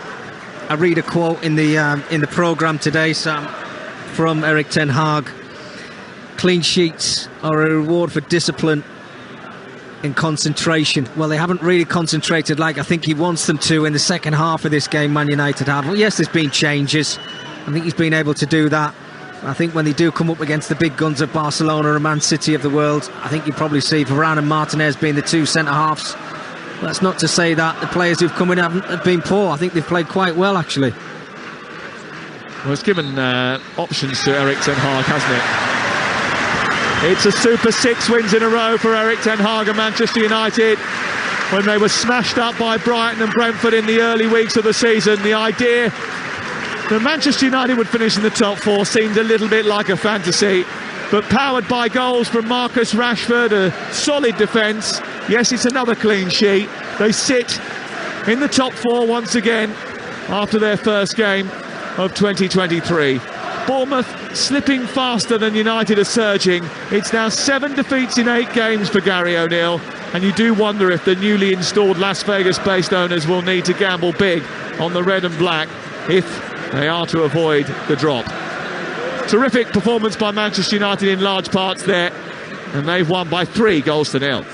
I read a quote in the programme today, Sam, from Erik ten Hag. Clean sheets are a reward for discipline and concentration. Well, they haven't really concentrated like I think he wants them to in the second half of this game, Man United have. Well, yes, there's been changes. I think he's been able to do that. I think when they do come up against the big guns of Barcelona and Man City of the world, I think you probably see Varane and Martinez being the two centre-halves. That's not to say that the players who've come in have been poor. I think they've played quite well, actually. Well, it's given options to Erik ten Hag, hasn't it? It's a Super 6 wins in a row for Erik ten Hag and Manchester United. When they were smashed up by Brighton and Brentford in the early weeks of the season, the idea that Manchester United would finish in the top four seemed a little bit like a fantasy, but powered by goals from Marcus Rashford, a solid defence. Yes, it's another clean sheet. They sit in the top four once again after their first game of 2023. Bournemouth slipping faster than United are surging. It's now 7 defeats in 8 games for Gary O'Neill, and you do wonder if the newly installed Las Vegas-based owners will need to gamble big on the red and black if they are to avoid the drop. Terrific performance by Manchester United in large parts there, and they've won by 3 goals to 0.